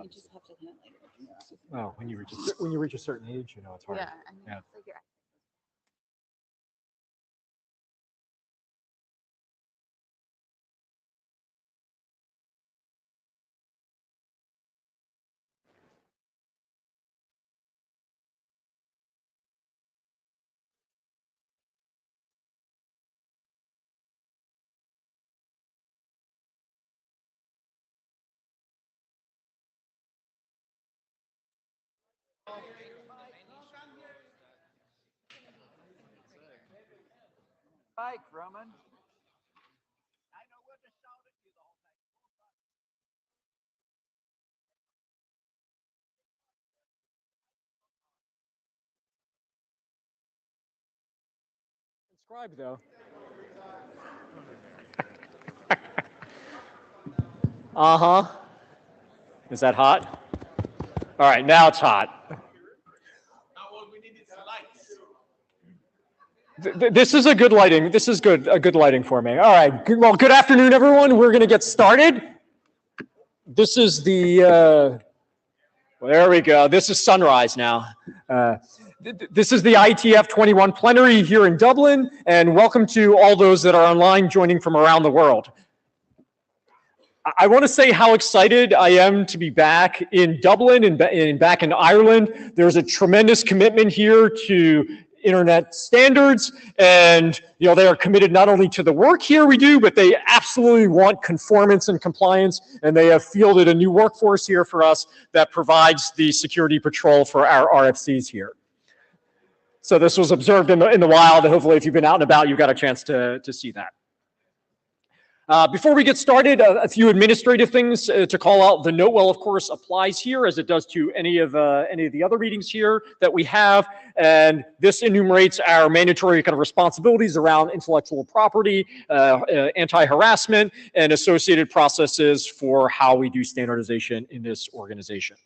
You just have to kind of like. Oh, when you reach a certain age, you know, it's hard. Yeah, I mean, Yeah. it's like you're. Mike, Roman. Subscribe though. Is that hot? All right, now it's hot. This is a good lighting. This is a good lighting for me. All right. Well, good afternoon, everyone. We're going to get started. This is the. Well, there we go. This is sunrise now. This is the IETF 21 Plenary here in Dublin, and welcome to all those that are online joining from around the world. I want to say how excited I am to be back in Dublin and back in Ireland. There's a tremendous commitment here to internet standards, and they are committed not only to the work here we do, but they absolutely want conformance and compliance, and they have fielded a new workforce here for us that provides the security patrol for our RFCs here. So this was observed in the wild, and hopefully if you've been out and about, you've got a chance to see that. Before we get started, a few administrative things to call out. The note well, of course, applies here as it does to any of the other meetings here that we have, and this enumerates our mandatory kind of responsibilities around intellectual property, anti-harassment, and associated processes for how we do standardization in this organization.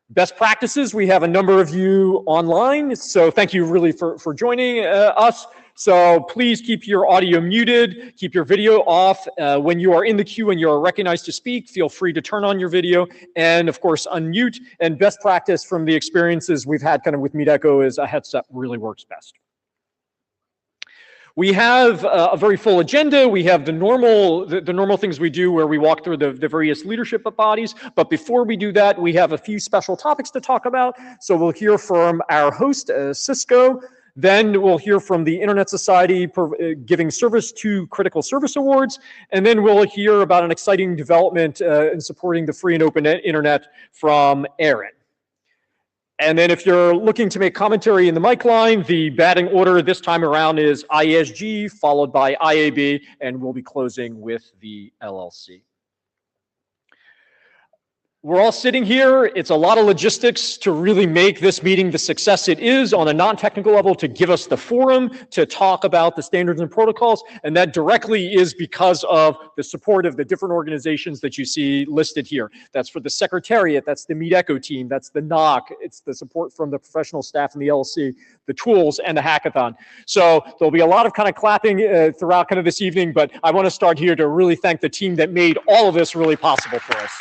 Best practices, we have a number of you online, so thank you really for joining us. So please keep your audio muted, keep your video off. When you are in the queue and you are recognized to speak, feel free to turn on your video and, of course, unmute. And best practice from the experiences we've had kind of with MeetEcho is a headset really works best. We have a very full agenda. We have the normal things we do where we walk through the various leadership bodies. But before we do that, we have a few special topics to talk about. So we'll hear from our host, Cisco. Then we'll hear from the Internet Society giving service to Critical Service Awards. And then we'll hear about an exciting development in supporting the free and open internet from Aaron. And then if you're looking to make commentary in the mic line, the batting order this time around is ISG, followed by IAB, and we'll be closing with the LLC. We're all sitting here. It's a lot of logistics to really make this meeting the success it is on a non-technical level, to give us the forum to talk about the standards and protocols. And that directly is because of the support of the different organizations that you see listed here. That's for the Secretariat, that's the MeetEcho team, that's the NOC, it's the support from the professional staff in the LLC, the tools, and the hackathon. So there'll be a lot of kind of clapping throughout kind of this evening, but I want to start here to really thank the team that made all of this really possible for us.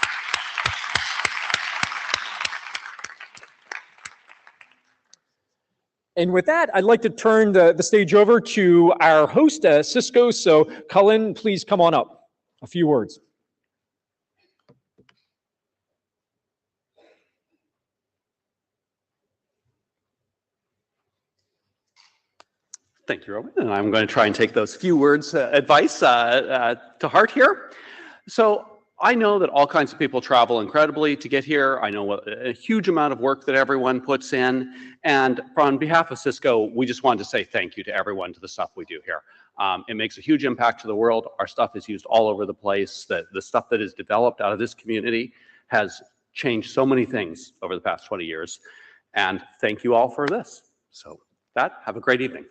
And with that, I'd like to turn the stage over to our host, Cisco. So Cullen, please come on up. A few words. Thank you, Roman. And I'm going to try and take those few words advice to heart here. So I know that all kinds of people travel incredibly to get here. I know what a huge amount of work that everyone puts in. And on behalf of Cisco, we just wanted to say thank you to everyone to the stuff we do here. It makes a huge impact to the world. Our stuff is used all over the place. The stuff that is developed out of this community has changed so many things over the past 20 years. And thank you all for this. So with that, have a great evening.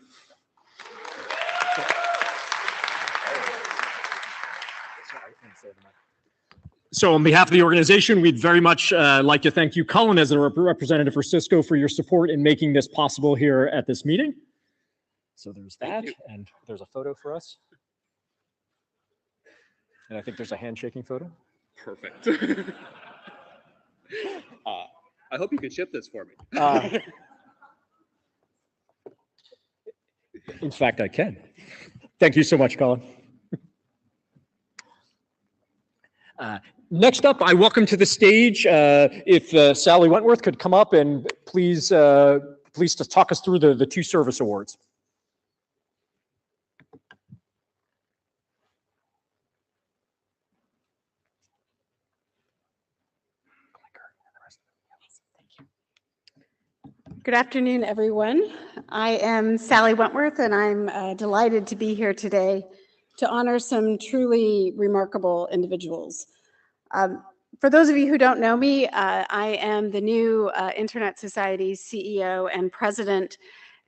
So on behalf of the organization, we'd very much like to thank you, Cullen, as a representative for Cisco, for your support in making this possible here at this meeting. So there's that, and there's a photo for us. And I think there's a handshaking photo. Perfect. I hope you can ship this for me. In fact, I can. Thank you so much, Colin. Next up, I welcome to the stage, if Sally Wentworth could come up and please to talk us through the two service awards. Good afternoon, everyone. I am Sally Wentworth, and I'm delighted to be here today to honor some truly remarkable individuals. For those of you who don't know me, I am the new Internet Society's CEO and president,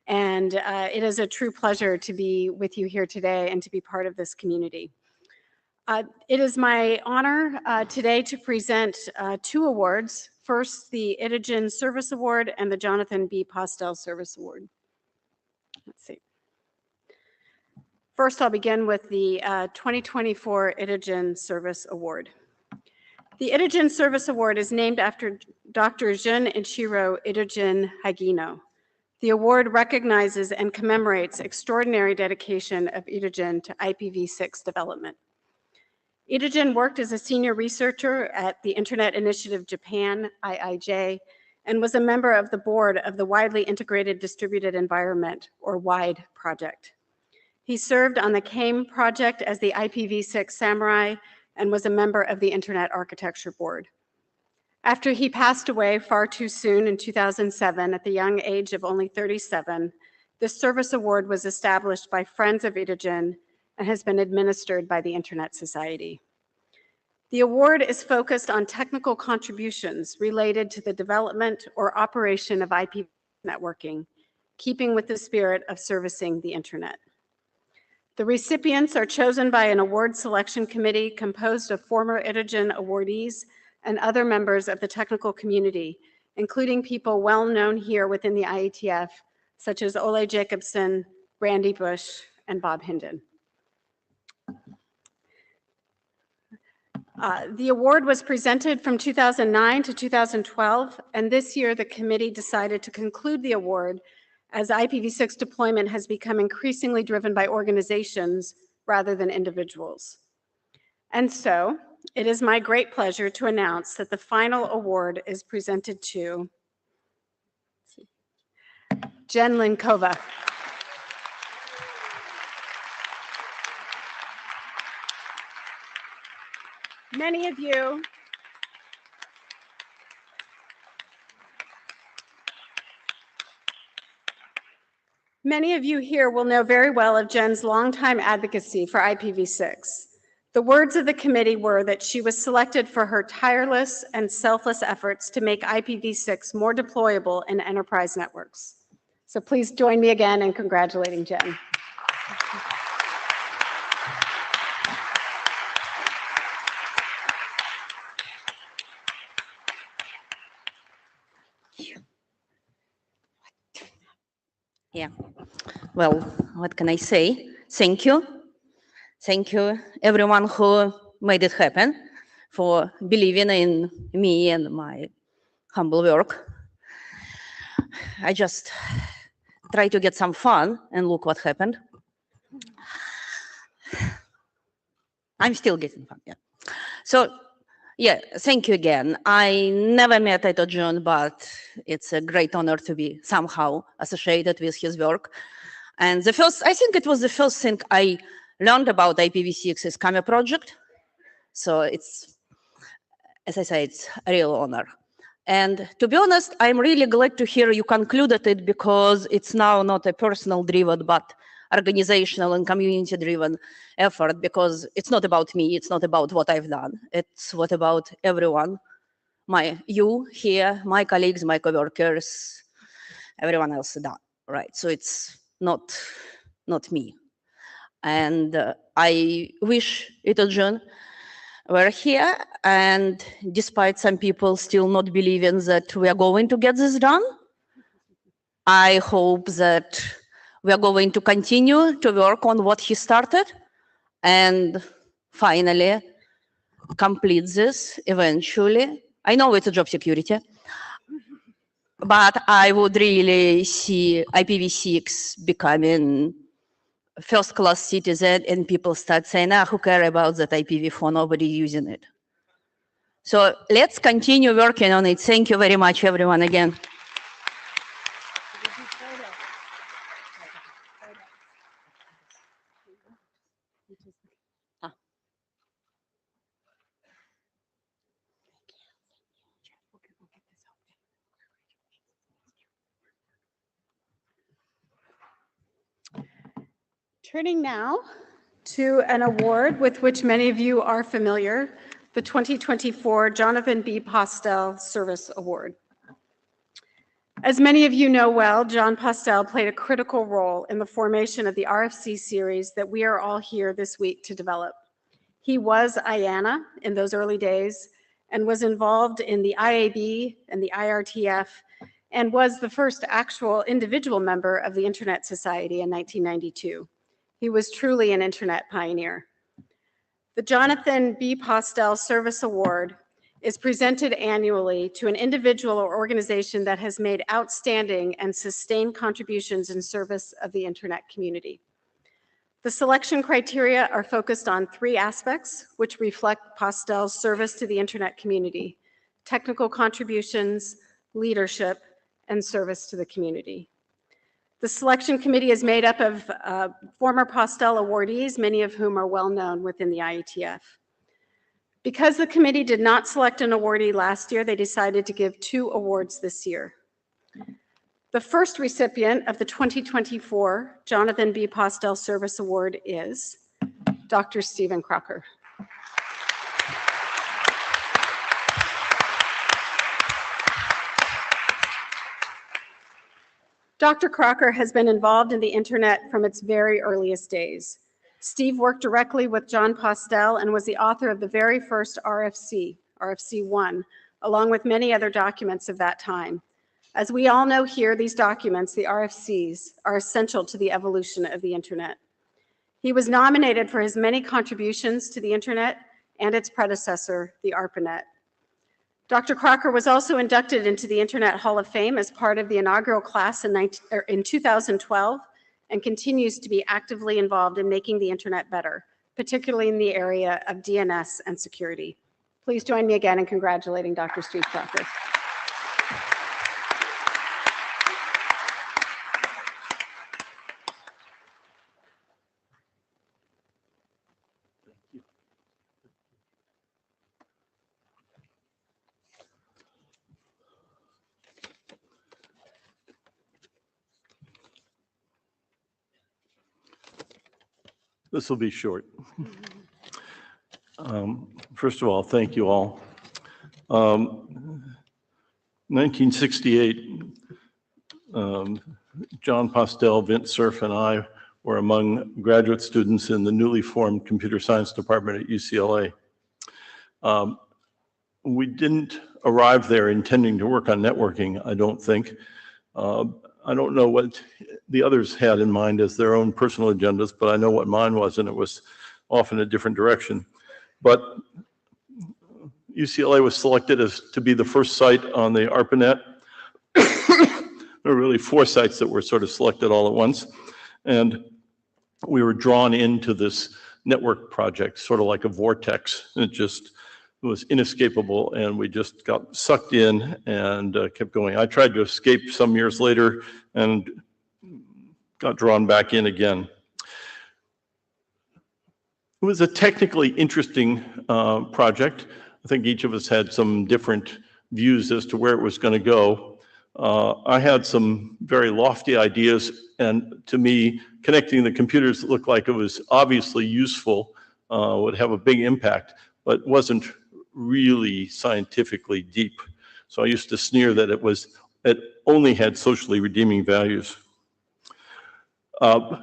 and it is a true pleasure to be with you here today and to be part of this community. It is my honor today to present two awards. First, the Itojun Service Award and the Jonathan B. Postel Service Award. Let's see. First, I'll begin with the 2024 Itojun Service Award. The Itojun Service Award is named after Dr. Jun Ichiro Itojun Hagino. The award recognizes and commemorates extraordinary dedication of Itojun to IPv6 development. Itojun worked as a senior researcher at the Internet Initiative Japan, IIJ, and was a member of the board of the Widely Integrated Distributed Environment, or WIDE project. He served on the CAME project as the IPv6 Samurai and was a member of the Internet Architecture Board. After he passed away far too soon in 2007 at the young age of only 37, this service award was established by Friends of Itojun and has been administered by the Internet Society. The award is focused on technical contributions related to the development or operation of IP networking, keeping with the spirit of servicing the Internet. The recipients are chosen by an award selection committee composed of former Itojun awardees and other members of the technical community, including people well known here within the IETF, such as Ole Jacobson, Randy Bush, and Bob Hinden. The award was presented from 2009 to 2012, and this year the committee decided to conclude the award as IPv6 deployment has become increasingly driven by organizations rather than individuals. And so, it is my great pleasure to announce that the final award is presented to Jen Linkova. Many of you here will know very well of Jen's longtime advocacy for IPv6. The words of the committee were that she was selected for her tireless and selfless efforts to make IPv6 more deployable in enterprise networks. So please join me again in congratulating Jen. Yeah, well, what can I say? Thank you. Thank you, everyone who made it happen, for believing in me and my humble work. I just try to get some fun, and look what happened. I'm still getting fun, yeah. So, yeah, thank you again. I never met Itojun, but it's a great honor to be somehow associated with his work. And I think it was the first thing I learned about IPv6 is CAME project. So it's, as I say, it's a real honor. And to be honest, I'm really glad to hear you concluded it, because it's now not a personal driven, but organizational and community driven effort, because it's not about me, it's not about what I've done, it's what about everyone, you here, my colleagues, my coworkers, everyone else done, right? So it's not me. And I wish Itojun were here, and despite some people still not believing that we are going to get this done, I hope that we are going to continue to work on what he started and finally complete this eventually. I know it's a job security, but I would really see IPv6 becoming first-class citizen, and people start saying, who care about that IPv4, nobody using it. So let's continue working on it. Thank you very much, everyone, again. Turning now to an award with which many of you are familiar, the 2024 Jonathan B. Postel Service Award. As many of you know well, John Postel played a critical role in the formation of the RFC series that we are all here this week to develop. He was IANA in those early days and was involved in the IAB and the IRTF and was the first actual individual member of the Internet Society in 1992. He was truly an Internet pioneer. The Jonathan B. Postel Service Award is presented annually to an individual or organization that has made outstanding and sustained contributions in service of the Internet community. The selection criteria are focused on 3 aspects, which reflect Postel's service to the Internet community: technical contributions, leadership, and service to the community. The selection committee is made up of former Postel awardees, many of whom are well known within the IETF. Because the committee did not select an awardee last year, they decided to give 2 awards this year. The first recipient of the 2024 Jonathan B. Postel Service Award is Dr. Stephen Crocker. Dr. Crocker has been involved in the Internet from its very earliest days. Steve worked directly with John Postel and was the author of the very first RFC, RFC 1, along with many other documents of that time. As we all know here, these documents, the RFCs, are essential to the evolution of the Internet. He was nominated for his many contributions to the Internet and its predecessor, the ARPANET. Dr. Crocker was also inducted into the Internet Hall of Fame as part of the inaugural class in 2012 and continues to be actively involved in making the Internet better, particularly in the area of DNS and security. Please join me again in congratulating Dr. Steve Crocker. This will be short. First of all, thank you all. 1968, John Postel, Vince Cerf, and I were among graduate students in the newly formed computer science department at UCLA. We didn't arrive there intending to work on networking, I don't think. I don't know what the others had in mind as their own personal agendas, but I know what mine was, and it was off in a different direction. But UCLA was selected to be the first site on the ARPANET. There were really 4 sites that were sort of selected all at once. And we were drawn into this network project, sort of like a vortex. It was inescapable, and we just got sucked in and kept going. I tried to escape some years later and got drawn back in again. It was a technically interesting project. I think each of us had some different views as to where it was going to go. I had some very lofty ideas, and to me, connecting the computers looked like it was obviously useful, would have a big impact, but wasn't really scientifically deep. So I used to sneer that it only had socially redeeming values. We're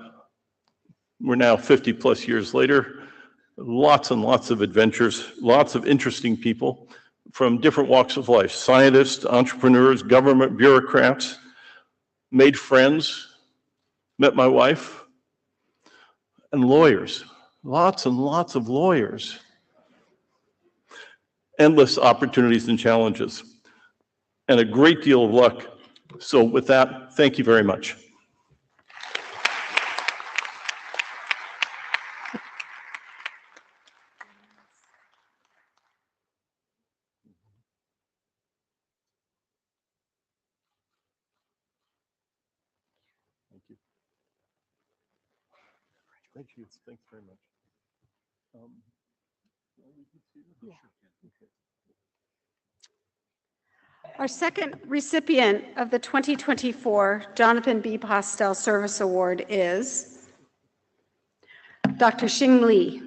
now 50 plus years later, lots and lots of adventures, lots of interesting people from different walks of life: scientists, entrepreneurs, government bureaucrats, made friends, met my wife, and lawyers, lots and lots of lawyers. Endless opportunities and challenges, and a great deal of luck So with that, thank you very much. Thank you. Thanks very much. Our second recipient of the 2024 Jonathan B. Postel Service Award is Dr. Xing Li.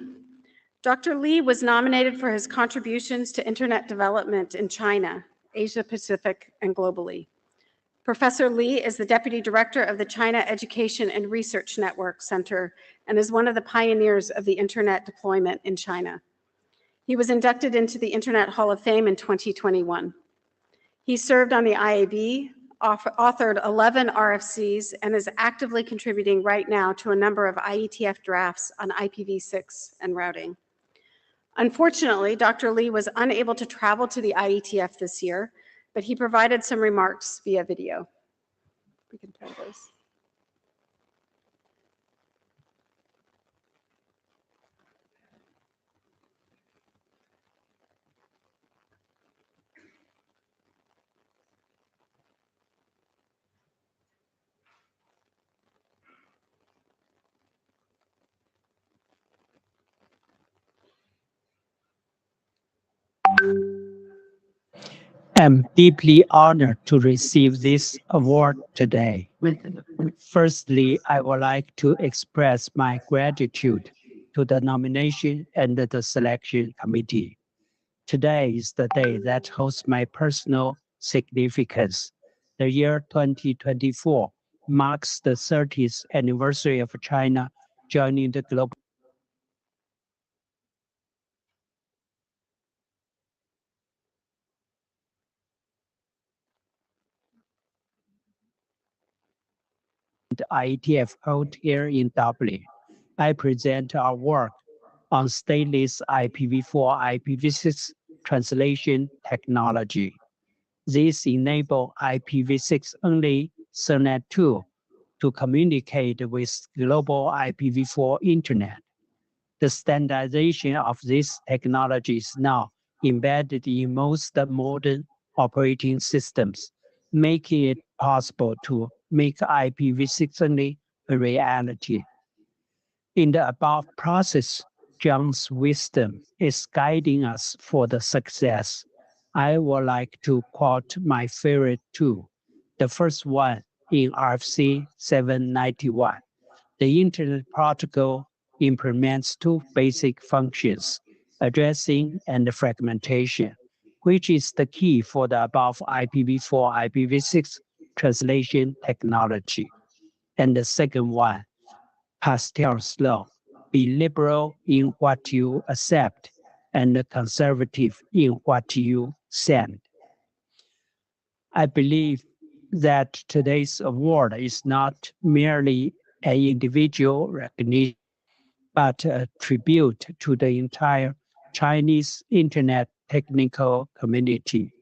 Dr. Li was nominated for his contributions to internet development in China, Asia Pacific, and globally. Professor Li is the Deputy Director of the China Education and Research Network Center and is one of the pioneers of the internet deployment in China. He was inducted into the Internet Hall of Fame in 2021. He served on the IAB, authored 11 RFCs, and is actively contributing right now to a number of IETF drafts on IPv6 and routing. Unfortunately, Dr. Li was unable to travel to the IETF this year, but he provided some remarks via video. We can play those. I'm deeply honored to receive this award today. Firstly, I would like to express my gratitude to the nomination and the selection committee. Today is the day that holds my personal significance. The year 2024 marks the 30th anniversary of China joining the global IETF held here in Dublin. I present our work on stateless IPv4 IPv6 translation technology. This enables IPv6 only Ethernet 2 to communicate with global IPv4 internet. The standardization of this technology is now embedded in most modern operating systems, making it possible to make IPv6 only a reality. In the above process, John's wisdom is guiding us for the success. I would like to quote my favorite two. The first one in RFC 791. The Internet Protocol implements two basic functions, addressing and fragmentation, which is the key for the above IPv4, IPv6 translation technology. And the second one, Pastel's law, be liberal in what you accept and conservative in what you send. I believe that today's award is not merely an individual recognition, but a tribute to the entire Chinese internet technical community.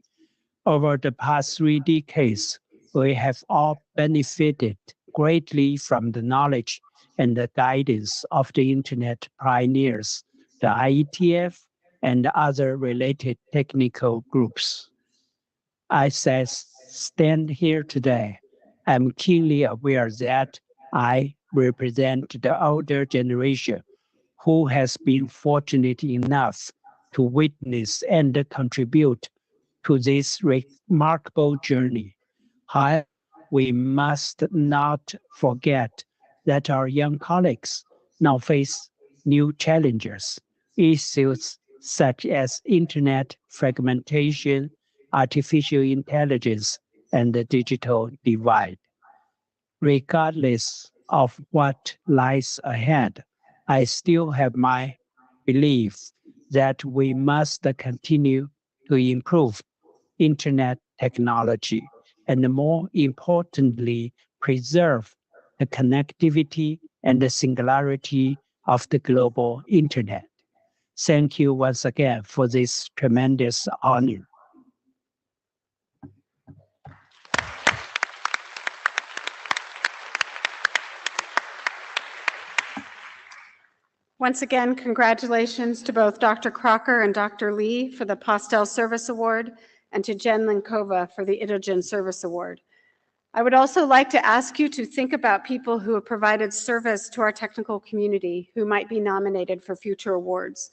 Over the past 3 decades, we have all benefited greatly from the knowledge and the guidance of the internet pioneers, the IETF, and other related technical groups. As I stand here today, I'm keenly aware that I represent the older generation who has been fortunate enough to witness and contribute to this remarkable journey. However, we must not forget that our young colleagues now face new challenges, issues such as internet fragmentation, artificial intelligence, and the digital divide. Regardless of what lies ahead, I still have my belief that we must continue to improve internet technology and, more importantly, preserve the connectivity and the singularity of the global internet. Thank you once again for this tremendous honor. Once again, congratulations to both Dr. Crocker and Dr. Lee for the Postel Service Award and to Jen Linkova for the Itojun Service Award. I would also like to ask you to think about people who have provided service to our technical community who might be nominated for future awards.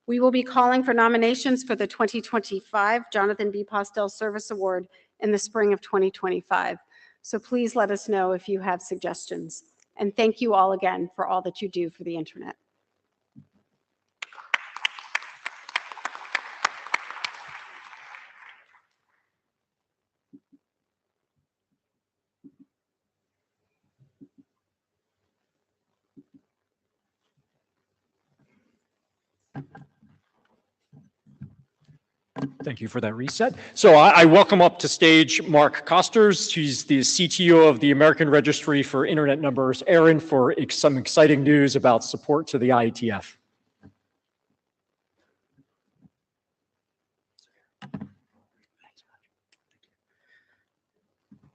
We will be calling for nominations for the 2025 Jonathan B. Postel Service Award in the spring of 2025. So please let us know if you have suggestions. And thank you all again for all that you do for the internet. Thank you for that reset. So I welcome up to stage Mark Costers. He's the CTO of the American Registry for Internet Numbers, Aaron, for some exciting news about support to the IETF.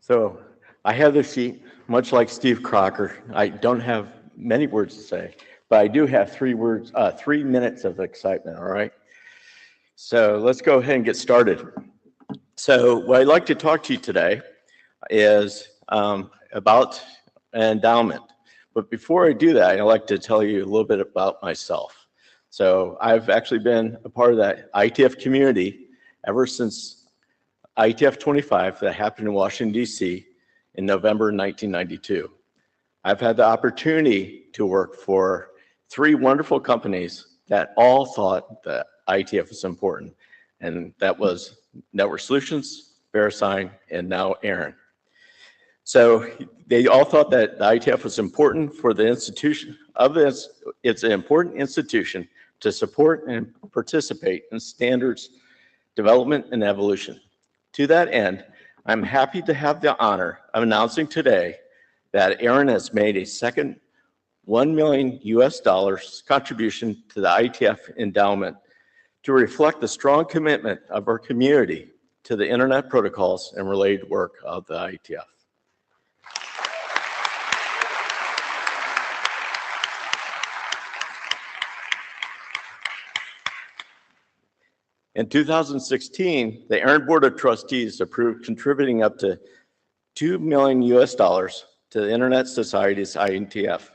So I have this sheet, much like Steve Crocker. I don't have many words to say, but I do have 3 minutes of excitement, all right? So let's go ahead and get started. So what I'd like to talk to you today is about an endowment. But before I do that, I'd like to tell you a little bit about myself. So I've actually been a part of that IETF community ever since IETF 25 that happened in Washington, D.C. in November 1992. I've had the opportunity to work for 3 wonderful companies that all thought that IETF was important, and that was Network Solutions, VeriSign, and now Aaron. So they all thought that the IETF was important for the institution of this. It's an important institution to support and participate in standards development and evolution. To that end, I'm happy to have the honor of announcing today that Aaron has made a second $1 million contribution to the IETF endowment to reflect the strong commitment of our community to the internet protocols and related work of the IETF. In 2016, the Aaron Board of Trustees approved contributing up to $2 million to the Internet Society's IETF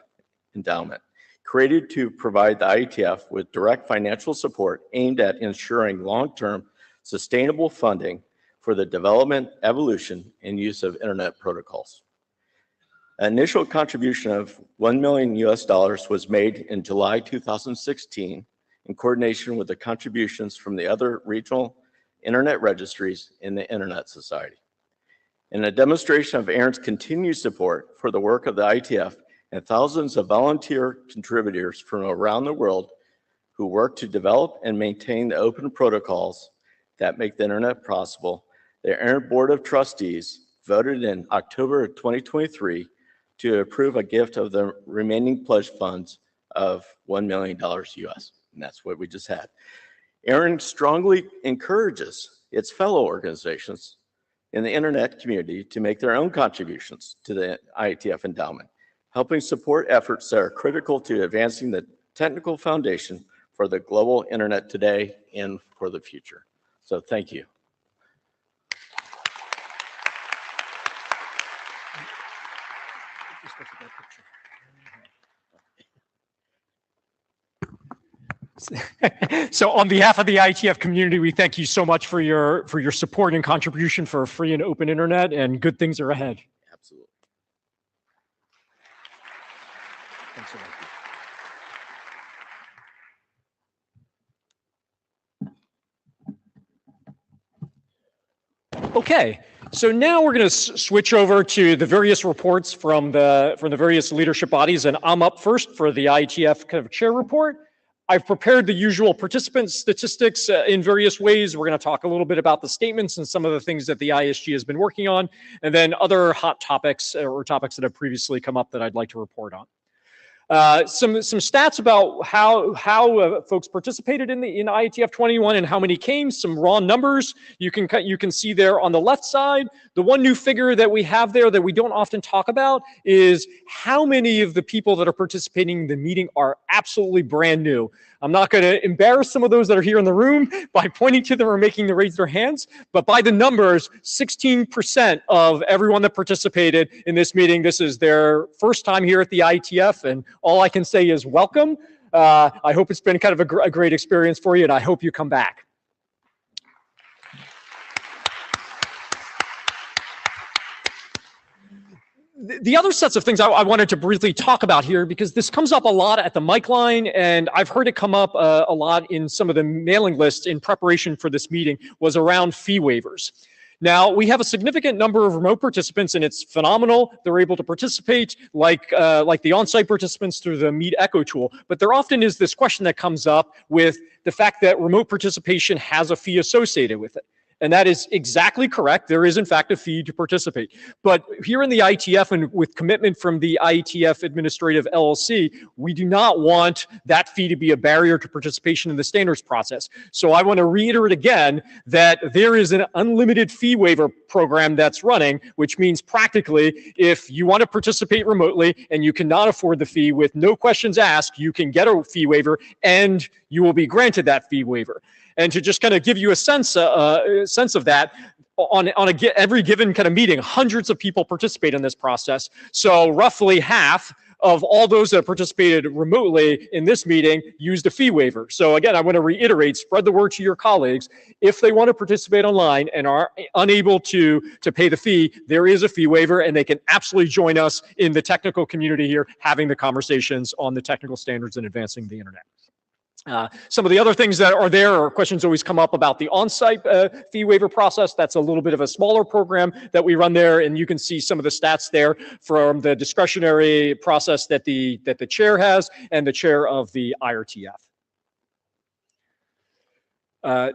endowment, created to provide the IETF with direct financial support aimed at ensuring long-term sustainable funding for the development, evolution, and use of internet protocols. An initial contribution of $1 million was made in July 2016 in coordination with the contributions from the other regional internet registries in the Internet Society. In a demonstration of Aaron's continued support for the work of the IETF and thousands of volunteer contributors from around the world who work to develop and maintain the open protocols that make the internet possible, the Aaron Board of Trustees voted in October of 2023 to approve a gift of the remaining pledge funds of $1 million US, and that's what we just had. Aaron strongly encourages its fellow organizations in the internet community to make their own contributions to the IETF endowment, helping support efforts that are critical to advancing the technical foundation for the global internet today and for the future. So thank you. So on behalf of the IETF community, we thank you so much for your support and contribution for a free and open internet, and good things are ahead. Absolutely. Thanks so much. Okay, so now we're going to switch over to the various reports from the various leadership bodies, and I'm up first for the IETF kind of chair report. I've prepared the usual participant statistics in various ways. We're going to talk a little bit about the statements and some of the things that the ISG has been working on, and then other hot topics or topics that have previously come up that I'd like to report on. Some stats about how folks participated in IETF 21 and how many came. Some raw numbers you can see there on the left side. The one new figure that we have there that we don't often talk about is how many of the people that are participating in the meeting are absolutely brand new. I'm not going to embarrass some of those that are here in the room by pointing to them or making them raise their hands, but by the numbers, 16% of everyone that participated in this meeting, this is their first time here at the IETF, and all I can say is welcome. I hope it's been kind of a great experience for you, and I hope you come back. The other sets of things I wanted to briefly talk about here, because this comes up a lot at the mic line, and I've heard it come up a lot in some of the mailing lists in preparation for this meeting, was around fee waivers. Now, we have a significant number of remote participants, and it's phenomenal. They're able to participate like the on-site participants through the Meet Echo tool. But there often is this question that comes up with the fact that remote participation has a fee associated with it. And that is exactly correct. There is, in fact, a fee to participate. But here in the IETF, and with commitment from the IETF Administrative LLC, we do not want that fee to be a barrier to participation in the standards process. So I want to reiterate again that there is an unlimited fee waiver program that's running, which means practically, if you want to participate remotely and you cannot afford the fee, with no questions asked, you can get a fee waiver and you will be granted that fee waiver. And to just kind of give you a sense of that, on every given kind of meeting, hundreds of people participate in this process. So roughly half of all those that participated remotely in this meeting used a fee waiver. So again, I want to reiterate, spread the word to your colleagues. If they want to participate online and are unable to pay the fee, there is a fee waiver, and they can absolutely join us in the technical community here, having the conversations on the technical standards and advancing the internet. Some of the other things that are there, or questions always come up about the on-site fee waiver process. That's a little bit of a smaller program that we run there, and you can see some of the stats there from the discretionary process that the chair has and the chair of the IRTF.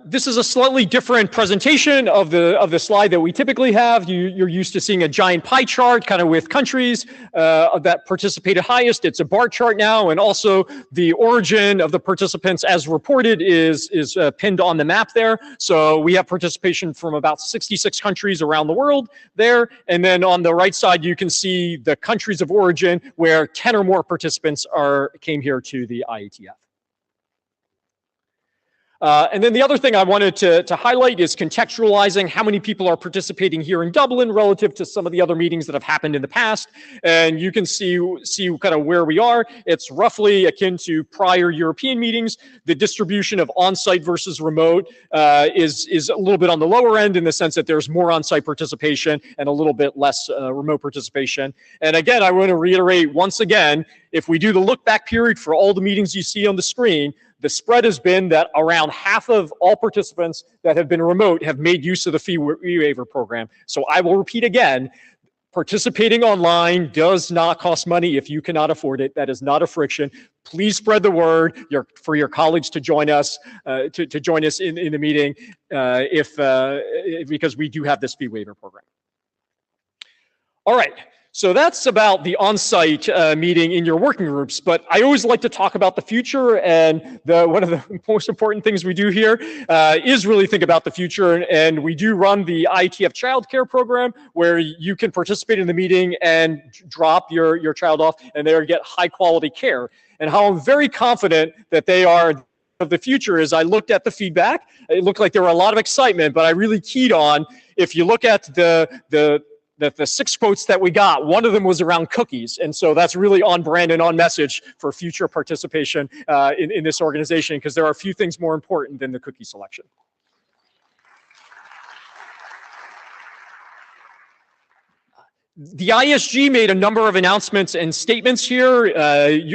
This is a slightly different presentation of the slide that we typically have. You're used to seeing a giant pie chart kind of with countries that participated highest. It's a bar chart now, and also the origin of the participants as reported is pinned on the map there. So we have participation from about 66 countries around the world there. And then on the right side, you can see the countries of origin where 10 or more participants came here to the IETF. And then the other thing I wanted to highlight is contextualizing how many people are participating here in Dublin relative to some of the other meetings that have happened in the past. And you can see kind of where we are. It's roughly akin to prior European meetings. The distribution of on-site versus remote is a little bit on the lower end, in the sense that there's more on-site participation and a little bit less remote participation. And again, I want to reiterate once again, if we do the look back period for all the meetings you see on the screen, the spread has been that around half of all participants that have been remote have made use of the fee waiver program. So I will repeat again, participating online does not cost money if you cannot afford it. That is not a friction. Please spread the word for your colleagues to join us to join us in the meeting because we do have this fee waiver program. All right. So that's about the on-site meeting in your working groups, but I always like to talk about the future, and one of the most important things we do here is really think about the future, and we do run the IETF childcare program, where you can participate in the meeting and drop your child off, and they get high-quality care. And how I'm very confident that they are of the future is, I looked at the feedback. It looked like there were a lot of excitement, but I really keyed on, if you look at the 6 quotes that we got, one of them was around cookies. And so that's really on brand and on message for future participation in this organization, because there are a few things more important than the cookie selection. The ISG made a number of announcements and statements here.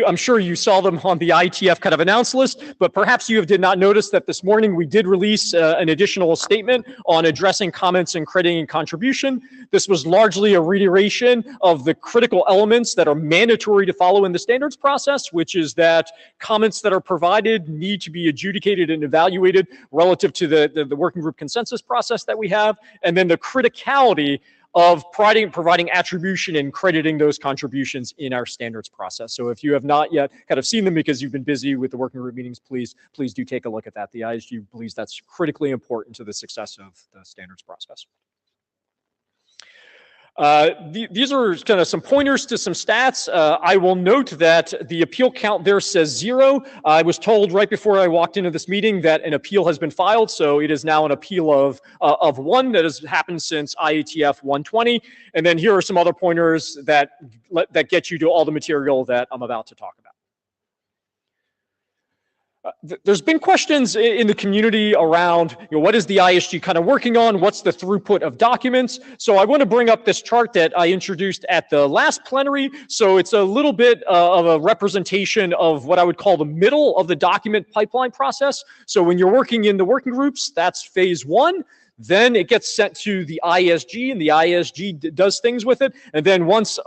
I'm sure you saw them on the IETF kind of announce list, but perhaps you did not notice that this morning we did release an additional statement on addressing comments and crediting and contribution. This was largely a reiteration of the critical elements that are mandatory to follow in the standards process, which is that comments that are provided need to be adjudicated and evaluated relative to the working group consensus process that we have, and then the criticality of providing attribution and crediting those contributions in our standards process. So if you have not yet kind of seen them because you've been busy with the working group meetings, please do take a look at that. The ISG believes that's critically important to the success of the standards process. These are kind of some pointers to some stats. I will note that the appeal count there says 0. I was told right before I walked into this meeting that an appeal has been filed, so it is now an appeal of 1 that has happened since IETF 120. And then here are some other pointers that get you to all the material that I'm about to talk about. There's been questions in the community around, what is the ISG kind of working on? What's the throughput of documents? So I want to bring up this chart that I introduced at the last plenary. So it's a little bit of a representation of what I would call the middle of the document pipeline process. So when you're working in the working groups, that's phase 1. Then it gets sent to the ISG, and the ISG does things with it. And then once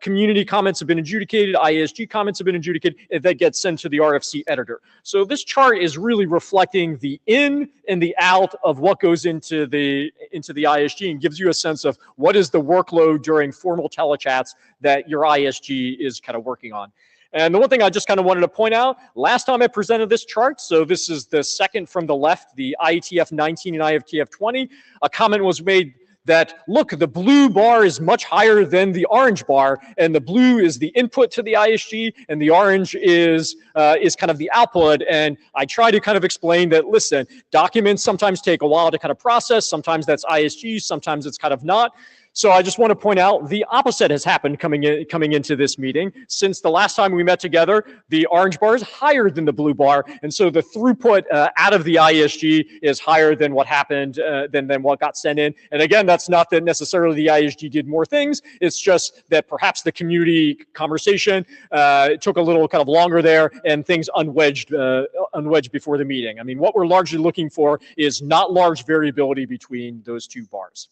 community comments have been adjudicated, ISG comments have been adjudicated, that gets sent to the RFC editor. So this chart is really reflecting the in and the out of what goes into the ISG, and gives you a sense of what is the workload during formal telechats that your ISG is kind of working on. And the one thing I just kind of wanted to point out, last time I presented this chart, so this is the second from the left, the IETF 19 and IETF 20, a comment was made that, look, the blue bar is much higher than the orange bar, and the blue is the input to the ISG, and the orange is kind of the output. And I try to kind of explain that, listen, documents sometimes take a while to kind of process. Sometimes that's ISG, sometimes it's kind of not. So I just want to point out the opposite has happened coming into this meeting. Since the last time we met together, the orange bar is higher than the blue bar, and so the throughput out of the ISG is higher than what happened, than what got sent in. And again, that's not that necessarily the ISG did more things. It's just that perhaps the community conversation took a little kind of longer there, and things unwedged before the meeting. I mean, what we're largely looking for is not large variability between those two bars.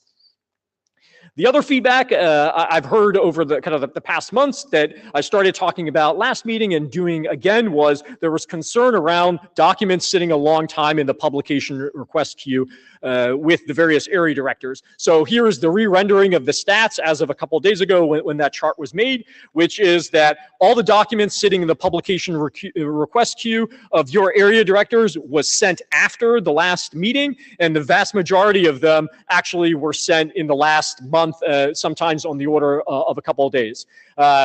The other feedback I've heard over the kind of the past months that I started talking about last meeting and doing again was there was concern around documents sitting a long time in the publication request queue with the various area directors. So here is the re-rendering of the stats as of a couple of days ago when that chart was made, which is that all the documents sitting in the publication request queue of your area directors was sent after the last meeting, and the vast majority of them actually were sent in the last month, sometimes on the order of a couple of days.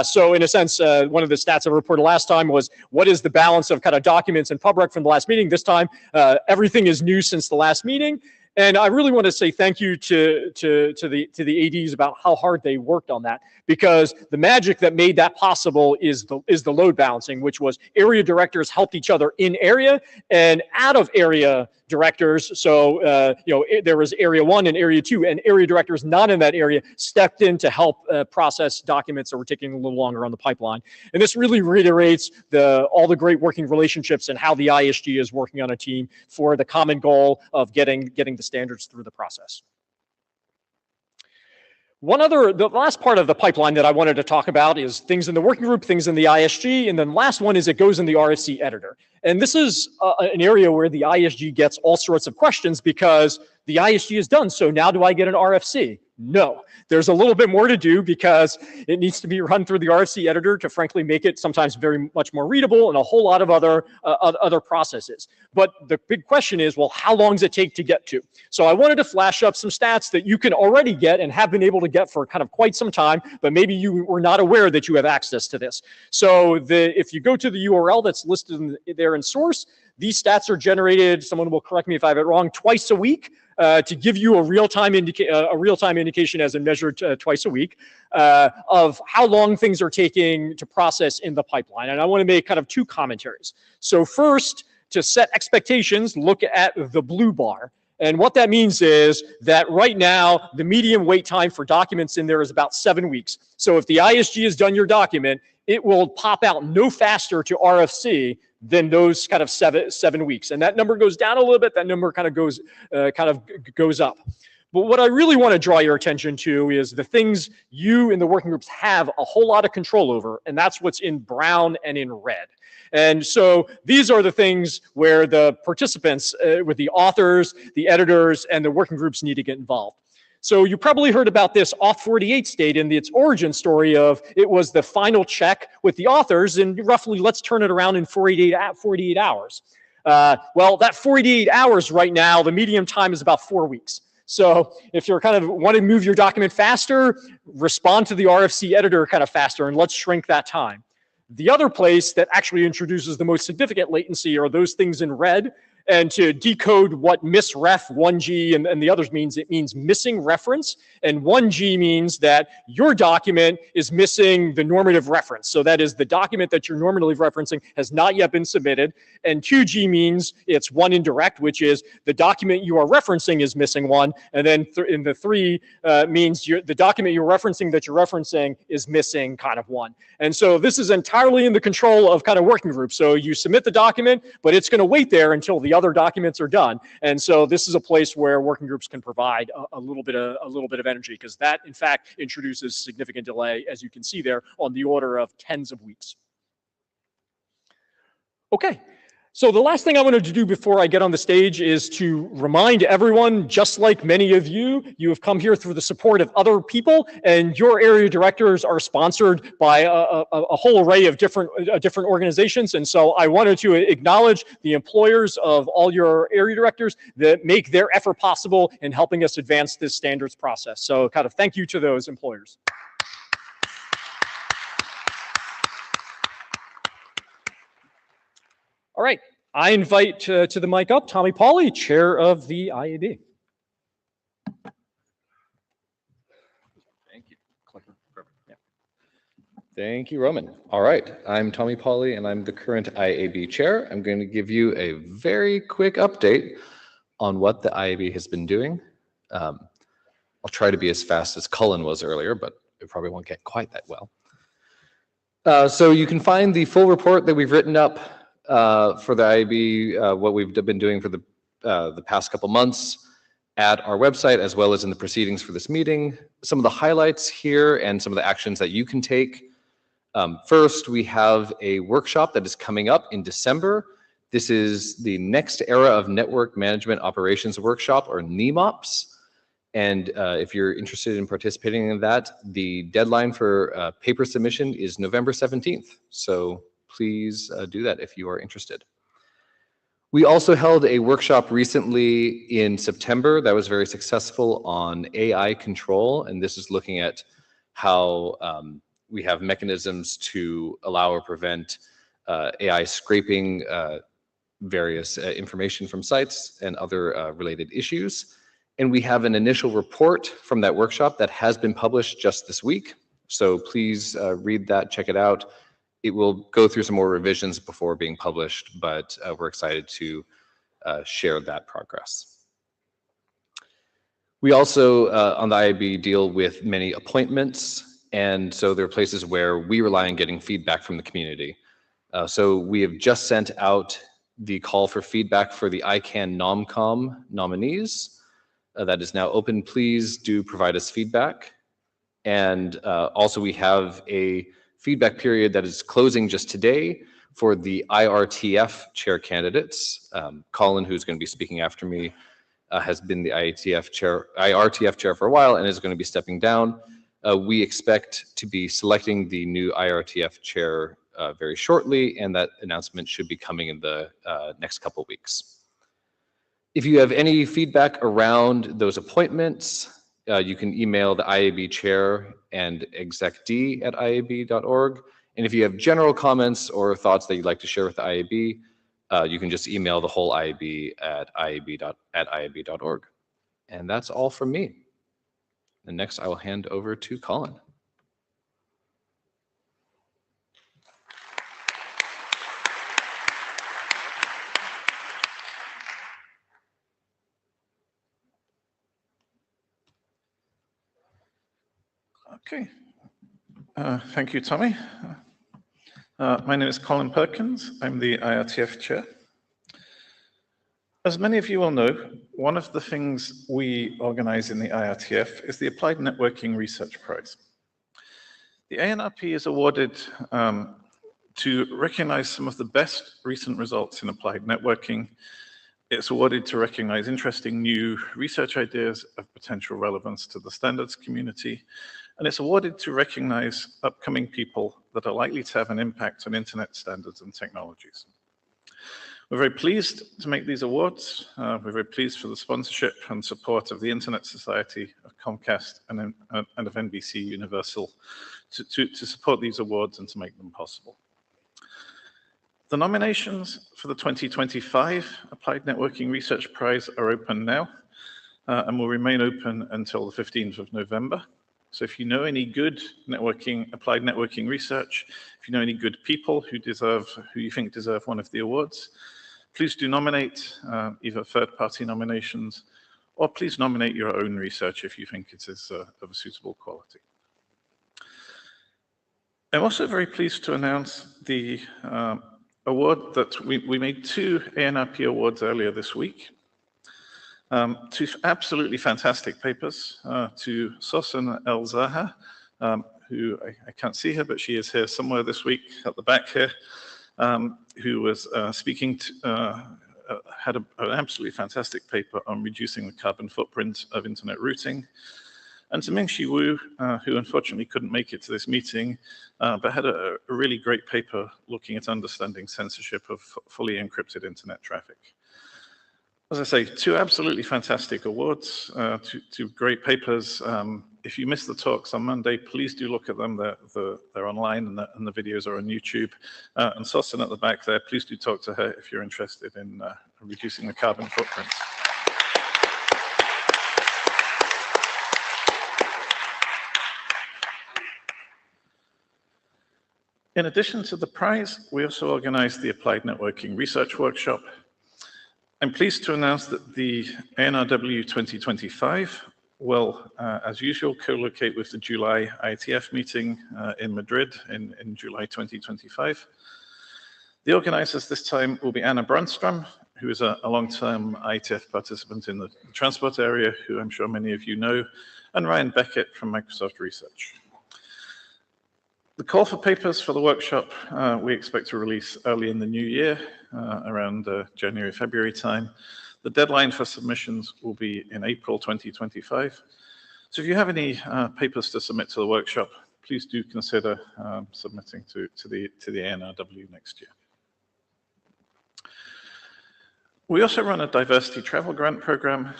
So in a sense, one of the stats I reported last time was what is the balance of kind of documents and pub rec from the last meeting. This time, everything is new since the last meeting. And I really want to say thank you to the ADs about how hard they worked on that, because the magic that made that possible is the load balancing, which was area directors helped each other in area and out of area directors. So there was area 1 and area 2, and area directors not in that area stepped in to help process documents that were taking a little longer on the pipeline. And this really reiterates all the great working relationships and how the ISG is working on a team for the common goal of getting the standards through the process. The last part of the pipeline that I wanted to talk about is things in the working group, things in the ISG, and then the last one is it goes in the RFC editor. And this is an area where the ISG gets all sorts of questions because the ISG is done, so now do I get an RFC? No. There's a little bit more to do because it needs to be run through the RFC editor to frankly make it sometimes very much more readable and a whole lot of other processes. But the big question is, well, how long does it take to get to? So I wanted to flash up some stats that you can already get and have been able to get for kind of quite some time, but maybe you were not aware that you have access to this. So if you go to the URL that's listed there in source, these stats are generated, someone will correct me if I have it wrong, twice a week. To give you a real-time indication as in measured twice a week of how long things are taking to process in the pipeline. And I want to make kind of two commentaries. So first, to set expectations, look at the blue bar. And what that means is that right now, the median wait time for documents in there is about 7 weeks. So if the ISG has done your document, it will pop out no faster to RFC than those kind of seven weeks. And that number goes down a little bit, that number kind of goes up. But what I really want to draw your attention to is the things you in the working groups have a whole lot of control over, and that's what's in brown and in red. And so these are the things where the participants, with the authors, the editors, and the working groups need to get involved. So you probably heard about this Auth 48 state and its origin story of it was the final check with the authors, and roughly let's turn it around in 48 hours. Well, that 48 hours right now, the median time is about 4 weeks. So if you're kind of want to move your document faster, respond to the RFC editor kind of faster, and let's shrink that time. The other place that actually introduces the most significant latency are those things in red. And to decode what misref 1G and the others means, it means missing reference. And 1G means that your document is missing the normative reference. So that is the document that you're normatively referencing has not yet been submitted. And 2G means it's one indirect, which is the document you are referencing is missing one. And then in the 3 means the document you're referencing is missing kind of one. And so this is entirely in the control of kind of working groups. So you submit the document, but it's going to wait there until the other documents are done. And so this is a place where working groups can provide a little bit of energy, because that in fact introduces significant delay, as you can see there, on the order of tens of weeks. Okay. So the last thing I wanted to do before I get on the stage is to remind everyone, just like many of you, you have come here through the support of other people, and your area directors are sponsored by a whole array of different organizations. And so I wanted to acknowledge the employers of all your area directors that make their effort possible in helping us advance this standards process. So kind of thank you to those employers. All right, I invite to the mic up Tommy Pauly, chair of the IAB. Thank you. Yeah. Thank you, Roman. All right, I'm Tommy Pauly, and I'm the current IAB chair. I'm going to give you a very quick update on what the IAB has been doing. I'll try to be as fast as Cullen was earlier, but it probably won't get quite that well. So you can find the full report that we've written up for the IAB, what we've been doing for the past couple months at our website, as well as in the proceedings for this meeting. Some of the highlights here and some of the actions that you can take. First, we have a workshop that is coming up in December. This is the Next Era of Network Management Operations Workshop, or NEMOPS. And if you're interested in participating in that, the deadline for paper submission is November 17th. So please do that if you are interested. We also held a workshop recently in September that was very successful on AI control, and this is looking at how we have mechanisms to allow or prevent AI scraping various information from sites and other related issues. And we have an initial report from that workshop that has been published just this week. So please read that, check it out. It will go through some more revisions before being published, but we're excited to share that progress. We also, on the IAB, deal with many appointments, and so there are places where we rely on getting feedback from the community. So we have just sent out the call for feedback for the ICANN NomCom nominees. That is now open. Please do provide us feedback. And also we have a feedback period that is closing just today for the IRTF chair candidates. Colin, who's going to be speaking after me, has been the IRTF chair for a while and is going to be stepping down. We expect to be selecting the new IRTF chair very shortly, and that announcement should be coming in the next couple of weeks. If you have any feedback around those appointments, you can email the IAB chair and execd@iab.org. And if you have general comments or thoughts that you'd like to share with the IAB, you can just email the whole IAB at iab.org. And that's all from me. And next, I will hand over to Colin. Okay. Thank you, Tommy. My name is Colin Perkins. I'm the IRTF chair. As many of you will know, one of the things we organize in the IRTF is the Applied Networking Research Prize. The ANRP is awarded to recognize some of the best recent results in applied networking It's awarded to recognize interesting new research ideas of potential relevance to the standards community. And it's awarded to recognize upcoming people that are likely to have an impact on internet standards and technologies. We're very pleased to make these awards. We're very pleased for the sponsorship and support of the Internet Society, of Comcast, and of NBC Universal to support these awards and to make them possible. The nominations for the 2025 Applied Networking Research Prize are open now and will remain open until the 15th of November. So if you know any good applied networking research, if you know any good people who you think deserve one of the awards, please do nominate either third-party nominations, or please nominate your own research if you think it is of a suitable quality. I'm also very pleased to announce the award that we made 2 ANRP awards earlier this week. 2 absolutely fantastic papers to Sosan El-Zaha, who I can't see her, but she is here somewhere this week at the back here, who was speaking had an absolutely fantastic paper on reducing the carbon footprint of internet routing. And to Mingxi Wu, who unfortunately couldn't make it to this meeting, but had a really great paper looking at understanding censorship of fully encrypted internet traffic. As I say, 2 absolutely fantastic awards, 2 great papers. If you missed the talks on Monday, please do look at them. They're online and the videos are on YouTube. And Sosan at the back there, please do talk to her if you're interested in reducing the carbon footprint. In addition to the prize, we also organized the Applied Networking Research Workshop. I'm pleased to announce that the ANRW 2025 will, as usual, co-locate with the July IETF meeting in Madrid in July 2025. The organizers this time will be Anna Brandstrom, who is a long-term IETF participant in the transport area, who I'm sure many of you know, and Ryan Beckett from Microsoft Research. The call for papers for the workshop we expect to release early in the new year, around January, February time. The deadline for submissions will be in April 2025. So if you have any papers to submit to the workshop, please do consider submitting to the ANRW next year. We also run a diversity travel grant program.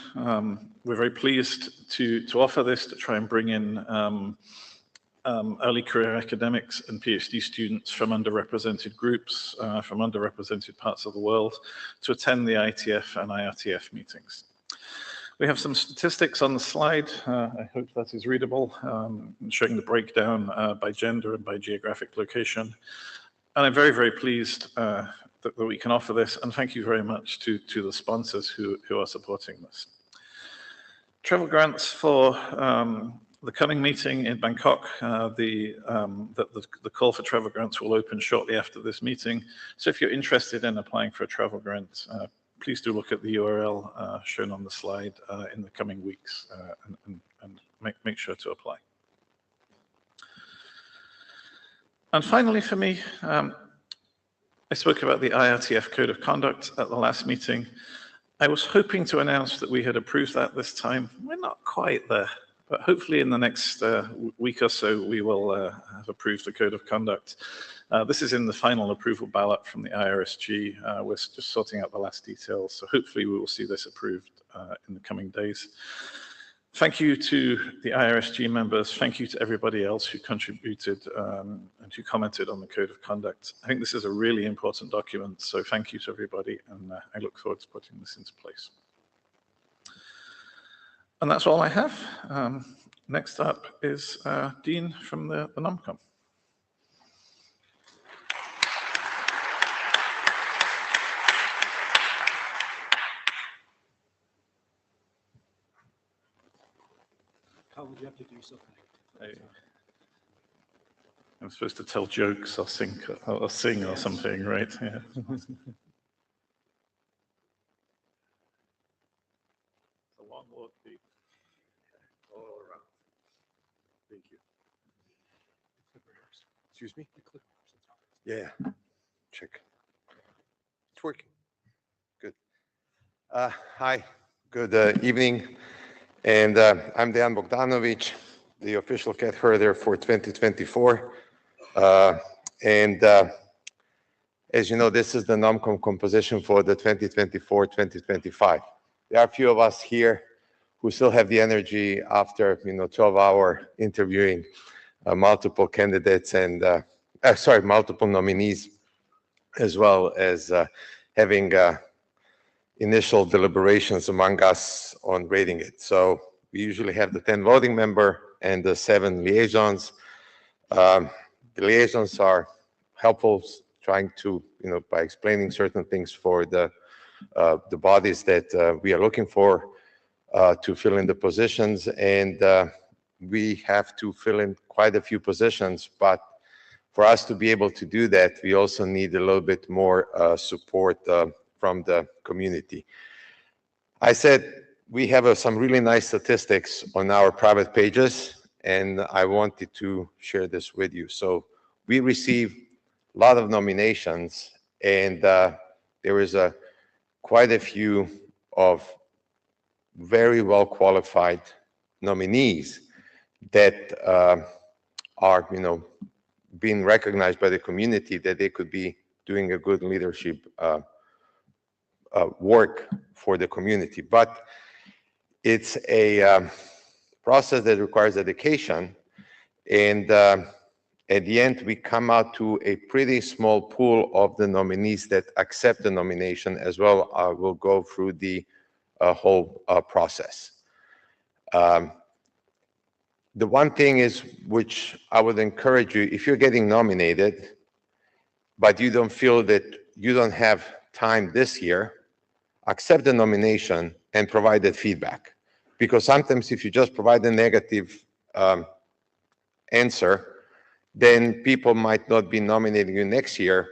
We're very pleased to offer this to try and bring in early career academics and PhD students from underrepresented groups, from underrepresented parts of the world, to attend the IETF and IRTF meetings. We have some statistics on the slide. I hope that is readable, showing the breakdown by gender and by geographic location. And I'm very, very pleased that we can offer this, and thank you very much to the sponsors who are supporting this. Travel grants for the coming meeting in Bangkok, the call for travel grants will open shortly after this meeting. So if you're interested in applying for a travel grant, please do look at the URL shown on the slide in the coming weeks and make sure to apply. And finally for me, I spoke about the IRTF Code of Conduct at the last meeting. I was hoping to announce that we had approved that this time. We're not quite there. But hopefully in the next week or so, we will have approved the Code of Conduct. This is in the final approval ballot from the IRSG. We're just sorting out the last details. So hopefully we will see this approved in the coming days. Thank you to the IRSG members. Thank you to everybody else who contributed and who commented on the Code of Conduct. I think this is a really important document. So thank you to everybody. And I look forward to putting this into place. And that's all I have. Next up is Dean from the NOMCOM. How would you have to do something? I'm supposed to tell jokes or sing or something, right? Yeah. A long walk, Pete. All around. Thank you. Excuse me? Yeah. Check. It's working. Good. Hi, good evening. And I'm Dejan Bogdanovic, the official cat herder for 2024. And as you know, this is the NOMCOM composition for the 2024-2025. There are a few of us here who still have the energy after 12-hour interviewing multiple candidates and multiple nominees, as well as having initial deliberations among us on rating it. So we usually have the 10 voting member and the 7 liaisons. The liaisons are helpful, trying to, by explaining certain things for the bodies that we are looking for to fill in the positions. And we have to fill in quite a few positions, but for us to be able to do that, we also need a little bit more support from the community. I said we have some really nice statistics on our private pages, and I wanted to share this with you. So we receive a lot of nominations, and there is quite a few of very well qualified nominees that are, being recognized by the community that they could be doing a good leadership work for the community. But it's a process that requires dedication, and at the end we come out to a pretty small pool of the nominees that accept the nomination as well. Will go through the whole process. The one thing is, which I would encourage you, if you're getting nominated but you don't feel that you don't have time this year, accept the nomination and provide that feedback. Because sometimes if you just provide a negative answer, then people might not be nominating you next year.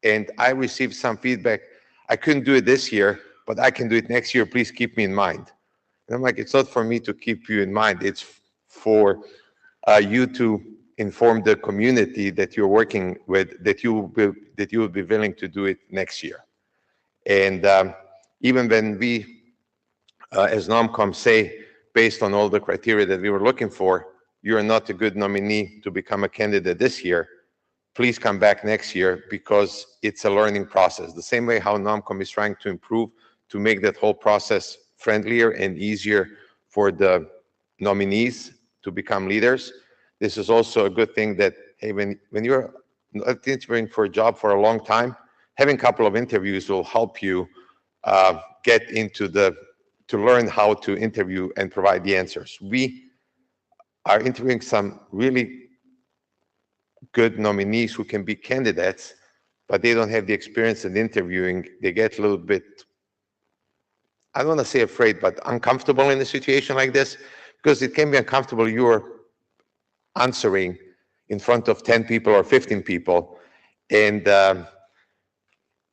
And I received some feedback, I couldn't do it this year, but I can do it next year, please keep me in mind. And I'm like, it's not for me to keep you in mind, it's for you to inform the community that you're working with, that you will be willing to do it next year. And even when we, as NOMCOM, say, based on all the criteria that we were looking for, you're not a good nominee to become a candidate this year, please come back next year, because it's a learning process. The same way how NOMCOM is trying to improve to make that whole process friendlier and easier for the nominees to become leaders. This is also a good thing that, hey, when you're interviewing for a job for a long time, having a couple of interviews will help you get into to learn how to interview and provide the answers. We are interviewing some really good nominees who can be candidates, but they don't have the experience in interviewing. They get a little bit, I don't want to say afraid, but uncomfortable in a situation like this, because it can be uncomfortable. You're answering in front of 10 people or 15 people, and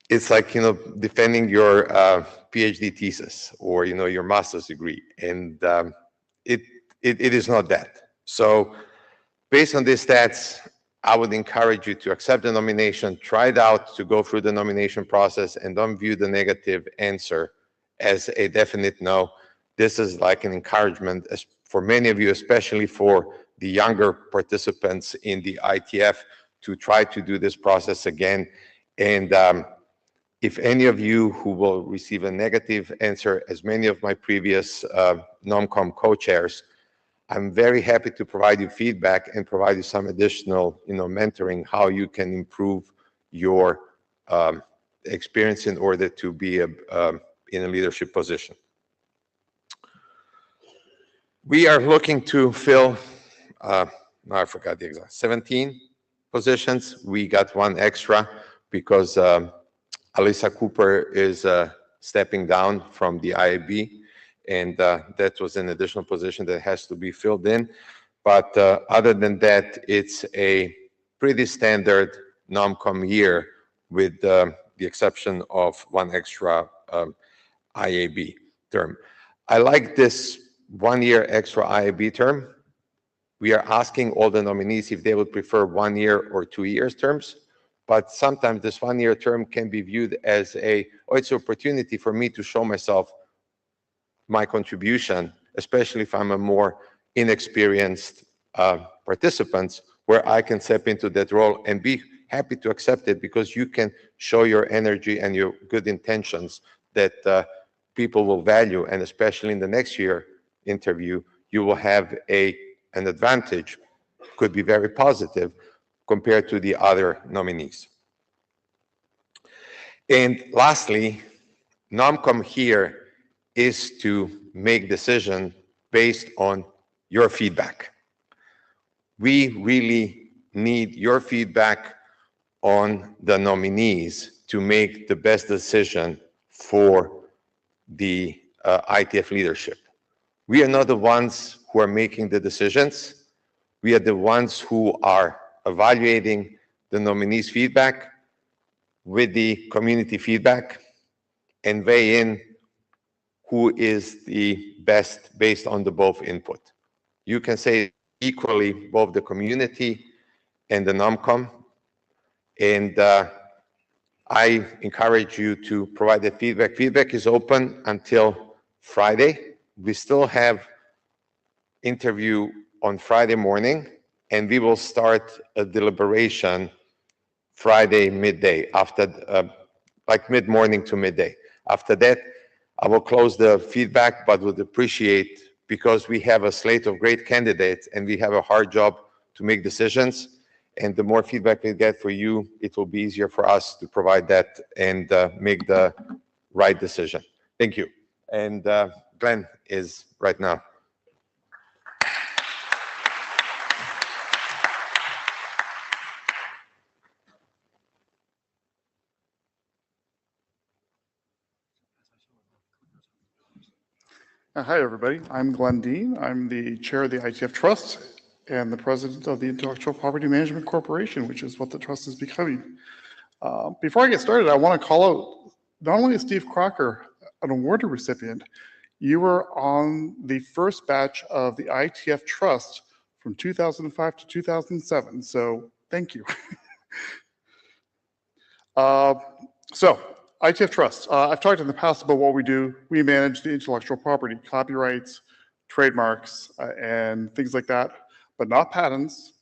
it's like, defending your PhD thesis or, your master's degree, and it is not that. So based on these stats, I would encourage you to accept the nomination, try it out to go through the nomination process, and don't view the negative answer as a definite no. This is like an encouragement for many of you, especially for the younger participants in the IETF, to try to do this process again. And if any of you who will receive a negative answer, as many of my previous NOMCOM co-chairs, I'm very happy to provide you feedback and provide you some additional, mentoring, how you can improve your experience in order to be in a leadership position. We are looking to fill, now I forgot the exact, 17 positions. We got one extra because Alyssa Cooper is stepping down from the IAB, and that was an additional position that has to be filled in. But other than that, it's a pretty standard NOMCOM year, with the exception of one extra IAB term. I like this 1 year extra IAB term. We are asking all the nominees if they would prefer 1 year or 2 years terms. but sometimes this one-year term can be viewed as it's an opportunity for me to show myself my contribution, especially if I'm a more inexperienced participant, where I can step into that role and be happy to accept it, because you can show your energy and your good intentions that people will value, and especially in the next year interview, you will have an advantage, could be very positive compared to the other nominees. And lastly, NOMCOM here is to make decision based on your feedback. We really need your feedback on the nominees to make the best decision for the IETF leadership. We are not the ones who are making the decisions. We are the ones who are evaluating the nominees' feedback with the community feedback and weigh in who is the best based on the both input. You can say equally both the community and the NOMCOM, and I encourage you to provide that feedback. Feedback is open until Friday. We still have interview on Friday morning, and we will start a deliberation Friday midday, after like mid-morning to midday. After that, I will close the feedback, but would appreciate, because we have a slate of great candidates and we have a hard job to make decisions. And the more feedback we get for you, it will be easier for us to provide that and make the right decision. Thank you. And Glenn is right now. Hi, everybody. I'm Glenn Dean. I'm the chair of the IETF Trust and the president of the Intellectual Property Management Corporation, which is what the trust is becoming. Before I get started, I want to call out, not only is Steve Crocker an award recipient, you were on the first batch of the IETF Trust from 2005 to 2007, so thank you. So, IETF Trust. I've talked in the past about what we do. We manage the intellectual property, copyrights, trademarks, and things like that, but not patents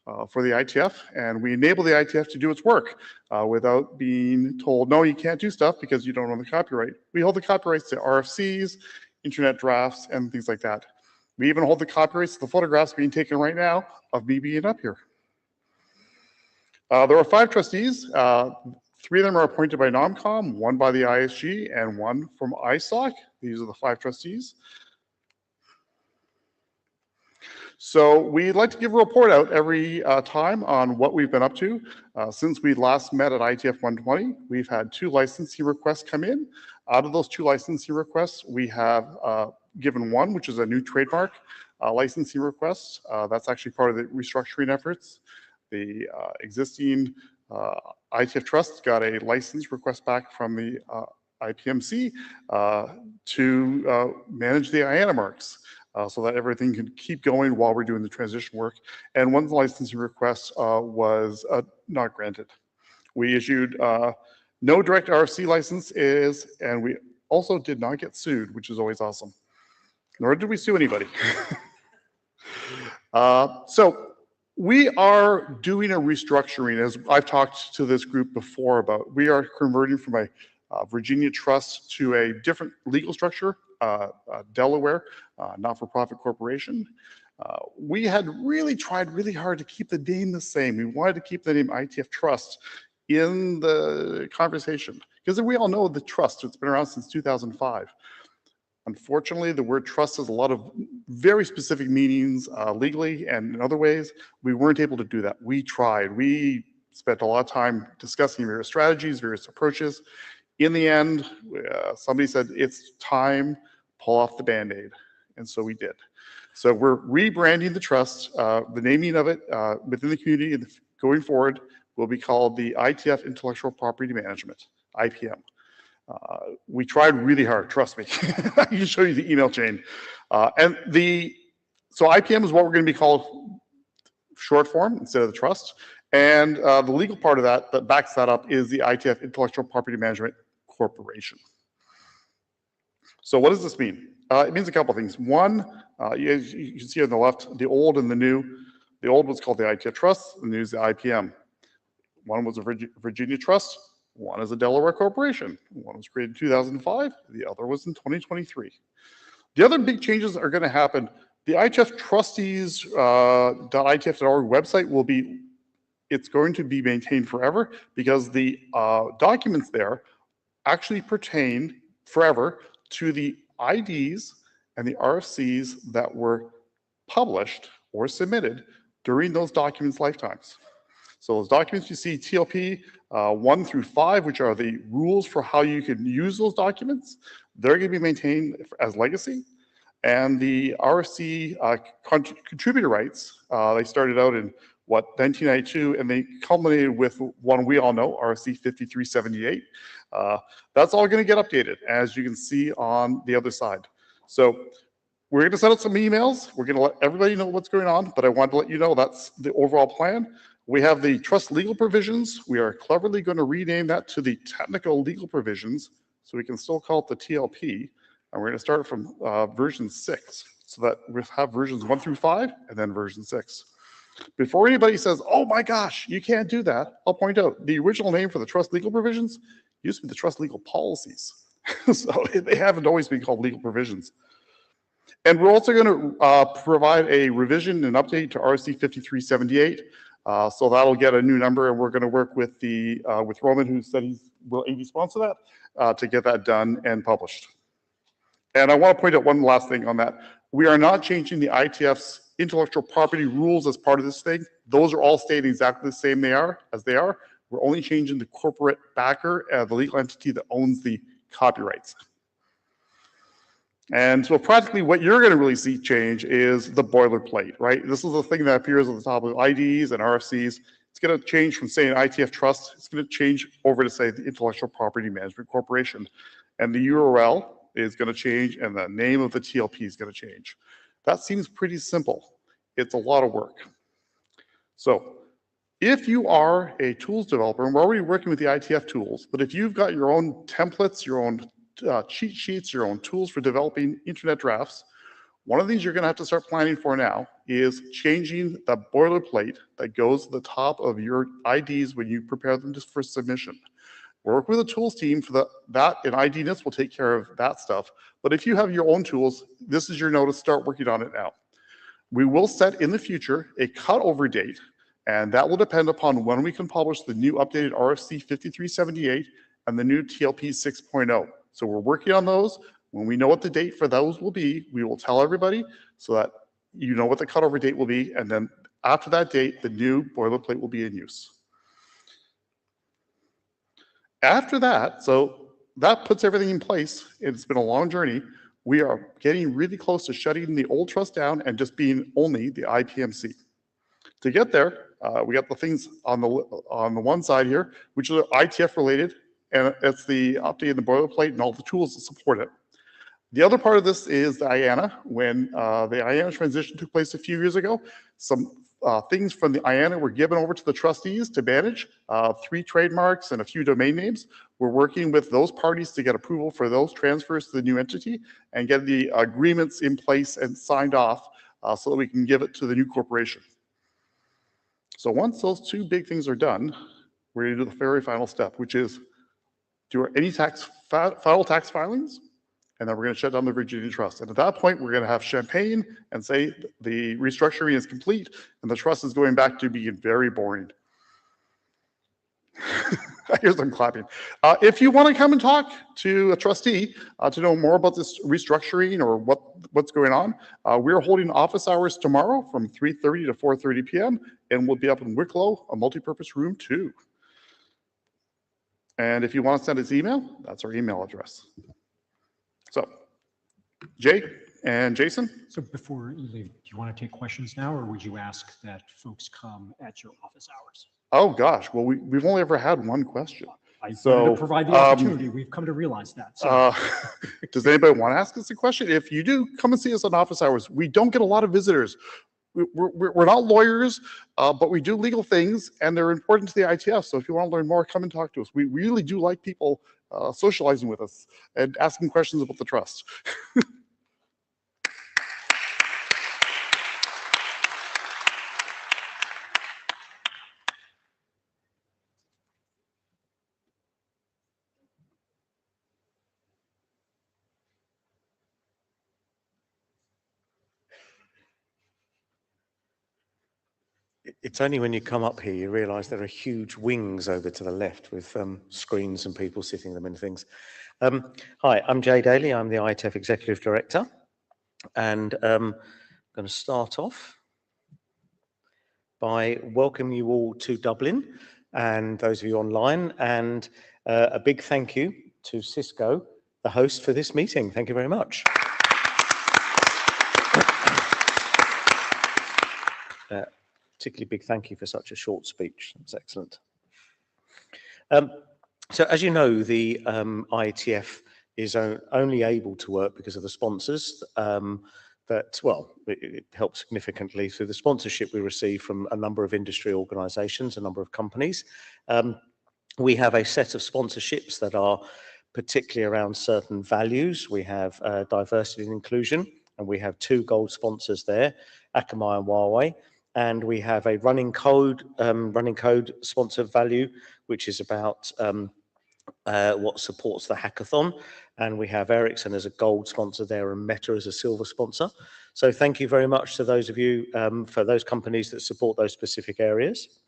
for the IETF. And we enable the IETF to do its work without being told, no, you can't do stuff because you don't own the copyright. We hold the copyrights to RFCs, internet drafts, and things like that. We even hold the copyrights to the photographs being taken right now of me being up here. There are 5 trustees. 3 of them are appointed by NOMCOM, 1 by the ISG, and 1 from ISOC. These are the 5 trustees. So we'd like to give a report out every time on what we've been up to. Since we last met at IETF 120, we've had 2 licensing requests come in. Out of those 2 licensing requests, we have given 1, which is a new trademark licensing request. That's actually part of the restructuring efforts. The existing IETF Trust got a license request back from the IPMC to manage the IANA marks so that everything can keep going while we're doing the transition work. And one licensing request was not granted. We issued no direct RFC licenses, and we also did not get sued, which is always awesome. Nor did we sue anybody. So we are doing a restructuring, as I've talked to this group before about. We are converting from a Virginia trust to a different legal structure, Delaware, not-for-profit corporation. We had really tried really hard to keep the name the same. We wanted to keep the name IETF Trust in the conversation, because we all know the trust. It's been around since 2005. Unfortunately, the word trust has a lot of very specific meanings legally and in other ways. We weren't able to do that. We tried. We spent a lot of time discussing various strategies, various approaches. In the end, somebody said, it's time, pull off the Band-Aid. And so we did. So we're rebranding the trust. The naming of it within the community going forward will be called the IETF Intellectual Property Management, IPM. We tried really hard, trust me. I can show you the email chain. So IPM is what we're going to be called short form instead of the trust. And the legal part of that backs that up is the IETF Intellectual Property Management Corporation. So what does this mean? It means a couple things. One, you can see on the left, the old and the new. The old was called the IETF Trust, the new is the IPM. One was a Virginia Trust, one is a Delaware corporation. One was created in 2005, the other was in 2023. The other big changes are going to happen. The IETF trustees.ietf.org website will be, it's going to be maintained forever because the documents there actually pertain forever to the IDs and the RFCs that were published or submitted during those documents' lifetimes. So those documents you see, TLP 1 through 5, which are the rules for how you can use those documents, they're going to be maintained as legacy. And the RFC contributor rights, they started out in, 1992, and they culminated with one we all know, RFC 5378. That's all going to get updated, as you can see on the other side. So we're going to send out some emails. We're going to let everybody know what's going on, but I want to let you know that's the overall plan. We have the trust legal provisions. We are cleverly going to rename that to the technical legal provisions, so we can still call it the TLP. And we're going to start from version 6, so that we'll have versions 1 through 5, and then version 6. Before anybody says, oh my gosh, you can't do that, I'll point out the original name for the trust legal provisions used to be the trust legal policies. So they haven't always been called legal provisions. And we're also going to provide a revision and update to RC 5378. So that'll get a new number, and we're going to work with with Roman, who said he will sponsor that, to get that done and published. And I want to point out one last thing on that. We are not changing the IETF's intellectual property rules as part of this thing. Those are all staying exactly the same as they are. We're only changing the corporate backer, the legal entity that owns the copyrights. And so practically what you're going to really see change is the boilerplate, right? This is the thing that appears at the top of IDs and RFCs. It's going to change from saying IETF Trust. It's going to change over to say the Intellectual Property Management Corporation. And the URL is going to change, and the name of the TLP is going to change. That seems pretty simple. It's a lot of work. So if you are a tools developer, and we're already working with the IETF tools, but if you've got your own templates, your own cheat sheets, your own tools for developing internet drafts, one of the things you're going to have to start planning for now is changing the boilerplate that goes to the top of your IDs when you prepare them just for submission. Work with a tools team for that, and IDness will take care of that stuff. But if you have your own tools, this is your notice, start working on it now. We will set in the future a cutover date, and that will depend upon when we can publish the new updated RFC 5378 and the new TLP 6.0. So we're working on those. When we know what the date for those will be, we will tell everybody so that you know what the cutover date will be, and then after that date, the new boilerplate will be in use. After that, so that puts everything in place. It's been a long journey. We are getting really close to shutting the old trust down and just being only the IPMC. To get there, we got the things on the one side here, which are IETF related, and it's the update in the boilerplate and all the tools that support it. The other part of this is the IANA. When the IANA transition took place a few years ago, some things from the IANA were given over to the trustees to manage, 3 trademarks and a few domain names. We're working with those parties to get approval for those transfers to the new entity and get the agreements in place and signed off so that we can give it to the new corporation. So once those 2 big things are done, we're going to do the very final step, which is do any federal tax filings, and then we're going to shut down the Virginia Trust. And at that point, we're going to have champagne and say the restructuring is complete and the trust is going back to being very boring. Here's some clapping. If you want to come and talk to a trustee to know more about this restructuring or what's going on, we're holding office hours tomorrow from 3:30 to 4:30 p.m. and we'll be up in Wicklow, a multipurpose room 2. And if you want to send us email, that's our email address. So, Jay and Jason? So before you leave, do you want to take questions now, or would you ask that folks come at your office hours? Oh gosh, well, we've only ever had one question. I wanted to provide the opportunity. We've come to realize that. So. Does anybody want to ask us a question? If you do, come and see us on office hours. We don't get a lot of visitors. we're not lawyers, but we do legal things, and they're important to the IETF. So if you want to learn more, come and talk to us. We really do like people socializing with us and asking questions about the trust. It's only when you come up here you realise there are huge wings over to the left with screens and people sitting in them and things. Hi, I'm Jay Daly. I'm the IETF Executive Director, and I'm going to start off by welcoming you all to Dublin and those of you online, and a big thank you to Cisco, the host for this meeting. Thank you very much. Particularly big thank you for such a short speech. That's excellent. So as you know, the IETF is only able to work because of the sponsors it helps significantly through the sponsorship we receive from a number of industry organisations, a number of companies. We have a set of sponsorships that are particularly around certain values. We have diversity and inclusion, and we have 2 gold sponsors there, Akamai and Huawei. And we have a running code sponsored value, which is about what supports the hackathon. And we have Ericsson as a gold sponsor there and Meta as a silver sponsor. So thank you very much to those of you, for those companies that support those specific areas.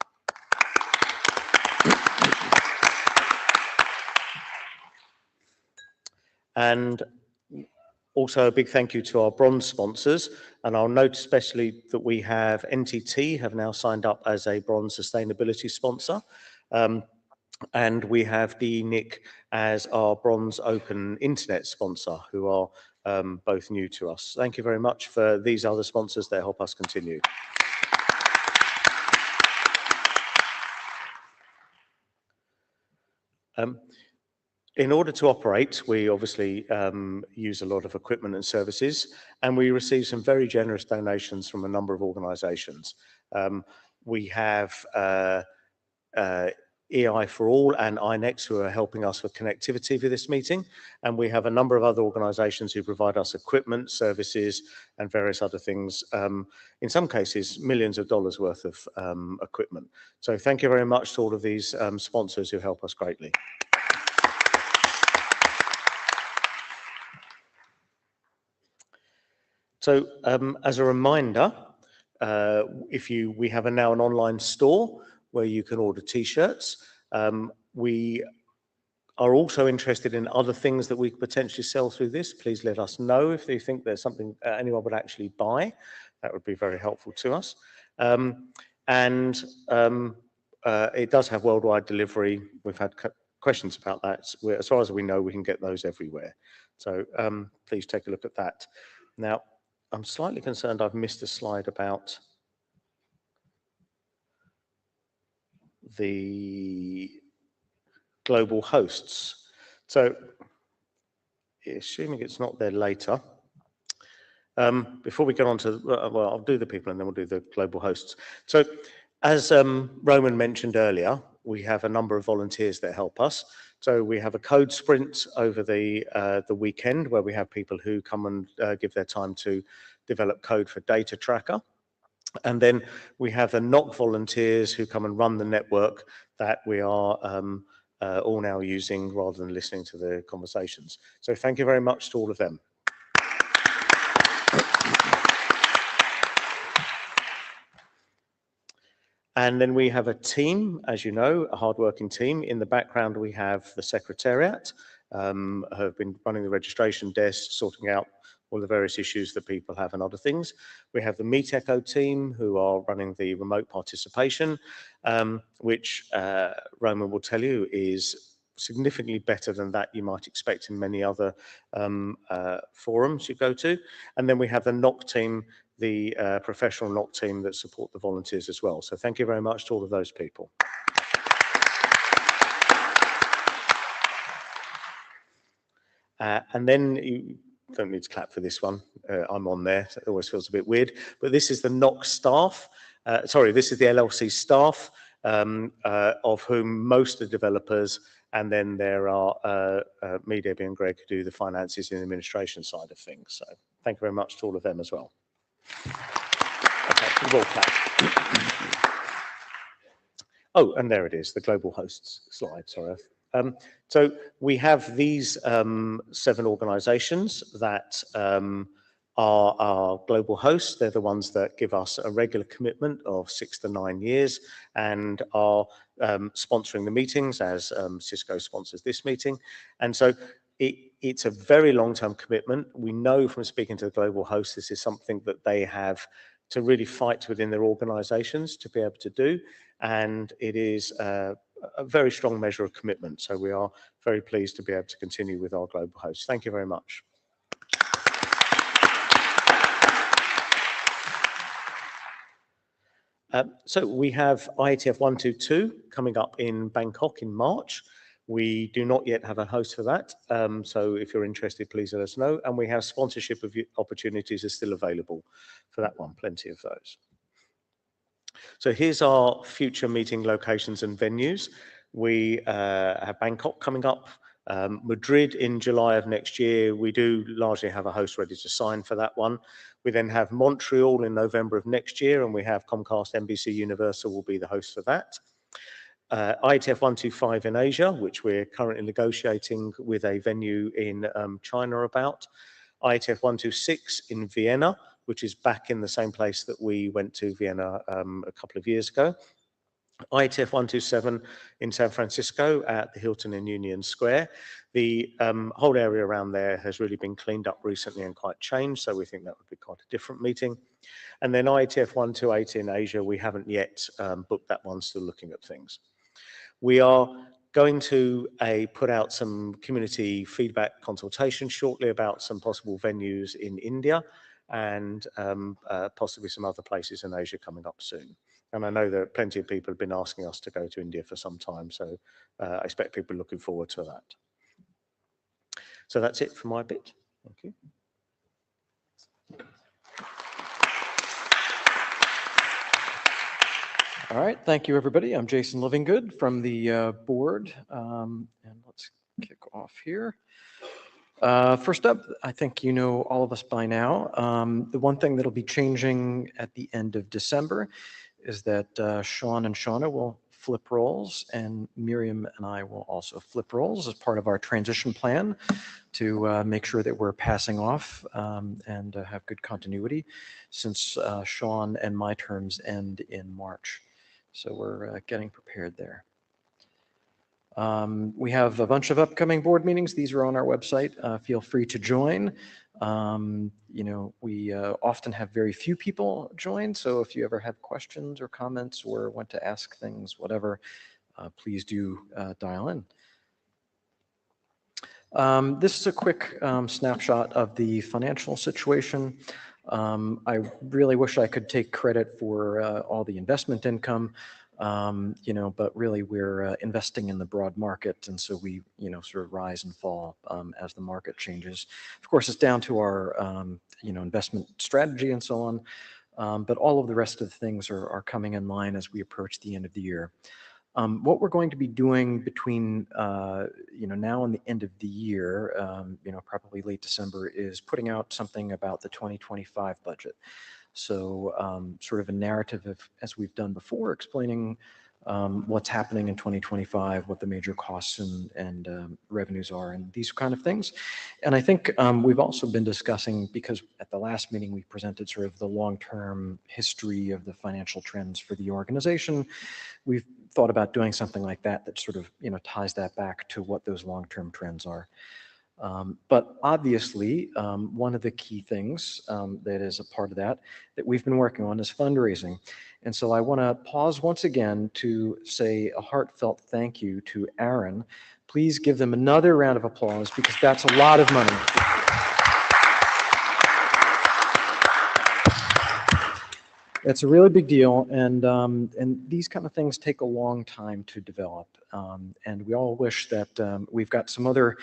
And also a big thank you to our bronze sponsors, and I'll note especially that we have NTT have now signed up as a bronze sustainability sponsor, and we have DENIC as our bronze open internet sponsor, who are both new to us. Thank you very much for these other sponsors that help us continue. In order to operate, we obviously use a lot of equipment and services, and we receive some very generous donations from a number of organisations. We have EI for All and INEX who are helping us with connectivity for this meeting, and we have a number of other organisations who provide us equipment, services, and various other things. In some cases, millions of dollars worth of equipment. So thank you very much to all of these sponsors who help us greatly. So as a reminder, we have now an online store where you can order t-shirts. We are also interested in other things that we could potentially sell through this. Please let us know if you think there's something anyone would actually buy. That would be very helpful to us. It does have worldwide delivery. We've had questions about that. As far as we know, we can get those everywhere. So please take a look at that. Now, I'm slightly concerned I've missed a slide about the global hosts. So, assuming it's not there later, before we get on to, well, I'll do the people and then we'll do the global hosts. So, as Roman mentioned earlier, we have a number of volunteers that help us. So we have a code sprint over the weekend where we have people who come and give their time to develop code for data tracker. And then we have the NOC volunteers who come and run the network that we are all now using rather than listening to the conversations. So thank you very much to all of them. And then we have a team, as you know, a hardworking team. In the background, we have the Secretariat, who have been running the registration desk, sorting out all the various issues that people have and other things. We have the Meet Echo team, who are running the remote participation, which Roman will tell you is significantly better than that you might expect in many other forums you go to. And then we have the NOC team, the professional NOC team that support the volunteers as well. So thank you very much to all of those people. And then don't need to clap for this one. I'm on there, so it always feels a bit weird. But this is the NOC staff. This is the LLC staff, of whom most are developers, and then there are me, Debbie, and Greg who do the finances and administration side of things. So thank you very much to all of them as well. Okay, we've all clapped. Oh, and there it is, the global hosts slide, sorry. So we have these 7 organizations that are our global hosts. They're the ones that give us a regular commitment of 6 to 9 years and are sponsoring the meetings, as Cisco sponsors this meeting. And so it's a very long-term commitment. We know from speaking to the global hosts, this is something that they have to really fight within their organizations to be able to do. And it is a very strong measure of commitment. So we are very pleased to be able to continue with our global hosts. Thank you very much. So we have IETF 122 coming up in Bangkok in March. We do not yet have a host for that. So if you're interested, please let us know. And we have sponsorship opportunities are still available for that one, plenty of those. So here's our future meeting locations and venues. We have Bangkok coming up, Madrid in July of next year. We do largely have a host ready to sign for that one. We then have Montreal in November of next year, and we have Comcast NBC Universal will be the host for that. IETF 125 in Asia, which we're currently negotiating with a venue in China about. IETF 126 in Vienna, which is back in the same place that we went to Vienna a couple of years ago. IETF 127 in San Francisco at the Hilton in Union Square. The whole area around there has really been cleaned up recently and quite changed, so we think that would be quite a different meeting. And then IETF 128 in Asia, we haven't yet booked that one, still looking at things. We are going to put out some community feedback consultation shortly about some possible venues in India and possibly some other places in Asia coming up soon. And I know that plenty of people have been asking us to go to India for some time, so I expect people are looking forward to that. So that's it for my bit. Thank you. All right, thank you, everybody. I'm Jason Livingood from the board, and let's kick off here. First up, I think you know all of us by now. The one thing that'll be changing at the end of December is that Sean and Shauna will flip roles, and Miriam and I will also flip roles as part of our transition plan to make sure that we're passing off and have good continuity, since Sean and my terms end in March. So we're getting prepared there. We have a bunch of upcoming board meetings. These are on our website. Feel free to join. You know, we often have very few people join, so if you ever have questions or comments or want to ask things, whatever, please do dial in. This is a quick snapshot of the financial situation. I really wish I could take credit for all the investment income. You know, but really we're investing in the broad market, and so we, you know, sort of rise and fall as the market changes. Of course, it's down to our, you know, investment strategy and so on, but all of the rest of the things are coming in line as we approach the end of the year. What we're going to be doing between, you know, now and the end of the year, you know, probably late December, is putting out something about the 2025 budget. So sort of a narrative of, as we've done before, explaining what's happening in 2025, what the major costs and revenues are, and these kind of things. And I think we've also been discussing, because at the last meeting we presented sort of the long-term history of the financial trends for the organization. We've thought about doing something like that that sort of, you know, ties that back to what those long-term trends are. But obviously, one of the key things that is a part of that we've been working on is fundraising. And so I want to pause once again to say a heartfelt thank you to Aaron. Please give them another round of applause, because that's a lot of money. It's a really big deal, and these kind of things take a long time to develop. And we all wish that we've got some other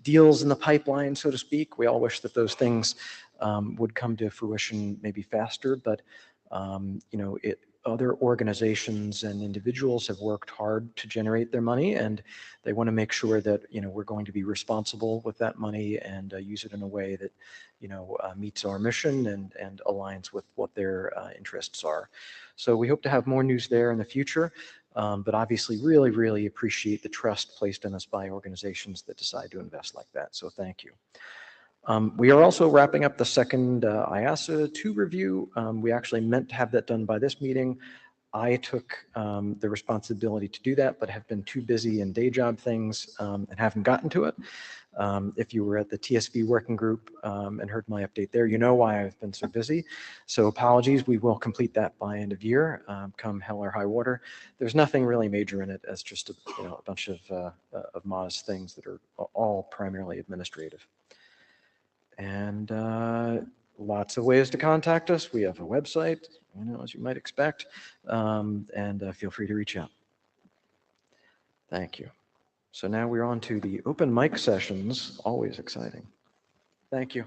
deals in the pipeline, so to speak. We all wish that those things would come to fruition maybe faster, but you know, other organizations and individuals have worked hard to generate their money, and they want to make sure that, you know, we're going to be responsible with that money and use it in a way that, you know, meets our mission and aligns with what their interests are. So we hope to have more news there in the future, but obviously really appreciate the trust placed in us by organizations that decide to invest like that. So thank you. We are also wrapping up the second IASA 2 review. We actually meant to have that done by this meeting. I took the responsibility to do that, but have been too busy in day job things and haven't gotten to it. If you were at the TSV working group and heard my update there, you know why I've been so busy. So apologies, we will complete that by end of year, come hell or high water. There's nothing really major in it as just a, you know, a bunch of modest things that are all primarily administrative. And lots of ways to contact us. We have a website, you know, as you might expect, and feel free to reach out. Thank you. So now we're on to the open mic sessions, always exciting. Thank you.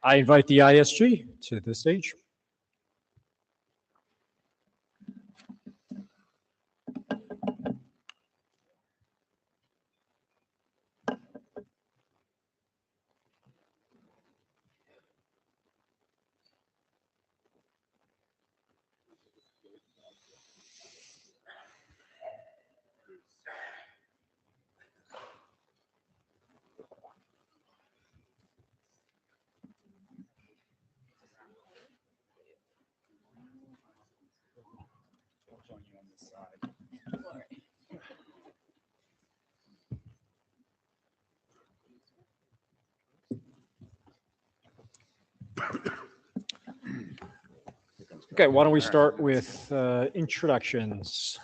I invite the ISG to the stage. Okay, why don't we start with introductions?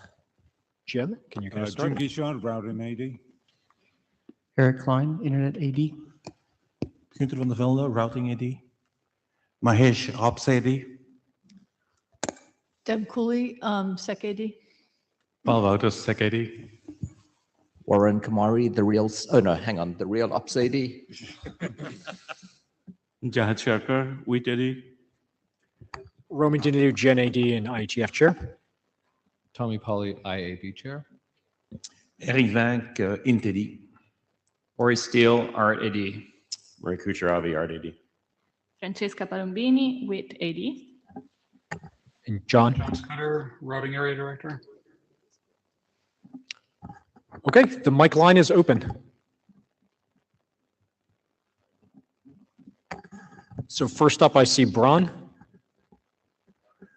Jim, can you get us started? Jim Gishon, Routing AD. Eric Klein, Internet AD. Gunther van der Velde, Routing AD. Mahesh, Ops AD. Deb Cooley, Sec AD. Paul Wouters, Sec AD. Warren Kamari, the real, oh no, hang on, the real Ops AD. Jahat Sharkar, WIT AD. Roman Dinadu, Gen AD and IETF Chair. Tommy Polly, IAB Chair. Eric Vank, Int AD. Ori Steele, Art AD. Ray Kucheravi, Art AD. Francesca Palombini, WIT AD. And John. Cutter, Routing Area Director. Okay, the mic line is open. So first up, I see Braun.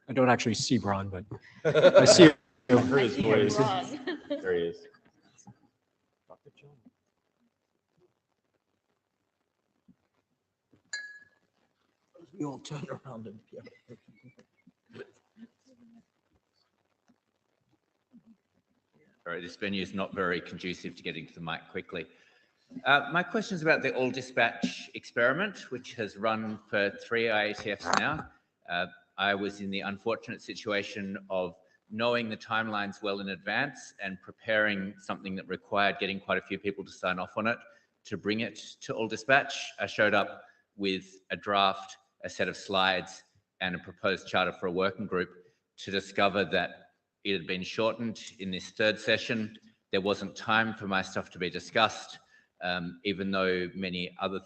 I don't actually see Braun, but I see him. I heard his voice. There he is. We all turn around and Sorry, this venue is not very conducive to getting to the mic quickly. My question is about the all dispatch experiment, which has run for 3 IETFs now. I was in the unfortunate situation of knowing the timelines well in advance and preparing something that required getting quite a few people to sign off on it to bring it to all dispatch. I showed up with a draft, a set of slides, and a proposed charter for a working group to discover that it had been shortened in this third session. There wasn't time for my stuff to be discussed, even though many other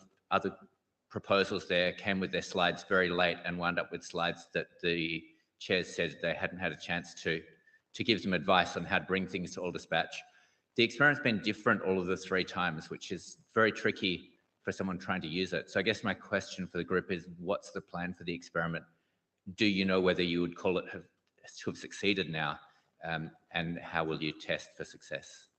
proposals there came with their slides very late and wound up with slides that the chairs said they hadn't had a chance to give them advice on how to bring things to all dispatch. The experiment's been different all of the 3 times, which is very tricky for someone trying to use it. So I guess my question for the group is, what's the plan for the experiment? Do you know whether you would call it to have succeeded now? And how will you test for success?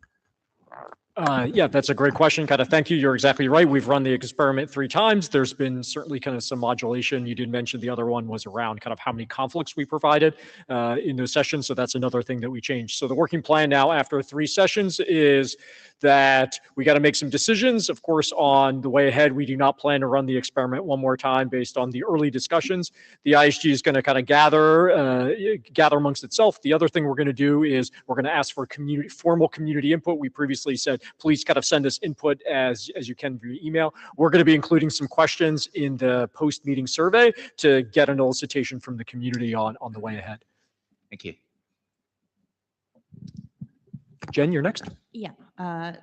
Yeah, that's a great question. Kind of thank you. You're exactly right. We've run the experiment 3 times. There's been certainly kind of some modulation. You did mention the other one was around kind of how many conflicts we provided in those sessions. So that's another thing that we changed. So the working plan now after 3 sessions is that we got to make some decisions. Of course, on the way ahead, we do not plan to run the experiment one more time based on the early discussions. The ISG is going to kind of gather amongst itself. The other thing we're going to do is we're going to ask for formal community input. We previously said, please kind of send us input as you can via email. We're going to be including some questions in the post-meeting survey to get an elicitation from the community on the way ahead. Thank you. Jen, you're next. Yeah,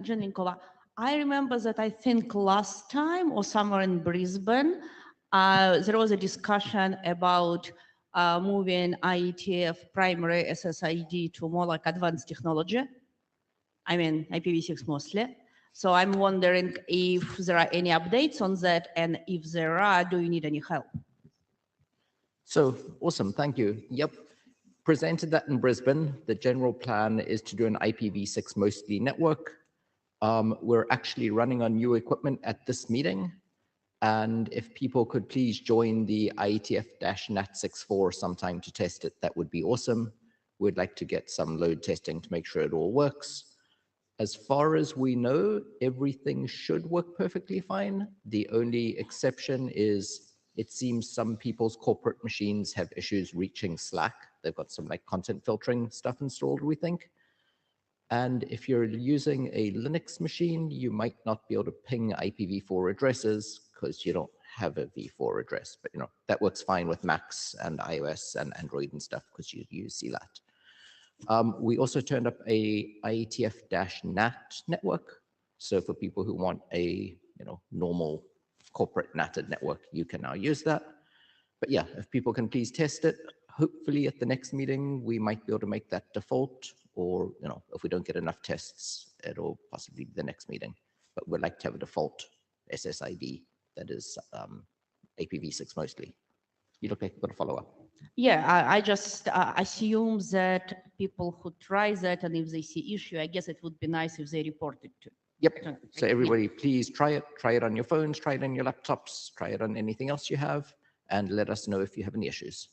Jen Linkova. I remember that I think last time or somewhere in Brisbane, there was a discussion about moving IETF primary SSID to more like advanced technology. I mean, IPv6 mostly. So I'm wondering if there are any updates on that, and if there are, do you need any help? So awesome, thank you. Yep, presented that in Brisbane. The general plan is to do an IPv6 mostly network. We're actually running on new equipment at this meeting. And if people could please join the IETF-NAT64 sometime to test it, that would be awesome. We'd like to get some load testing to make sure it all works. As far as we know, everything should work perfectly fine. The only exception is it seems some people's corporate machines have issues reaching Slack. They've got some like content filtering stuff installed, we think. And if you're using a Linux machine, you might not be able to ping IPv4 addresses because you don't have a v4 address. But that works fine with Macs and iOS and Android and stuff because you use CLAT. We also turned up a IETF-NAT network. So for people who want a normal corporate NATed network, you can now use that. But yeah, if people can please test it, hopefully at the next meeting, we might be able to make that default, or if we don't get enough tests, it'll possibly be the next meeting. But we'd like to have a default SSID that is IPv6 mostly. You look like you've got a follow-up. Yeah, I just assume that people who try that, and if they see issue, I guess it would be nice if they report it to. Yep. So everybody, please try it. Try it on your phones, try it on your laptops, try it on anything else you have, and let us know if you have any issues.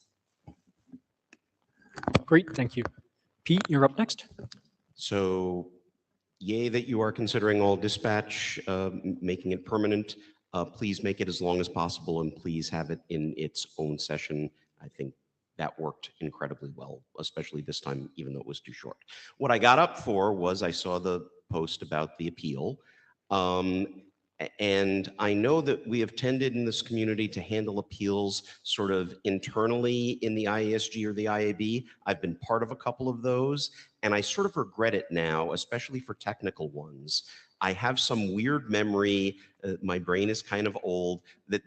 Great, thank you. Pete, you're up next. So yay that you are considering all dispatch, making it permanent. Please make it as long as possible, and please have it in its own session. I think that worked incredibly well, especially this time, even though it was too short. What I got up for was I saw the post about the appeal. And I know that we have tended in this community to handle appeals sort of internally in the IASG or the IAB. I've been part of a couple of those, and I sort of regret it now, especially for technical ones. I have some weird memory, my brain is kind of old, that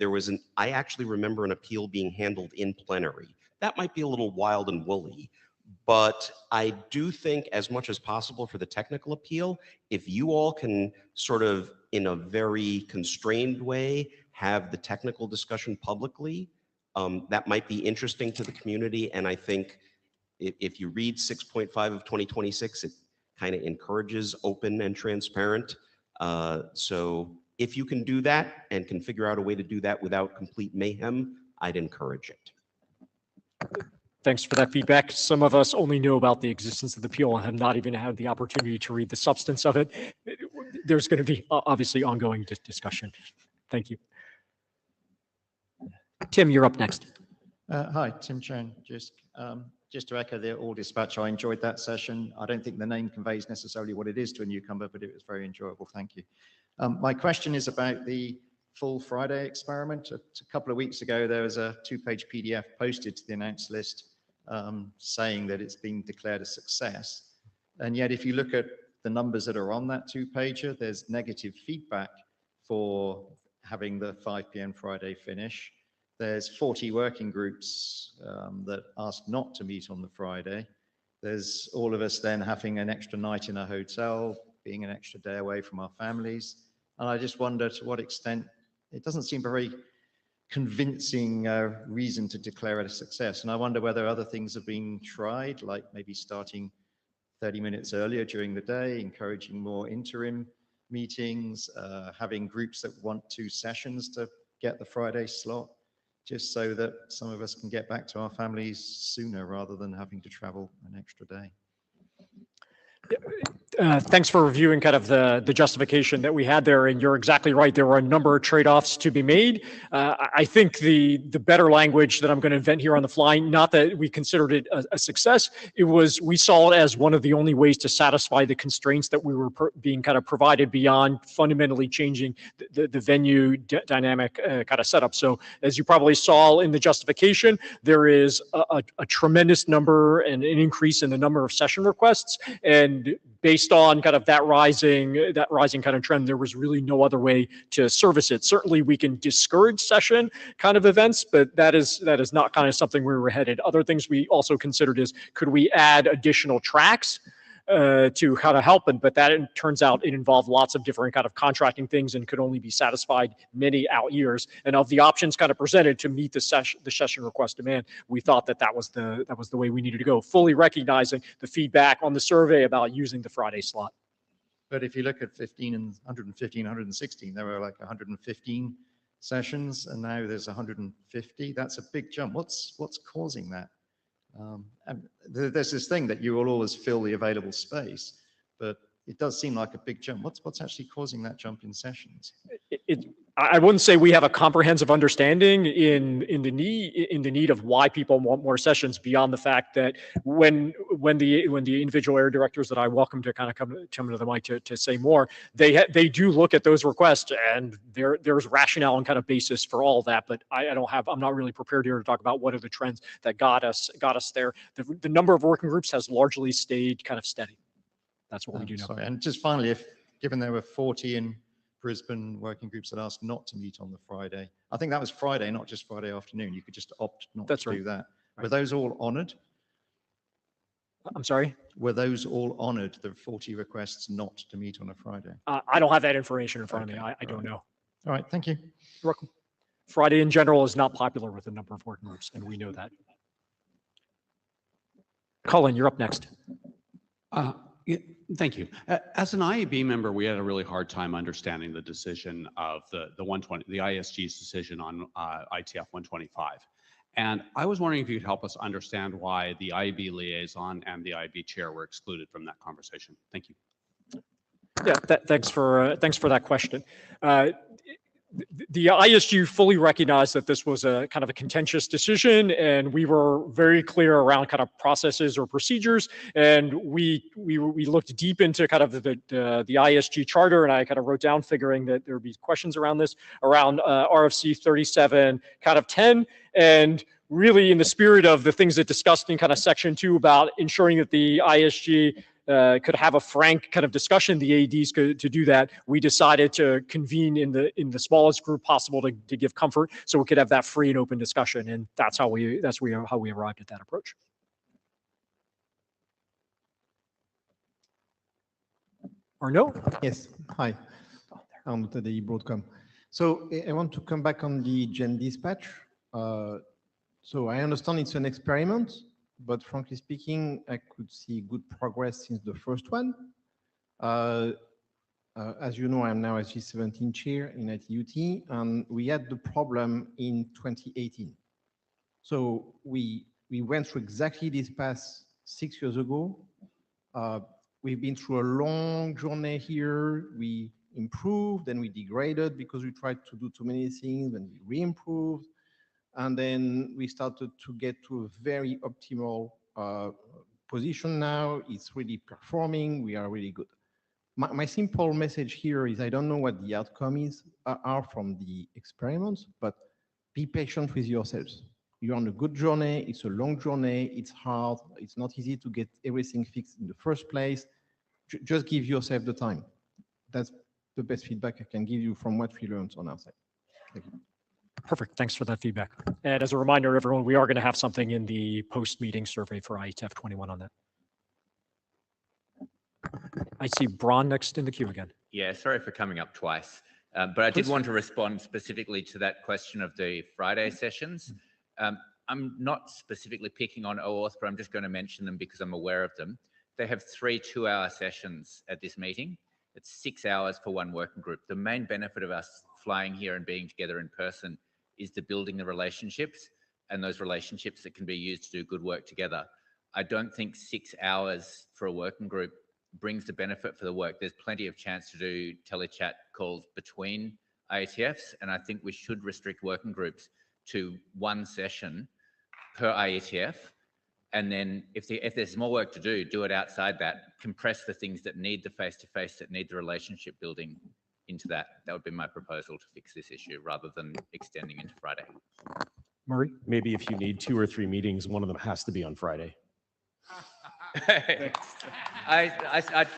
I actually remember an appeal being handled in plenary. That might be a little wild and woolly, but I do think as much as possible for the technical appeal, if you all can sort of in a very constrained way have the technical discussion publicly, that might be interesting to the community. And I think if you read 6.5 of 2026, it kind of encourages open and transparent. So if you can do that and can figure out a way to do that without complete mayhem, I'd encourage it. Thanks for that feedback. Some of us only know about the existence of the appeal and have not even had the opportunity to read the substance of it. There's going to be obviously ongoing discussion. Thank you. Tim, you're up next. Hi, Tim Chen. Just to echo the all dispatch, I enjoyed that session. I don't think the name conveys necessarily what it is to a newcomer, but it was very enjoyable. Thank you. My question is about the Full Friday experiment. A couple of weeks ago, there was a 2-page PDF posted to the announced list saying that it's been declared a success. And yet, if you look at the numbers that are on that 2-pager, there's negative feedback for having the 5 p.m. Friday finish. There's 40 working groups that asked not to meet on the Friday. There's all of us then having an extra night in a hotel, being an extra day away from our families. And I just wonder to what extent, it doesn't seem a very convincing reason to declare it a success. And I wonder whether other things have been tried, like maybe starting 30 minutes earlier during the day, encouraging more interim meetings, having groups that want 2 sessions to get the Friday slot, just so that some of us can get back to our families sooner rather than having to travel an extra day. Thanks for reviewing kind of the justification that we had there, and you're exactly right. There were a number of trade-offs to be made. I think the better language that I'm going to invent here on the fly, not that we considered it a success, it was we saw it as one of the only ways to satisfy the constraints that we were being kind of provided beyond fundamentally changing the venue dynamic kind of setup. So as you probably saw in the justification, there is a tremendous number and an increase in the number of session requests, and based on kind of that rising kind of trend, there was really no other way to service it. Certainly we can discourage session kind of events, but that is not kind of something where we're headed. Other things we also considered is, could we add additional tracks to kind of help, but that turns out it involved lots of different kind of contracting things and could only be satisfied many out years. And of the options kind of presented to meet the session request demand, we thought that was the way we needed to go, fully recognizing the feedback on the survey about using the Friday slot. But if you look at 115, 116, there were like 115 sessions, and now there's 150. That's a big jump. What's causing that? And there's this thing that you will always fill the available space, but it does seem like a big jump. What's actually causing that jump in sessions? I wouldn't say we have a comprehensive understanding in the need of why people want more sessions, beyond the fact that when the individual area directors that I welcome to kind of come to the mic to say more, they do look at those requests, and there's rationale and kind of basis for all of that. But I'm not really prepared here to talk about what are the trends that got us there. The number of working groups has largely stayed kind of steady. That's what we do know. Sorry, and just finally, given there were 40 in Brisbane working groups that asked not to meet on the Friday, I think that was Friday, not just Friday afternoon. You could just opt not to do that. Were those all honoured? I'm sorry? Were those all honoured, the 40 requests not to meet on a Friday? I don't have that information in front of me. I don't know. All right, thank you. You're welcome. Friday in general is not popular with a number of working groups, and we know that. Colin, you're up next. Yeah, thank you. As an IAB member, we had a really hard time understanding the decision of the ISG's decision on IETF 125. And I was wondering if you could help us understand why the IAB liaison and the IAB chair were excluded from that conversation. Thank you. Yeah, thanks for that question. The ISG fully recognized that this was a kind of a contentious decision, and we were very clear around kind of processes or procedures. And we looked deep into kind of the ISG charter, and I kind of wrote down, figuring that there would be questions around this, around RFC 37 kind of 10, and really in the spirit of the things that discussed in kind of section 2 about ensuring that the ISG could have a frank kind of discussion, the ADs could to do that. We decided to convene in the smallest group possible to give comfort, so we could have that free and open discussion, and that's how we arrived at that approach. Arnaud? Yes. Hi. I'm the Broadcom. So I want to come back on the Gen Dispatch. So I understand it's an experiment, but frankly speaking, I could see good progress since the first one. As you know, I'm now SG17 chair in ITUT, and we had the problem in 2018. So we went through exactly this path 6 years ago. We've been through a long journey here. We improved, then we degraded because we tried to do too many things, and we re-improved. And then we started to get to a very optimal position now. It's really performing. We are really good. My simple message here is I don't know what the outcome are from the experiments, but be patient with yourselves. You're on a good journey. It's a long journey. It's hard. It's not easy to get everything fixed in the first place. Just give yourself the time. That's the best feedback I can give you from what we learned on our side. Thank you. Perfect. Thanks for that feedback. And as a reminder, everyone, we are going to have something in the post-meeting survey for IETF 21 on that. I see Braun next in the queue again. Yeah, sorry for coming up twice, but I did want to respond specifically to that question of the Friday sessions. I'm not specifically picking on OAuth, but I'm just going to mention them because I'm aware of them. They have 3 two-hour sessions at this meeting. It's 6 hours for one working group. The main benefit of us flying here and being together in person is the building the relationships, and those relationships that can be used to do good work together. I don't think 6 hours for a working group brings the benefit for the work. There's plenty of chance to do telechat calls between IETFs, and I think we should restrict working groups to one session per IETF. And then if there's more work to do it outside that, compress the things that need the face-to-face, that need the relationship building into that. That would be my proposal to fix this issue rather than extending into Friday. Murray? Maybe if you need 2 or 3 meetings, one of them has to be on Friday.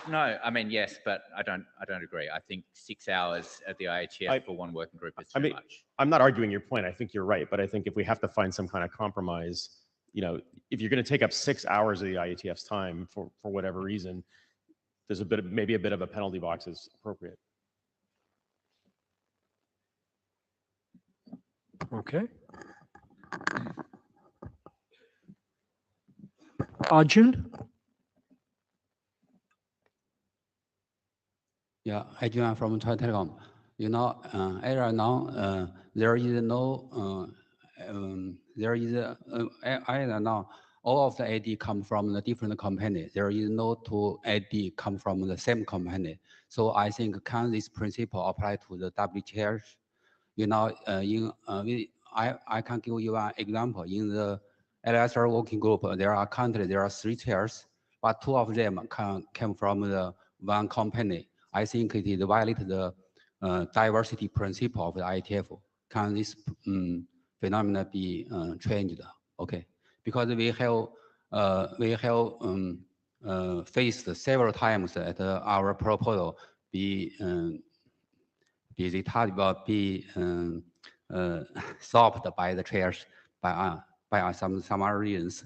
No, I mean, yes, but I don't agree. I think 6 hours at the IETF for one working group is too much. I'm not arguing your point. I think you're right, but I think if we have to find some kind of compromise, you know, if you're going to take up 6 hours of the IETF's time for whatever reason, there's maybe a bit of a penalty box is appropriate. Okay. Itojun? Yeah, Itojun from China Telecom. You know, right now, there is no, right now, all of the AD come from the different company. There is no 2 AD come from the same company. So I think can this principle apply to the W chairs? You know, I can give you an example. In the LSR working group, there are 3 chairs, but 2 of them came from the one company. I think it is violate the diversity principle of the IETF. Can this phenomena be changed? Okay, because we have faced several times that our proposal be solved by the chairs by some other reasons.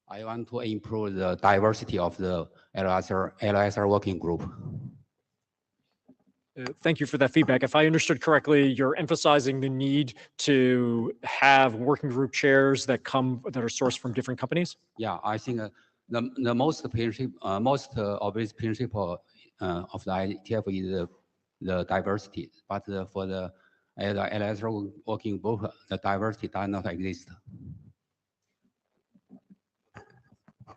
I want to improve the diversity of the LSR working group. Thank you for that feedback. If I understood correctly, you're emphasizing the need to have working group chairs that are sourced from different companies? Yeah, I think the most obvious principle of the IETF is the diversity, but for the LSR working group, the diversity does not exist.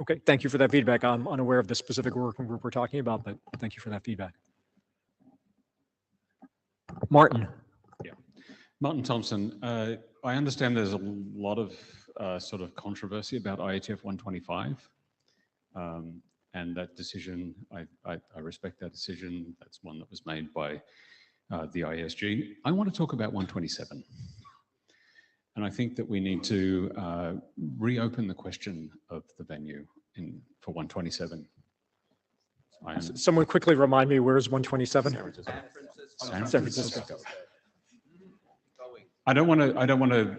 Okay, thank you for that feedback. I'm unaware of the specific working group we're talking about, but thank you for that feedback. Martin. Yeah, Martin Thompson. I understand there's a lot of sort of controversy about IETF 125, and that decision, I respect that decision. That's one that was made by the ISG. I want to talk about 127. And I think that we need to reopen the question of the venue for 127. Someone quickly remind me, where's 127? San Francisco. I don't want to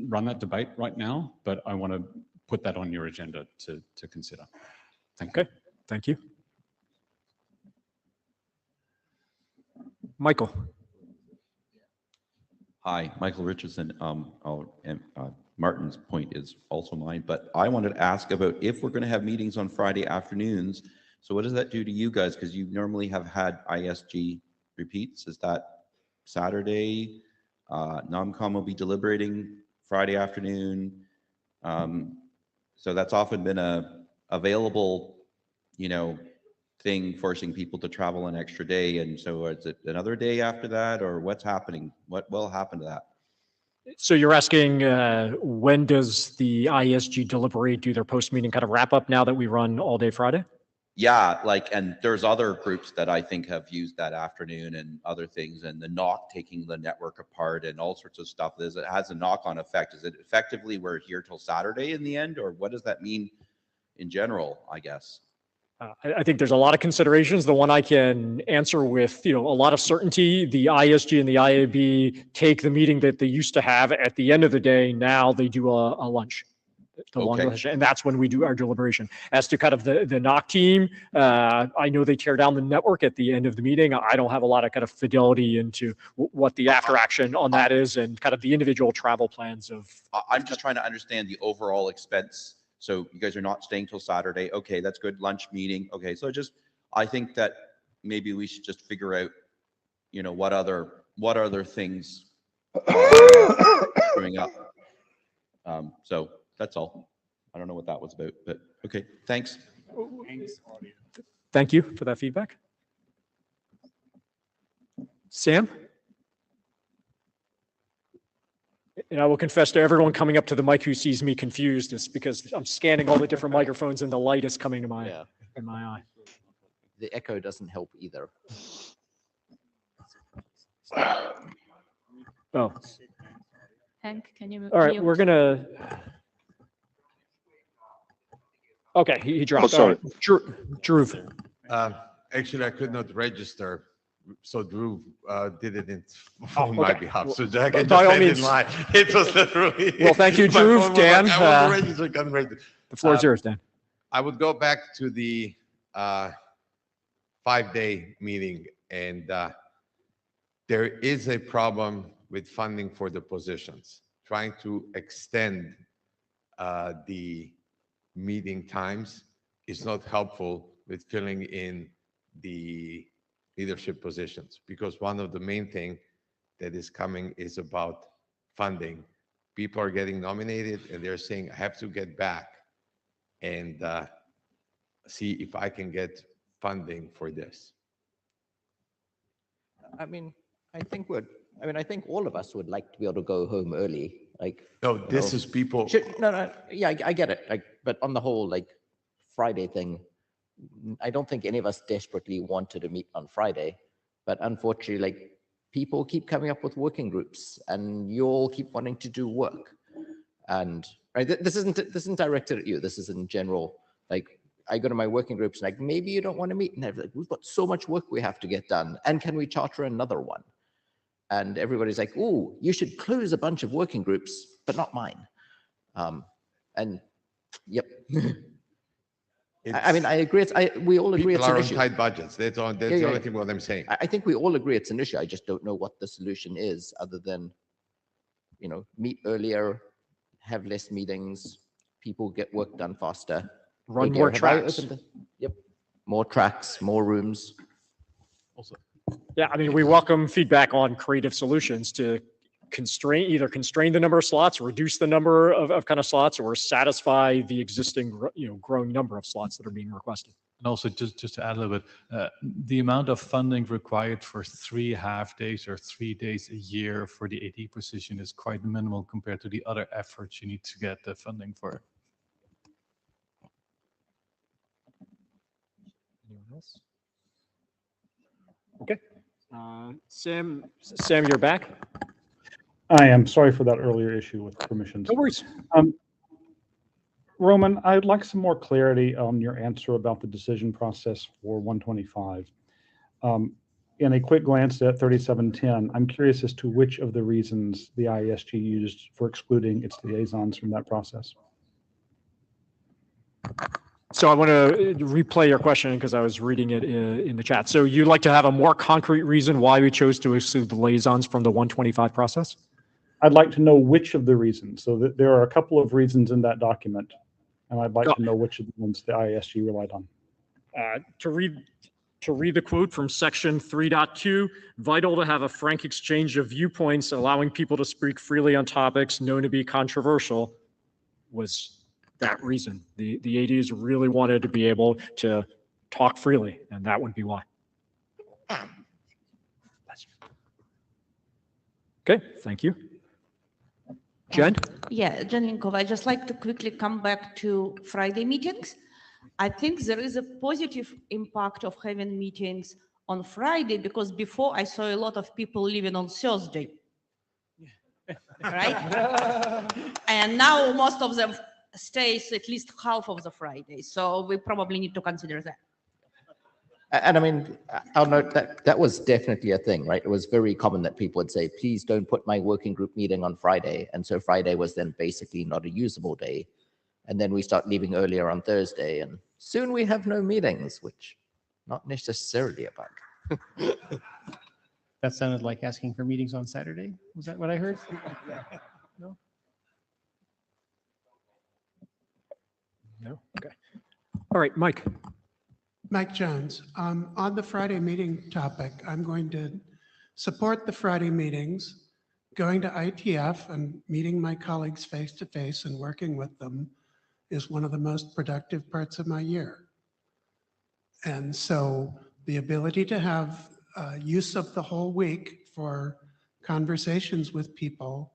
run that debate right now, but I want to put that on your agenda to consider. Thank you. Okay, thank you. Michael. Hi, Michael Richardson. Martin's point is also mine, but I wanted to ask about if we're going to have meetings on Friday afternoons. So what does that do to you guys? Because you normally have had ISG repeats. Is that Saturday? NOMCOM will be deliberating Friday afternoon. So that's often been a available, thing forcing people to travel an extra day. And so is it another day after that, or what's happening? What will happen to that? So you're asking when does the ISG deliberate, do their post-meeting kind of wrap up now that we run all day Friday? Yeah, and there's other groups that I think have used that afternoon and other things, and the knock taking the network apart and all sorts of stuff. It has a knock-on effect. Is it effectively we're here till Saturday in the end, or what does that mean in general, I guess? I think there's a lot of considerations. The one I can answer with, a lot of certainty, the ISG and the IAB take the meeting that they used to have at the end of the day. Now they do a lunch, and that's when we do our deliberation. As to kind of the NOC team, I know they tear down the network at the end of the meeting. I don't have a lot of kind of fidelity into what the after action on that is and kind of the individual travel plans of. I'm just trying to understand the overall expense. So you guys are not staying till Saturday. Okay, that's good. Lunch meeting. Okay, so I think that maybe we should just figure out, what other things coming up. So that's all. I don't know what that was about, but okay, thanks. Thank you for that feedback. Sam? And I will confess to everyone coming up to the mic who sees me confused, it's because I'm scanning all the different microphones and the light is coming to my, in my eye. The echo doesn't help either. Oh, Hank, can you? all right, mute? we're gonna. Okay, he dropped. Oh, sorry. All right. Drew. Actually, I could not register, so Drew did it Oh, on my okay. behalf. So Well, Jack can by just all end in means. line. It was literally. Well, thank you, my Drew. phone was Dan, like, I want to register, can't register. The floor is yours, Dan. I would go back to the 5-day meeting, and there is a problem with funding for the positions. Trying to extend the meeting times is not helpful with filling in the leadership positions, because one of the main thing that is coming is about funding. People are getting nominated and they're saying, I have to get back and see if I can get funding for this. I mean, I think all of us would like to be able to go home early. Like, No, you this know. is people. No, yeah, I get it. Like, but on the whole, like Friday thing, I don't think any of us desperately wanted to meet on Friday, but unfortunately, like people keep coming up with working groups, and you all keep wanting to do work. And right, this isn't directed at you. This is in general. Like, I go to my working groups, and like, maybe you don't want to meet, and like, we've got so much work we have to get done, and can we charter another one? And everybody's like, oh, you should close a bunch of working groups, but not mine. And yep. I mean, I agree. We all agree People it's are an on issue. tight budgets. That's all. That's the only thing what I'm saying. I think we all agree it's an issue. I just don't know what the solution is, other than, you know, meet earlier, have less meetings, people get work done faster. Run Hey, more Gary, have I tracks. opened yep, more tracks, more rooms. Yeah, I mean, we welcome feedback on creative solutions to either constrain the number of slots, reduce the number of kind of slots, or satisfy the existing, growing number of slots that are being requested. And also, just to add a little bit, the amount of funding required for 3 half-days or 3 days a year for the AD position is quite minimal compared to the other efforts you need to get the funding for. Anyone else? Okay. Sam, you're back. I am sorry for that earlier issue with permissions. No worries. Roman, I'd like some more clarity on your answer about the decision process for 125. In a quick glance at 3710, I'm curious as to which of the reasons the IESG used for excluding its liaisons from that process. So I want to replay your question because I was reading it in the chat. So you'd like to have a more concrete reason why we chose to exclude the liaisons from the 125 process? I'd like to know which of the reasons. So that there are a couple of reasons in that document, and I'd like to know which of the ones the IESG relied on. To read the quote from section 3.2, vital to have a frank exchange of viewpoints, allowing people to speak freely on topics known to be controversial, was that reason. The ADs really wanted to be able to talk freely, and that would be why. Okay, thank you. Jen? Yeah, Jen Linkova, I'd just like to quickly come back to Friday meetings. I think there is a positive impact of having meetings on Friday, because before I saw a lot of people leaving on Thursday. Right? And now most of them stays at least half of the Friday. So we probably need to consider that. And I mean, I'll note that that was definitely a thing, right? It was very common that people would say, please don't put my working group meeting on Friday. And so Friday was then basically not a usable day. And then we start leaving earlier on Thursday, and soon we have no meetings, which not necessarily a bug. That sounded like asking for meetings on Saturday. Was that what I heard? No? No? Okay. All right, Mike. Mike Jones. On the Friday meeting topic, I'm going to support the Friday meetings. Going to IETF and meeting my colleagues face to face and working with them is one of the most productive parts of my year. And so the ability to have use of the whole week for conversations with people,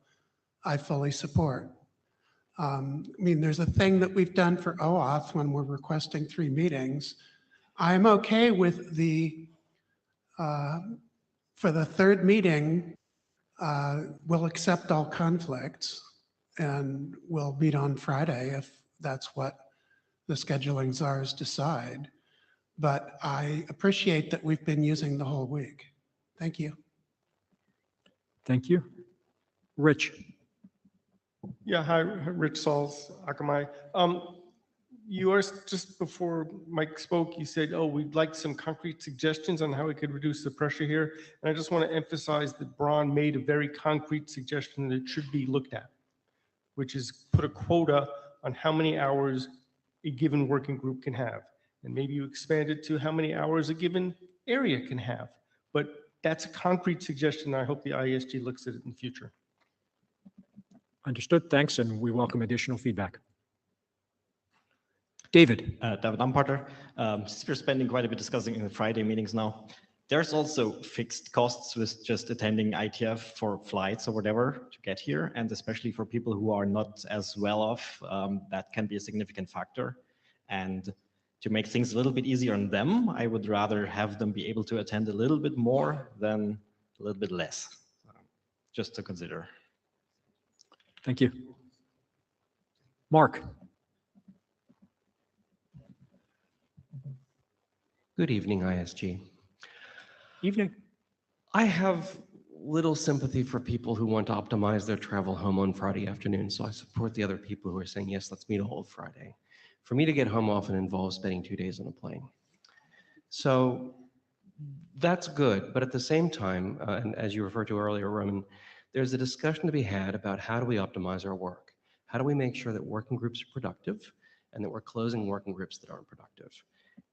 I fully support. I mean, there's a thing that we've done for OAuth when we're requesting 3 meetings. I'm okay with the, for the 3rd meeting, we'll accept all conflicts and we'll meet on Friday if that's what the scheduling czars decide. But I appreciate that we've been using the whole week. Thank you. Thank you. Rich. Yeah, hi, Rich Sauls, Akamai. Yours, just before Mike spoke, you said, oh, we'd like some concrete suggestions on how we could reduce the pressure here. And I just want to emphasize that Braun made a very concrete suggestion that it should be looked at, which is put a quota on how many hours a given working group can have. And maybe you expand it to how many hours a given area can have. But that's a concrete suggestion. I hope the IESG looks at it in the future. Understood. Thanks. And we welcome additional feedback. David. David Amparter. Since we're spending quite a bit discussing in the Friday meetings now, there's also fixed costs with just attending IETF for flights or whatever to get here. And especially for people who are not as well off, that can be a significant factor. And to make things a little bit easier on them, I would rather have them be able to attend a little bit more than a little bit less, just to consider. Thank you. Mark. Good evening, ISG. Evening. I have little sympathy for people who want to optimize their travel home on Friday afternoon, so I support the other people who are saying, yes, let's meet a whole Friday. For me to get home often involves spending 2 days on a plane. So that's good, but at the same time, and as you referred to earlier, Roman, there's a discussion to be had about how do we optimize our work? How do we make sure that working groups are productive and that we're closing working groups that aren't productive?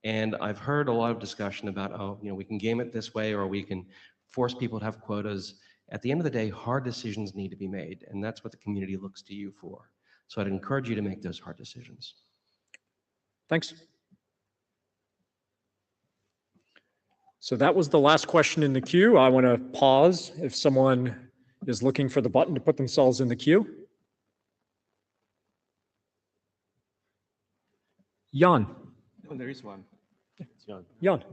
And I've heard a lot of discussion about, oh, you know, we can game it this way or we can force people to have quotas. At the end of the day, hard decisions need to be made, and that's what the community looks to you for. So I'd encourage you to make those hard decisions. Thanks. So that was the last question in the queue. I want to pause if someone is looking for the button to put themselves in the queue. Jan. Oh, there is one. It's Jan. Jan.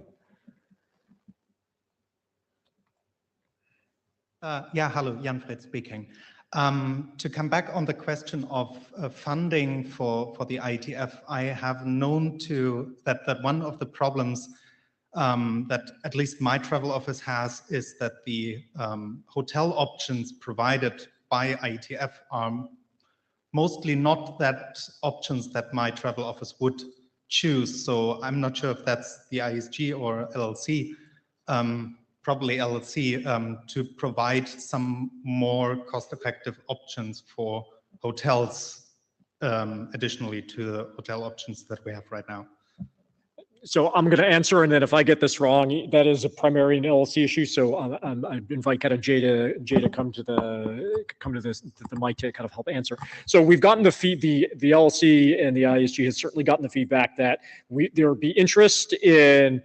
Yeah, hello, Jan Fred speaking. To come back on the question of funding for the IETF, I have known that one of the problems that at least my travel office has is that the hotel options provided by IETF are mostly not that options that my travel office would choose. So I'm not sure if that's the ISG or LLC, probably LLC, to provide some more cost-effective options for hotels, additionally to the hotel options that we have right now. So I'm going to answer, and then if I get this wrong, that is a primary and LLC issue. So I invite kind of Jay to come to the mic to kind of help answer. So we've gotten the LLC and the ISG has certainly gotten the feedback that there would be interest in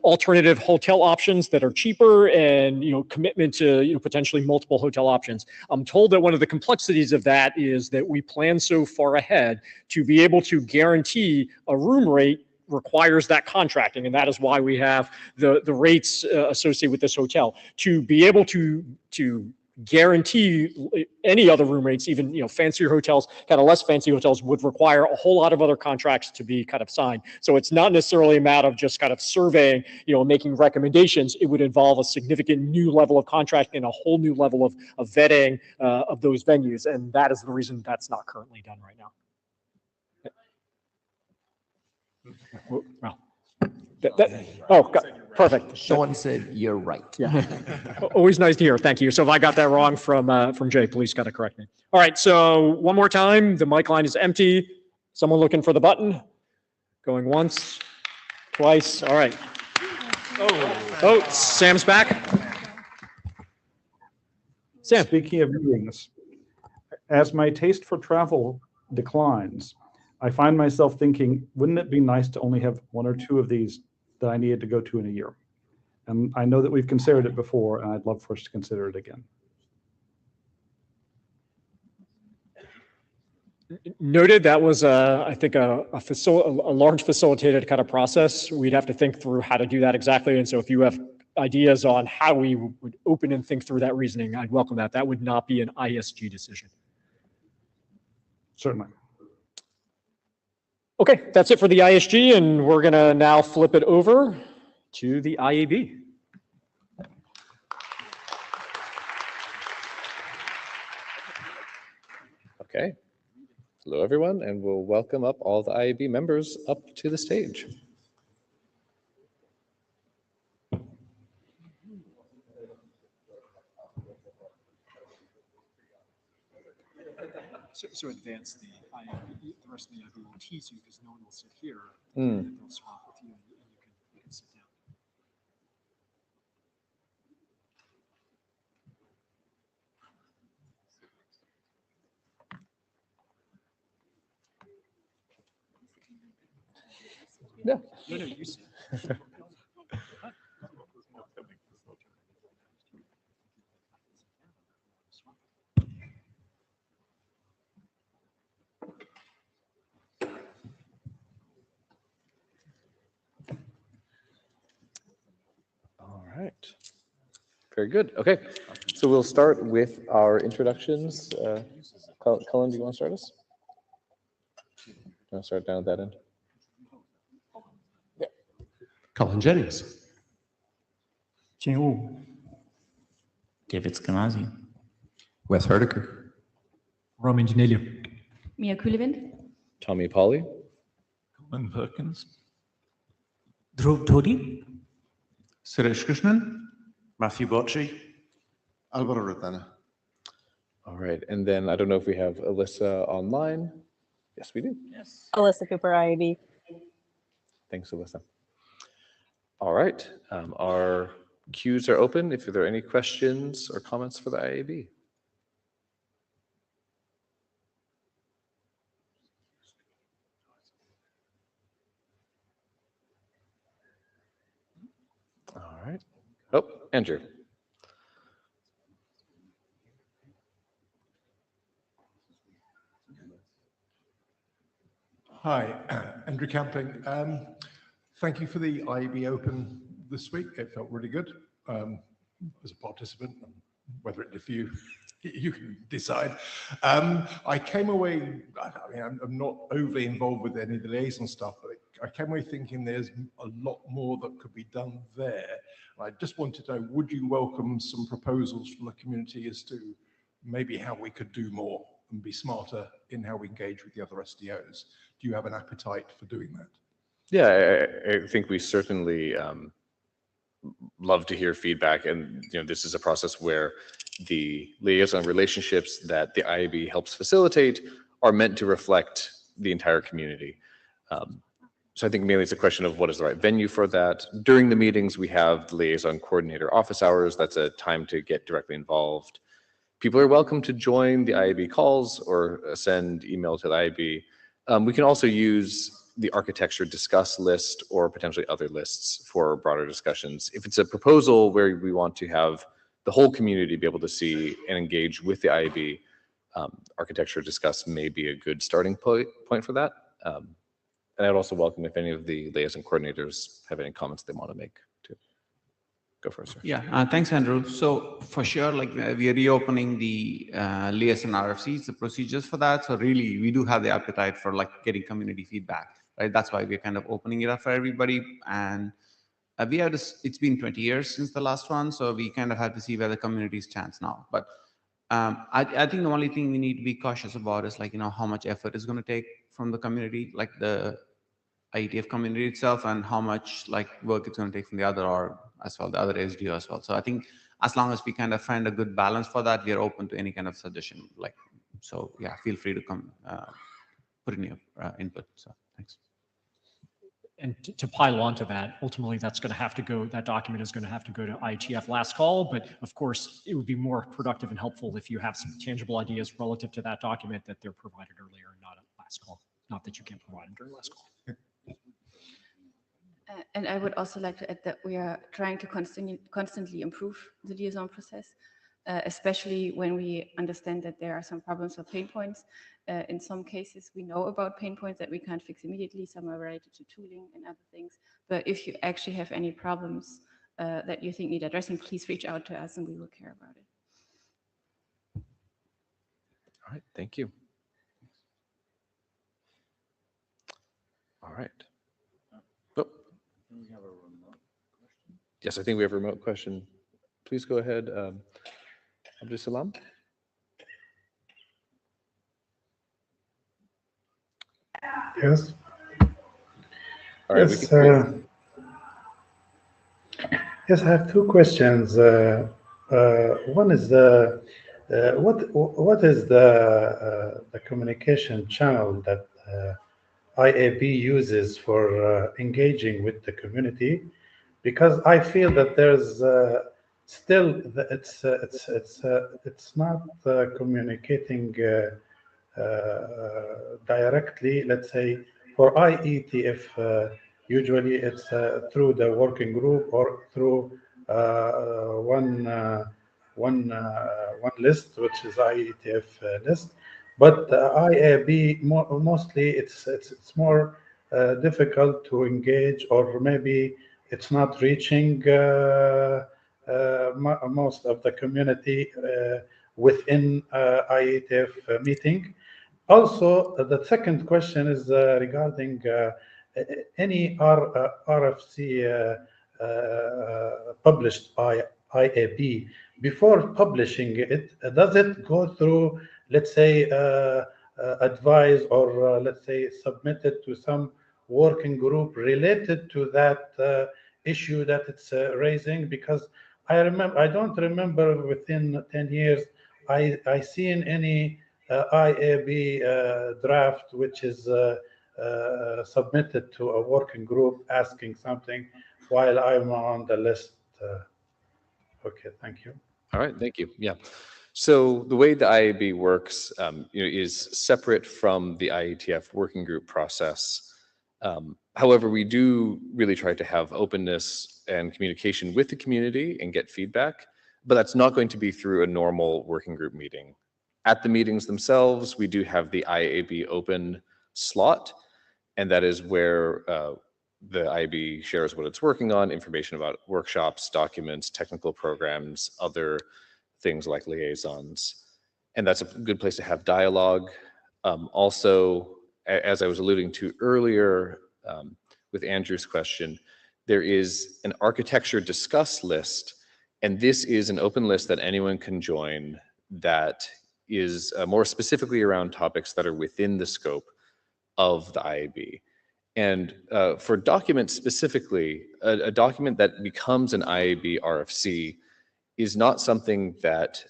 alternative hotel options that are cheaper and commitment to potentially multiple hotel options. I'm told that one of the complexities of that is that we plan so far ahead to be able to guarantee a room rate requires that contracting, and that is why we have the rates associated with this hotel. To be able to guarantee any other room rates, even fancier hotels, kind of less fancy hotels, would require a whole lot of other contracts to be kind of signed. So it's not necessarily a matter of just kind of surveying, making recommendations. It would involve a significant new level of contracting and a whole new level of vetting of those venues, and that is the reason that's not currently done right now. Well, perfect. Sean said you're right. Yeah. Always nice to hear. Thank you. So if I got that wrong from Jay, please gotta correct me. All right. So one more time, the mic line is empty. Someone looking for the button? Going once, twice. All right. Oh, Sam's back. Sam. Speaking of meetings, as my taste for travel declines, I find myself thinking, wouldn't it be nice to only have 1 or 2 of these that I needed to go to in a year. And I know that we've considered it before, and I'd love for us to consider it again. Noted. That was, I think, a large facilitated kind of process. We'd have to think through how to do that exactly. And so if you have ideas on how we would open and think through that reasoning, I'd welcome that. That would not be an ISG decision. Certainly. Okay, that's it for the ISG, and we're going to now flip it over to the IAB. Okay. Hello, everyone, and we'll welcome up all the IAB members up to the stage. So advance the IAB, the rest of the IAB will tease you because no one will sit here. Mm. And they'll swap with you, and you can sit down. Yeah. No, no, you sit. All right. Very good. Okay. So we'll start with our introductions. Cullen, do you want to start us? I'll start down at that end. Yeah. Colin Jennings. Jane Wu. David Scanazi. Wes Hardiker. Roman Janelio. Mia Kulevind. Tommy Polly. Colin Perkins. Dhruv Todi. Suresh Krishnan. Matthew Bocci. Alvaro Rotana. All right. And then I don't know if we have Alyssa online. Yes, we do. Yes. Alyssa Cooper, IAB. Thanks, Alyssa. All right. Our queues are open if there are any questions or comments for the IAB. All right. Oh, Andrew. Hi, Andrew Camping. Thank you for the IEB Open this week. It felt really good as a participant. Whether it did for you, you can decide. I came away, I mean, I'm not overly involved with any of the liaison stuff, but I came away thinking there's a lot more that could be done there. I just wanted to know, would you welcome some proposals from the community as to maybe how we could do more and be smarter in how we engage with the other SDOs? Do you have an appetite for doing that? Yeah, I think we certainly love to hear feedback, and this is a process where the liaison relationships that the IAB helps facilitate are meant to reflect the entire community. So I think mainly it's a question of what is the right venue for that. During the meetings, we have the liaison coordinator office hours. That's a time to get directly involved. People are welcome to join the IAB calls or send email to the IAB. We can also use the architecture discuss list or potentially other lists for broader discussions. If it's a proposal where we want to have the whole community be able to see and engage with the IAB, architecture discuss may be a good starting point for that. And I'd also welcome if any of the liaison coordinators have any comments they want to make too. Go for it, sir. Yeah, thanks, Andrew. So for sure, like we are reopening the liaison RFCs, the procedures for that. So really, we do have the appetite for like getting community feedback, right? That's why we're kind of opening it up for everybody. And we have this, it's been 20 years since the last one. So we kind of have to see where the community stands now. But I think the only thing we need to be cautious about is like, how much effort is going to take from the community, like the IETF community itself, and how much like work it's going to take from the other org as well, the other SDO as well. So I think as long as we kind of find a good balance for that, we are open to any kind of suggestion. Like, so yeah, feel free to come put in your input. So thanks. And to pile onto that, ultimately that's going to have to go, that document is going to have to go to IETF last call, but of course it would be more productive and helpful if you have some tangible ideas relative to that document that they're provided earlier and not at last call. Not that you can't provide them during last call. And I would also like to add that we are trying to constantly improve the liaison process, especially when we understand that there are some problems or pain points. In some cases, we know about pain points that we can't fix immediately. Some are related to tooling and other things. But if you actually have any problems that you think need addressing, please reach out to us and we will care about it. All right, thank you. All right. Oh. Yes, I think we have a remote question. Please go ahead, Abdul Salam. Yes. All right, Yes, yes, I have two questions. One is what is the communication channel that IAB uses for engaging with the community? Because I feel that there's still it's not communicating directly. Let's say for IETF, usually it's through the working group or through one list, which is IETF list. But IAB mostly it's more difficult to engage, or maybe it's not reaching most of the community within IETF meeting. Also, the second question is regarding any RFC published by IAB. Before publishing it, does it go through, let's say, advise or let's say submitted to some working group related to that issue that it's raising? Because I don't remember within 10 years I seen any IAB draft which is submitted to a working group asking something while I'm on the list. Okay, thank you. All right, thank you. Yeah. So the way the IAB works is separate from the IETF working group process. However, we do really try to have openness and communication with the community and get feedback, but that's not going to be through a normal working group meeting. At the meetings themselves, we do have the IAB open slot, and that is where the IAB shares what it's working on, information about workshops, documents, technical programs, other things like liaisons. And that's a good place to have dialogue. Also, as I was alluding to earlier with Andrew's question, there is an architecture discuss list, and this is an open list that anyone can join that is more specifically around topics that are within the scope of the IAB. And for documents specifically, a document that becomes an IAB RFC is not something that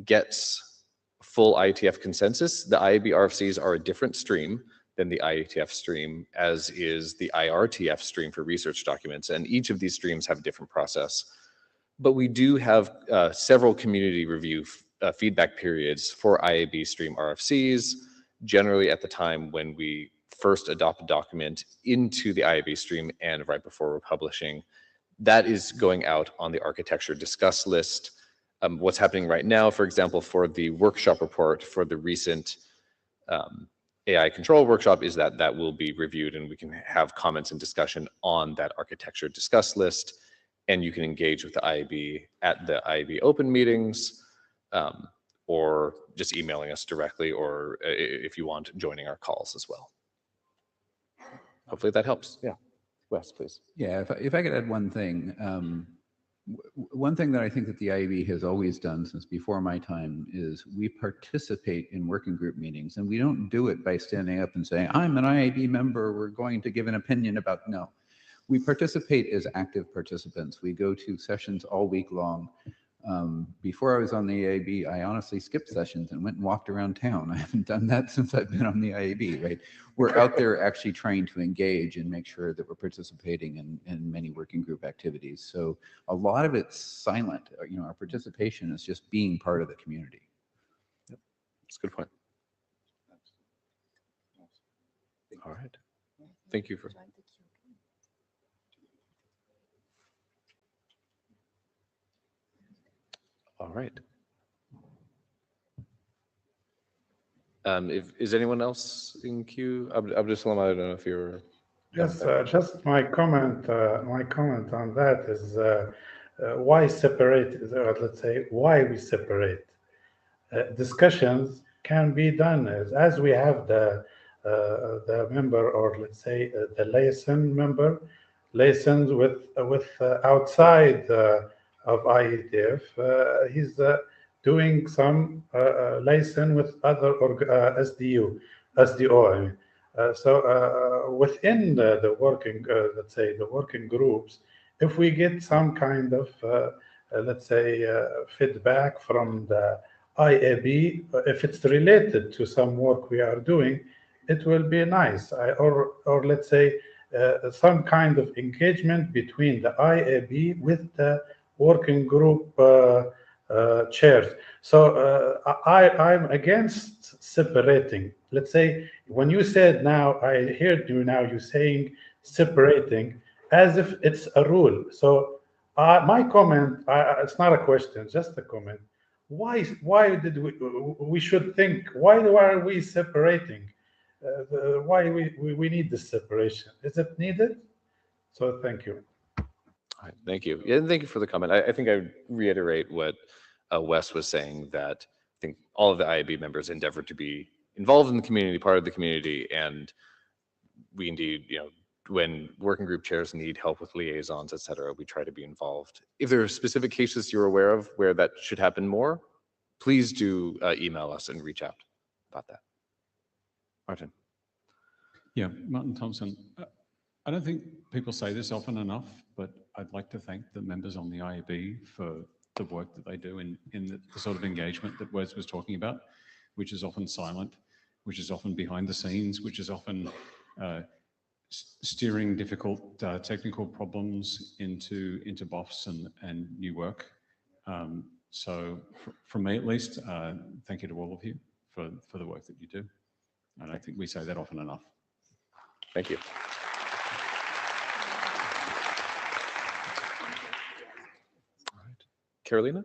gets full IETF consensus. The IAB RFCs are a different stream than the IETF stream, as is the IRTF stream for research documents. And each of these streams have a different process. But we do have several community review feedback periods for IAB stream RFCs, generally at the time when we first adopt a document into the IAB stream and right before we're publishing. That is going out on the architecture discuss list. What's happening right now, for example, for the workshop report for the recent AI control workshop, is that that will be reviewed and we can have comments and discussion on that architecture discuss list. And you can engage with the IAB at the IAB open meetings, or just emailing us directly, or if you want, joining our calls as well. Hopefully that helps. Yeah. Wes, please. Yeah, if I could add one thing. One thing that I think that the IAB has always done since before my time is we participate in working group meetings, and we don't do it by standing up and saying, I'm an IAB member, we're going to give an opinion about, no. We participate as active participants. We go to sessions all week long. Before I was on the IAB, I honestly skipped sessions and went and walked around town. I haven't done that since I've been on the IAB, right? We're out there actually trying to engage and make sure that we're participating in many working group activities. So a lot of it's silent. You know, our participation is just being part of the community. Yep. That's a good point. All right. Thank you for. All right. Is anyone else in queue? Abdul Salam, I don't know if you're. Yes, just my comment on that is why separate, let's say, why we separate. Discussions can be done as we have the member, or let's say the liaison member, liaisons with outside of IETF. He's doing some liaison with other SDO, I mean. So within the working, let's say the working groups, if we get some kind of, let's say, feedback from the IAB, if it's related to some work we are doing, it will be nice. Or let's say some kind of engagement between the IAB with the working group chairs. So I'm against separating. Let's say when you said now, I heard you now, you saying separating as if it's a rule. So my comment, it's not a question, just a comment. Why did we should think, why are we separating? Why we need this separation? Is it needed? So thank you. All right, thank you. Yeah, and thank you for the comment. I think I would reiterate what Wes was saying, that I think all of the IAB members endeavor to be involved in the community, part of the community, and we indeed, when working group chairs need help with liaisons, et cetera, we try to be involved. If there are specific cases you're aware of where that should happen more, please do email us and reach out about that. Martin. Yeah, Martin Thompson. I don't think people say this often enough, but I'd like to thank the members on the IAB for the work that they do in the sort of engagement that Wes was talking about, which is often silent, which is often behind the scenes, which is often steering difficult technical problems into BOFs and new work. So from me at least, thank you to all of you for the work that you do. And I think we say that often enough. Thank you. All right. Carolina?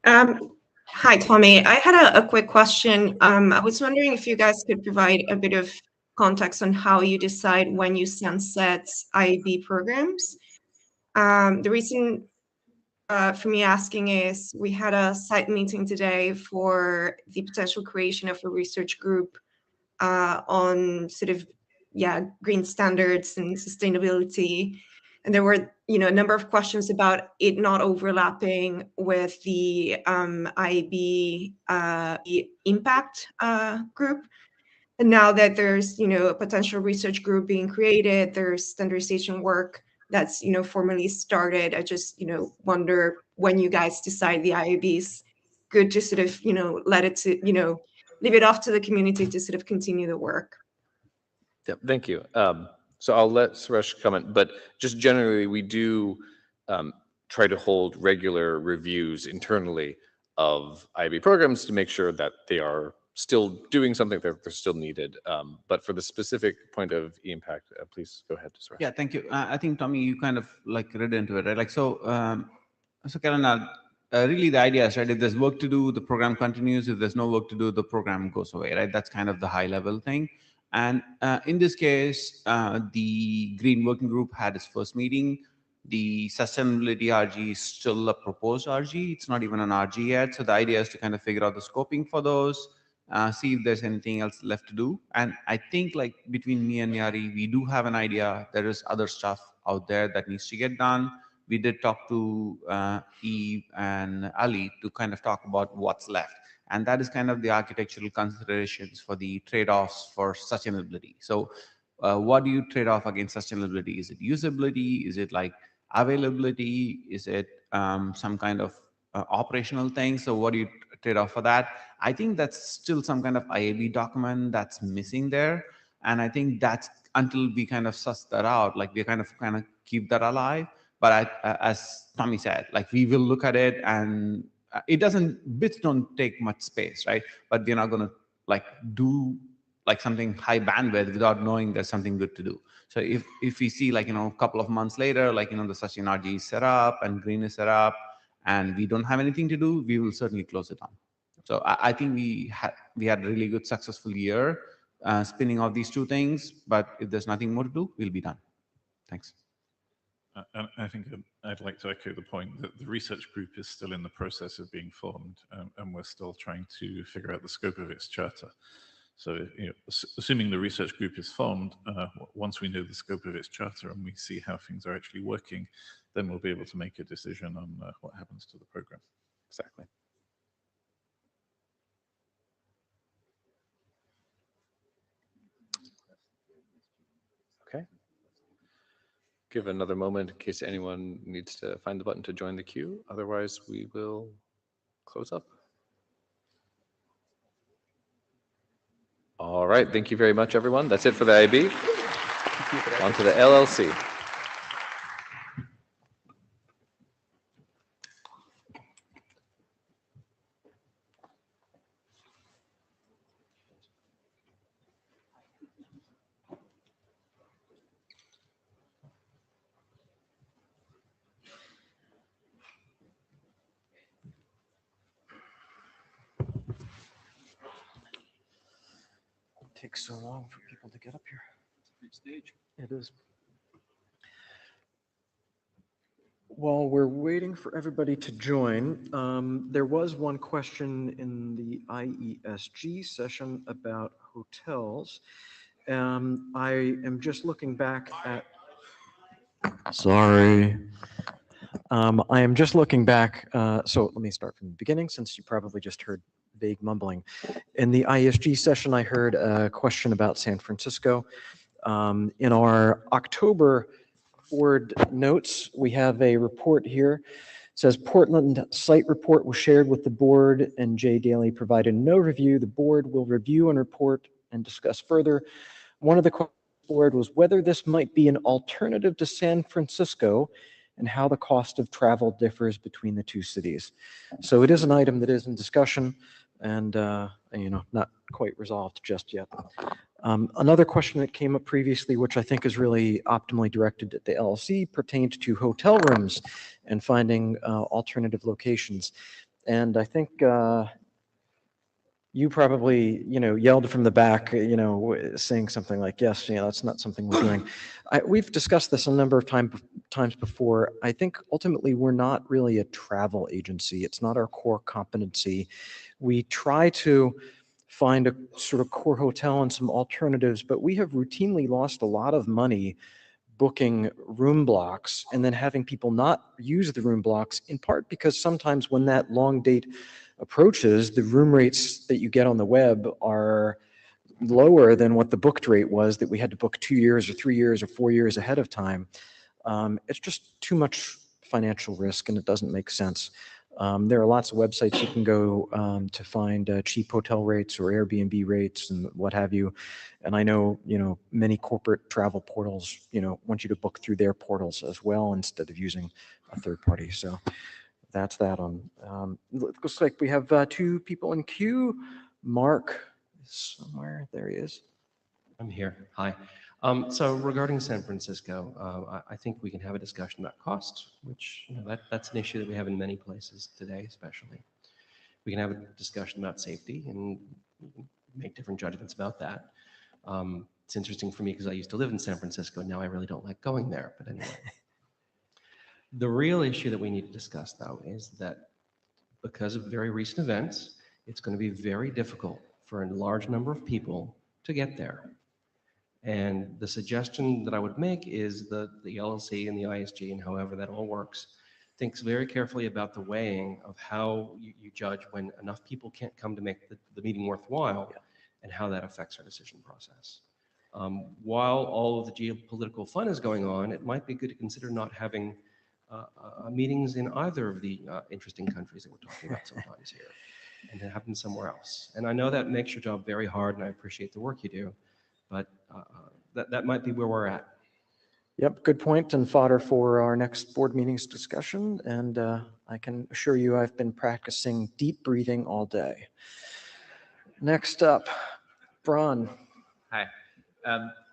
Hi, Tommy. I had a quick question. I was wondering if you guys could provide a bit of context on how you decide when you sunset IAB programs. The reason for me asking is we had a site meeting today for the potential creation of a research group on sort of, green standards and sustainability. And there were, a number of questions about it not overlapping with the IAB impact group. And now that there's, a potential research group being created, there's standardization work that's, formally started. I just, wonder when you guys decide the IAB is good to sort of, let it to, leave it off to the community to sort of continue the work. Yeah, thank you. So I'll let Suresh comment, but just generally, we do try to hold regular reviews internally of IAB programs to make sure that they are still doing something, that they're still needed. But for the specific point of impact, please go ahead, Suresh. Yeah, thank you. I think, Tommy, you kind of like read into it, right? Like, so Karana, really the idea is, right, if there's work to do, the program continues. If there's no work to do, the program goes away, right? That's kind of the high level thing. And in this case, the Green Working Group had its first meeting. The sustainability RG is still a proposed RG. It's not even an RG yet. So the idea is to kind of figure out the scoping for those, see if there's anything else left to do. And I think like between me and Yari, we do have an idea. There is other stuff out there that needs to get done. We did talk to Eve and Ali to kind of talk about what's left. And that is kind of the architectural considerations for the trade-offs for sustainability. So what do you trade off against sustainability? Is it usability? Is it like availability? Is it some kind of operational thing? So what do you trade off for that? I think that's still some kind of IAB document that's missing there. And I think that's until we kind of suss that out, like we kind of keep that alive. But as Tommy said, like we will look at it, and it doesn't, bits don't take much space, right? But we're not going to like do like something high bandwidth without knowing there's something good to do. So if we see like, a couple of months later, like, the Sachin RG is set up and Green is set up and we don't have anything to do, we will certainly close it down. So I think we had a really good, successful year spinning off these two things, but if there's nothing more to do, we'll be done. Thanks. And I think I'd like to echo the point that the research group is still in the process of being formed, and we're still trying to figure out the scope of its charter. So, assuming the research group is formed, once we know the scope of its charter and we see how things are actually working, then we'll be able to make a decision on what happens to the program. Exactly. Okay. Give another moment in case anyone needs to find the button to join the queue. Otherwise, we will close up. All right. Thank you very much, everyone. That's it for the IB. On to the LLC. Takes so long for people to get up here. Stage. It is. While we're waiting for everybody to join, there was one question in the IESG session about hotels. I am just looking back at. Sorry. I am just looking back. So let me start from the beginning, since you probably just heard vague mumbling. In the IESG session, I heard a question about San Francisco. In our October board notes, we have a report here. It says Portland site report was shared with the board and Jay Daly provided no review. The board will review and report and discuss further. One of the questions the board was whether this might be an alternative to San Francisco and how the cost of travel differs between the two cities. So it is an item that is in discussion and not quite resolved just yet. Another question that came up previously, which I think is really optimally directed at the LLC, pertained to hotel rooms and finding alternative locations. And I think you probably, yelled from the back, saying something like, yes, that's not something we're doing. We've discussed this a number of times before. I think ultimately we're not really a travel agency. It's not our core competency. We try to find a sort of core hotel and some alternatives, but we have routinely lost a lot of money booking room blocks and then having people not use the room blocks, in part because sometimes when that long date approaches, the room rates that you get on the web are lower than what the booked rate was that we had to book 2 years or 3 years or 4 years ahead of time. It's just too much financial risk and it doesn't make sense. There are lots of websites you can go to find cheap hotel rates or Airbnb rates and what have you. And I know, many corporate travel portals, want you to book through their portals as well instead of using a third party. So that's that on. Looks like we have 2 people in queue. Mark is somewhere. There he is. I'm here. Hi. So regarding San Francisco, I think we can have a discussion about cost, which that's an issue that we have in many places today, especially. We can have a discussion about safety and make different judgments about that. It's interesting for me because I used to live in San Francisco. Now I really don't like going there, but anyway. The real issue that we need to discuss, though, is that because of very recent events, it's going to be very difficult for a large number of people to get there. And the suggestion that I would make is that the LLC and the ISG and however that all works, thinks very carefully about the weighing of how you judge when enough people can't come to make the meeting worthwhile and how that affects our decision process. While all of the geopolitical fun is going on, it might be good to consider not having meetings in either of the interesting countries that we're talking about sometimes here and to have them somewhere else. And I know that makes your job very hard and I appreciate the work you do, but that might be where we're at. Yep, good point and fodder for our next board meetings discussion. And I can assure you I've been practicing deep breathing all day. Next up, Bron. Hi.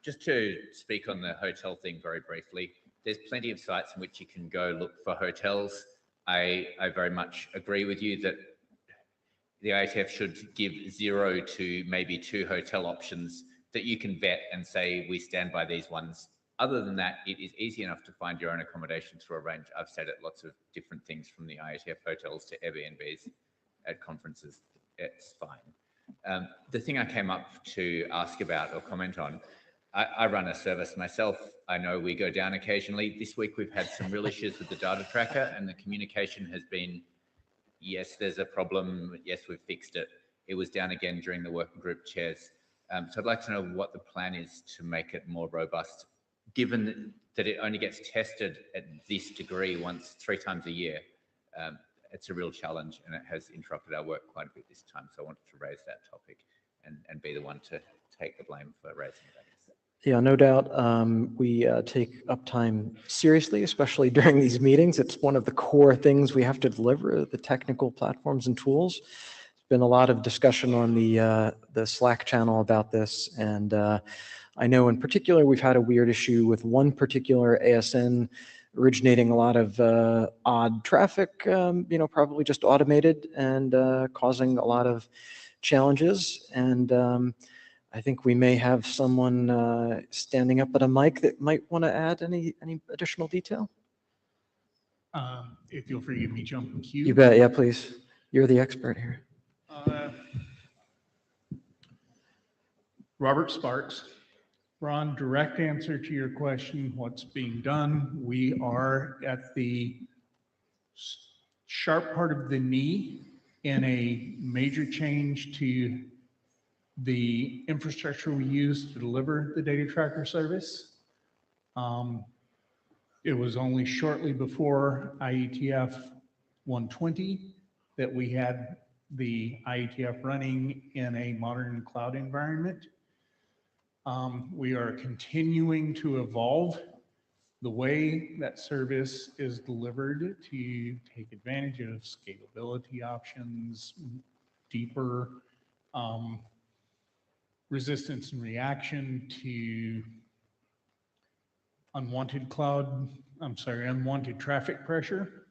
Just to speak on the hotel thing very briefly, there's plenty of sites in which you can go look for hotels. I very much agree with you that the IETF should give 0 to maybe 2 hotel options that you can vet and say, we stand by these ones. Other than that, it is easy enough to find your own accommodation through a range. I've stayed at lots of different things, from the IETF hotels to Airbnbs at conferences. It's fine. The thing I came up to ask about or comment on, I run a service myself. I know we go down occasionally. This week we've had some real issues with the data tracker, and the communication has been, yes, there's a problem. Yes, we've fixed it. It was down again during the working group chairs. So I'd like to know what the plan is to make it more robust, given that it only gets tested at this degree once 3 times a year. It's a real challenge, and it has interrupted our work quite a bit this time. So I wanted to raise that topic and be the one to take the blame for raising that. Yeah, no doubt. We take uptime seriously, especially during these meetings. It's one of the core things we have to deliver, the technical platforms and tools. There's been a lot of discussion on the Slack channel about this, and I know in particular we've had a weird issue with one particular ASN originating a lot of odd traffic, probably just automated, and causing a lot of challenges. And I think we may have someone standing up at a mic that might want to add any additional detail. If you'll forgive me jumping queue. You bet, yeah, please. You're the expert here. Robert Sparks. Ron, direct answer to your question, what's being done? We are at the sharp part of the knee in a major change to the infrastructure we use to deliver the data tracker service. It was only shortly before IETF 120 that we had the IETF running in a modern cloud environment. We are continuing to evolve the way that service is delivered to take advantage of scalability options, deeper resistance and reaction to unwanted traffic pressure.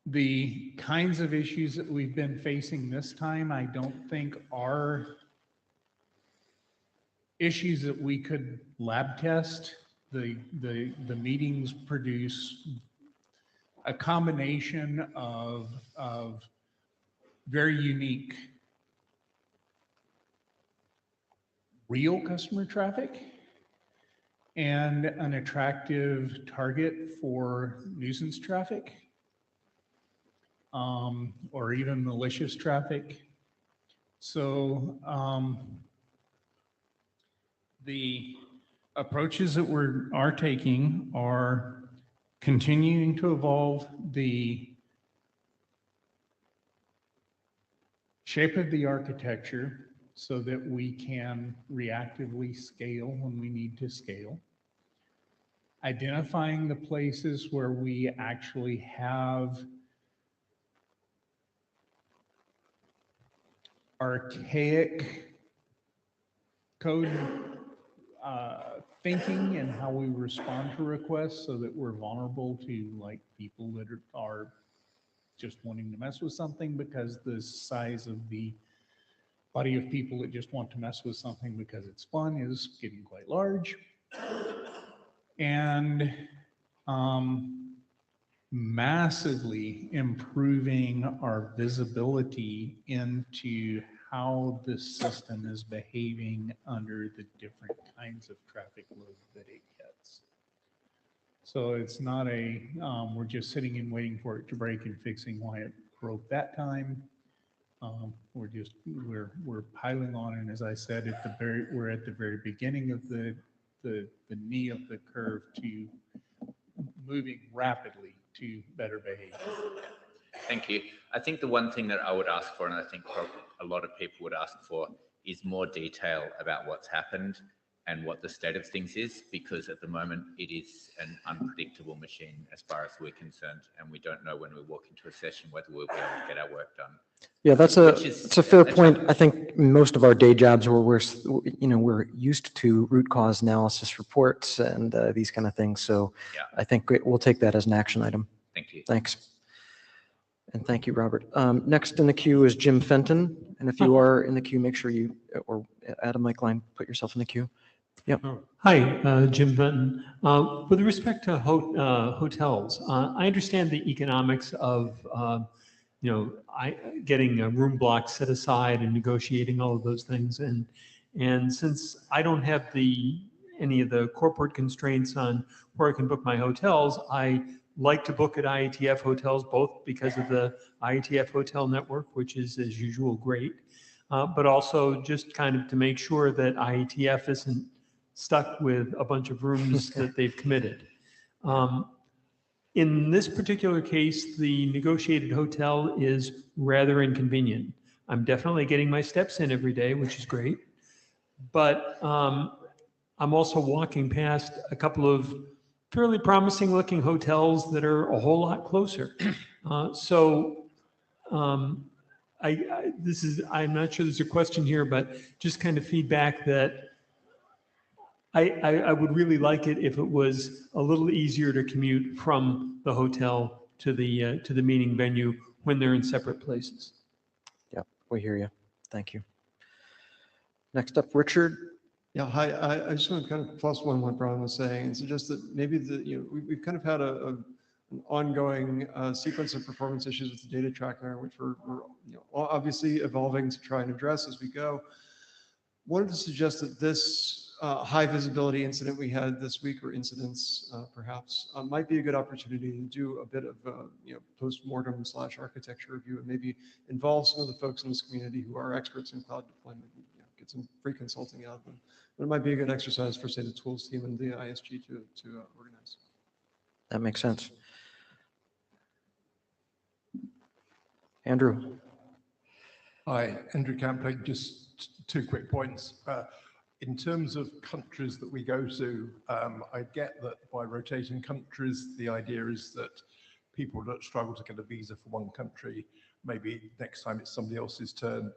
The kinds of issues that we've been facing this time, I don't think are issues that we could lab test. The meetings produce a combination of very unique real customer traffic and an attractive target for nuisance traffic, or even malicious traffic. So the approaches that we are taking are continuing to evolve the shape of the architecture so that we can reactively scale when we need to scale. Identifying the places where we actually have archaic code thinking and how we respond to requests, so that we're vulnerable to like people that are just wanting to mess with something because the size of the body of people that just want to mess with something because it's fun is getting quite large. And massively improving our visibility into how the system is behaving under the different kinds of traffic load that it gets. So it's not we're just sitting and waiting for it to break and fixing why it broke that time. We're piling on, and as I said, we're at the very beginning of the knee of the curve to moving rapidly to better behavior. Thank you. I think the one thing that I would ask for, and I think probably a lot of people would ask for, is more detail about what's happened and what the state of things is, because at the moment it is an unpredictable machine as far as we're concerned, and we don't know when we walk into a session whether we'll be able to get our work done. Yeah, it's a fair point. I think most of our day jobs where we're used to root cause analysis reports and these kind of things. So yeah. I think we'll take that as an action item. Thank you. Thanks. And thank you, Robert. Next in the queue is Jim Fenton. And if you are in the queue, make sure you, or Adam Mike Line, put yourself in the queue. Yep. Hi, Jim Benton. With respect to hotels, I understand the economics of, getting a room block set aside and negotiating all of those things. And since I don't have any of the corporate constraints on where I can book my hotels, I like to book at IETF hotels, both because of the IETF hotel network, which is as usual great, but also just kind of to make sure that IETF isn't stuck with a bunch of rooms that they've committed. In this particular case, the negotiated hotel is rather inconvenient. I'm definitely getting my steps in every day, which is great. But I'm also walking past a couple of fairly promising looking hotels that are a whole lot closer. I'm not sure there's a question here, but just kind of feedback that I would really like it if it was a little easier to commute from the hotel to the meeting venue when they're in separate places. Yep, we hear you. Thank you. Next up, Richard. Yeah, hi. I just want to kind of plus one what Brian was saying and suggest that maybe we've kind of had an ongoing sequence of performance issues with the data tracker, which we're obviously evolving to try and address as we go. Wanted to suggest that this high visibility incident we had this week, or incidents perhaps, might be a good opportunity to do a bit of post-mortem / architecture review and maybe involve some of the folks in this community who are experts in cloud deployment. Get some free consulting out of them. But it might be a good exercise for, say, the tools team and the ISG to organize. That makes sense. Andrew. Hi, Andrew Camping. Just two quick points. In terms of countries that we go to, I get that by rotating countries, the idea is that people that struggle to get a visa for one country, maybe next time it's somebody else's turn.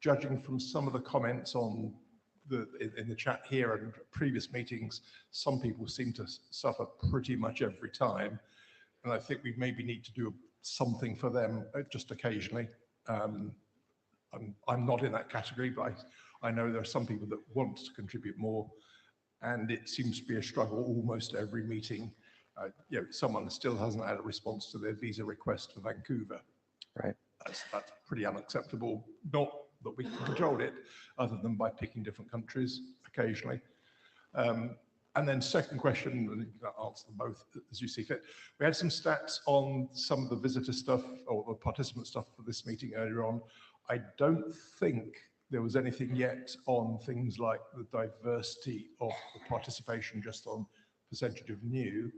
Judging from some of the comments in the chat here and previous meetings, some people seem to suffer pretty much every time. And I think we maybe need to do something for them just occasionally. I'm not in that category, but I know there are some people that want to contribute more, and it seems to be a struggle almost every meeting. Someone still hasn't had a response to their visa request for Vancouver. Right. That's pretty unacceptable. Not that we can control it, other than by picking different countries occasionally. And then second question, and you can answer them both as you see fit. We had some stats on some of the visitor stuff or the participant stuff for this meeting earlier on. I don't think there was anything yet on things like the diversity of the participation, just on percentage of new.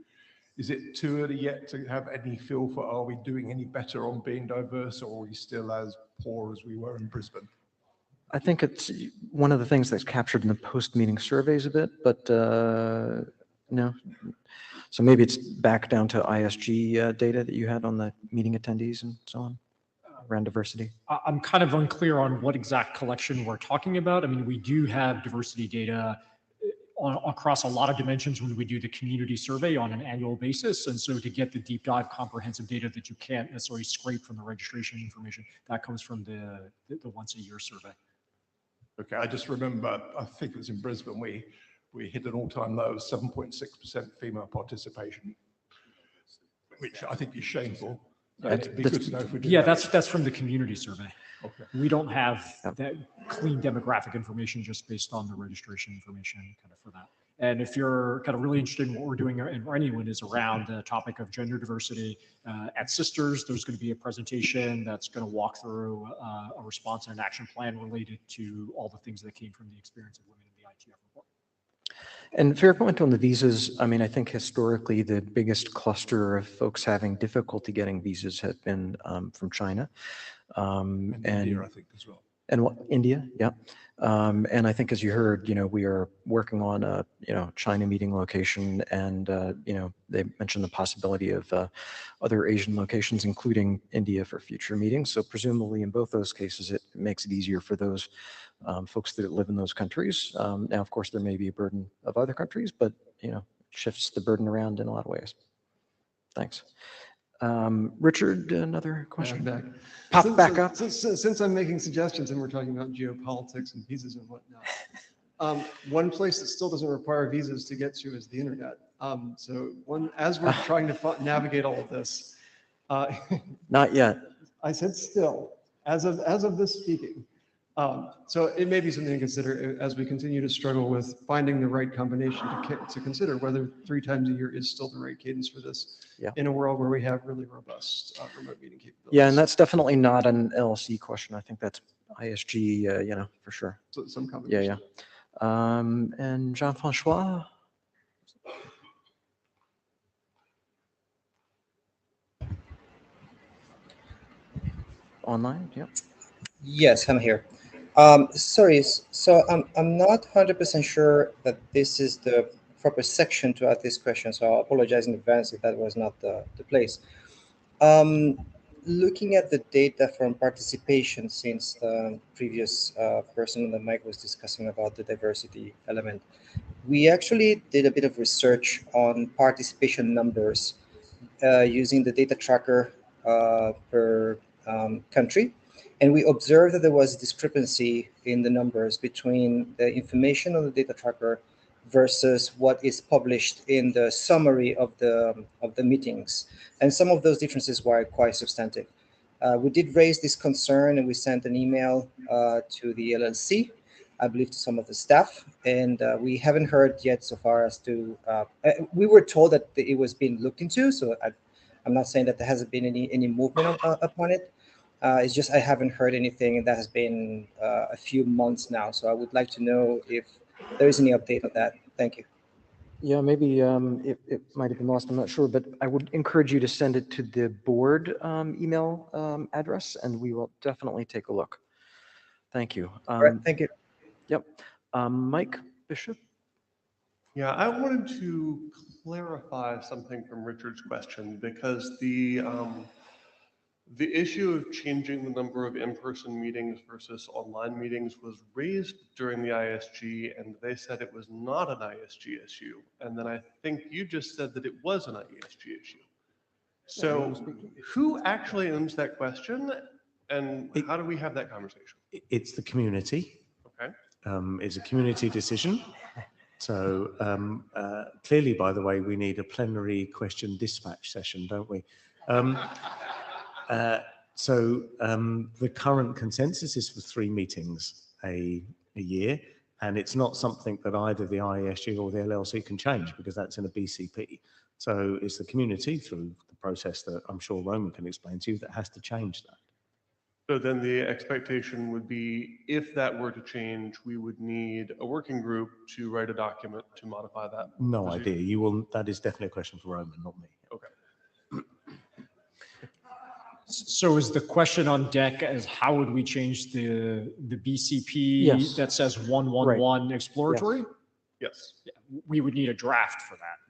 Is it too early yet to have any feel for, are we doing any better on being diverse, or are we still as poor as we were in Brisbane? I think it's one of the things that's captured in the post-meeting surveys a bit, but no. So maybe it's back down to ISG data that you had on the meeting attendees and so on, around diversity. I'm kind of unclear on what exact collection we're talking about. I mean, we do have diversity data across a lot of dimensions when we do the community survey on an annual basis. And so to get the deep dive comprehensive data that you can't necessarily scrape from the registration information, that comes from the once a year survey. Okay, I just remember, I think it was in Brisbane, we hit an all-time low of 7.6% female participation, which I think is shameful. It'd be good to know if we do that. that's from the community survey. Okay. We don't have that clean demographic information just based on the registration information kind of for that. And if you're kind of really interested in what we're doing, and anyone is around the topic of gender diversity at Sisters, there's going to be a presentation that's going to walk through a response and an action plan related to all the things that came from the experience of women in the IETF report. And fair point on the visas. I mean, I think historically the biggest cluster of folks having difficulty getting visas have been from China. And India, I think, as well. And what, India, yeah. And I think, as you heard, we are working on a, China meeting location, and they mentioned the possibility of other Asian locations, including India, for future meetings. So presumably, in both those cases, it makes it easier for those folks that live in those countries. Now, of course, there may be a burden of other countries, but it shifts the burden around in a lot of ways. Thanks. Richard, another question? Back. Pop Since- back up. Since I'm making suggestions and we're talking about geopolitics and visas and whatnot, one place that still doesn't require visas to get to is the internet. So as we're trying to navigate all of this. Not yet. I said still, as of this speaking. So it may be something to consider as we continue to struggle with finding the right combination to consider whether 3 times a year is still the right cadence for this in a world where we have really robust remote meeting capabilities. Yeah, and that's definitely not an LLC question. I think that's ISG, for sure. So some combination. Yeah. And Jean-Francois? Online, yeah. Yes, I'm here. Sorry, so I'm not 100% sure that this is the proper section to ask this question, so I apologize in advance if that was not the place. Looking at the data from participation, since the previous person on the mic was discussing about the diversity element, we actually did a bit of research on participation numbers using the data tracker per country. And we observed that there was a discrepancy in the numbers between the information on the data tracker versus what is published in the summary of the meetings. And some of those differences were quite substantive. We did raise this concern and we sent an email to the LLC, I believe to some of the staff, and we haven't heard yet so far as to, we were told that it was being looked into, so I'm not saying that there hasn't been any movement upon it. It's just I haven't heard anything, and that has been a few months now. So I would like to know if there is any update on that. Thank you. Yeah, maybe it might have been lost. I'm not sure, but I would encourage you to send it to the board email address, and we will definitely take a look. Thank you. All right, thank you. Yep. Mike Bishop? Yeah, I wanted to clarify something from Richard's question, because the issue of changing the number of in-person meetings versus online meetings was raised during the ISG, and they said it was not an ISG issue. And then I think you just said that it was an ISG issue. So who actually owns that question, and how do we have that conversation? It's the community. Okay. It's a community decision. So clearly, by the way, we need a plenary question dispatch session, don't we? The current consensus is for 3 meetings a year, and it's not something that either the IESG or the LLC can change, because that's in a BCP. So it's the community, through the process that I'm sure Roman can explain to you, that has to change that. So then the expectation would be, if that were to change, we would need a working group to write a document to modify that. No idea. You will. That is definitely a question for Roman, not me. Okay. So is the question on deck as how would we change the BCP Yes. that says 111 exploratory? Yes. Yeah, we would need a draft for that.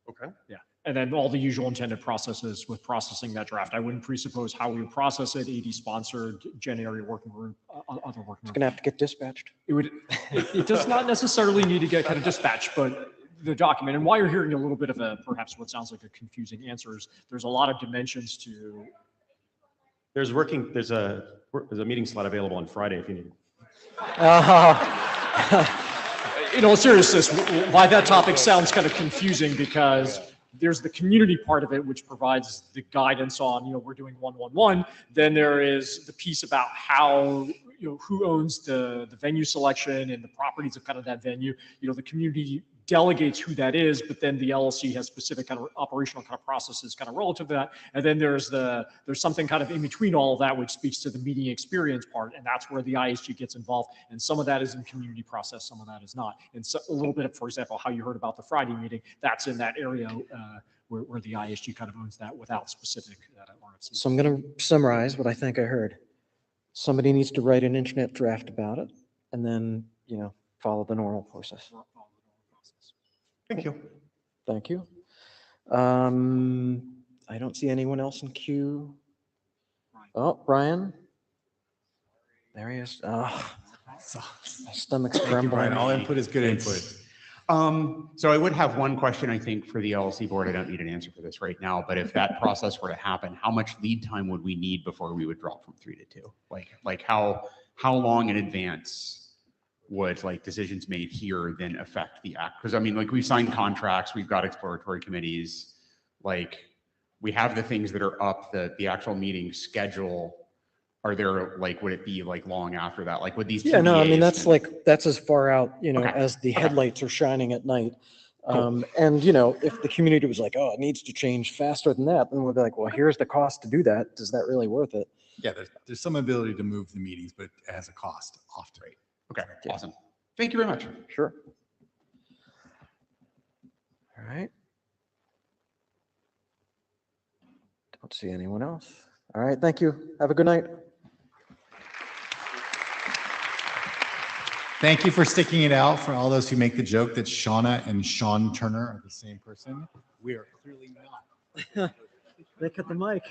Okay. Yeah. And then all the usual intended processes with processing that draft. I wouldn't presuppose how we would process it, AD sponsored, Gen area working group, other working It's group. going to have to get dispatched. It does not necessarily need to get kind of dispatched, but the document, and why you're hearing a little bit of a, perhaps what sounds like a confusing answer is there's a lot of dimensions to. There's a meeting slot available on Friday if you need it. In all seriousness, why that topic sounds kind of confusing, because there's the community part of it, which provides the guidance on, we're doing 111. Then there is the piece about how, who owns the venue selection and the properties of kind of that venue. The community delegates who that is, but then the LLC has specific kind of operational kind of processes kind of relative to that. And then there's something kind of in between all of that, which speaks to the meeting experience part. And that's where the ISG gets involved. And some of that is in community process, some of that is not. And so a little bit of, for example, how you heard about the Friday meeting, that's in that area where the ISG kind of owns that without specific RFC. So I'm going to summarize what I think I heard. Somebody needs to write an internet draft about it, and then, follow the normal process. Thank you. Thank you. I don't see anyone else in queue. Oh, Brian. There he is. Oh, my stomach's Thank you, grumbling. Brian. All input is good input. So I would have one question, I think, for the LLC board. I don't need an answer for this right now, but if that process were to happen, how much lead time would we need before we would drop from 3 to 2? Like how long in advance would like decisions made here then affect the act? Because I mean, like we've signed contracts, we've got exploratory committees, like we have the things that are up, the actual meeting schedule. Are there like, would it be like long after that? Like would these Yeah, no, I mean, PDAs that's as far out, you know, Okay. as the Okay. headlights are shining at night. Cool. And, you know, if the community was like, oh, it needs to change faster than that, then we'll be like, well, here's the cost to do that. Is that really worth it? Yeah, there's some ability to move the meetings, but it has a cost often. Right. Okay, awesome. Thank you very much. Sure. All right. Don't see anyone else. All right, thank you. Have a good night. Thank you for sticking it out for all those who make the joke that Shauna and Sean Turner are the same person. We are clearly not. They cut the mic.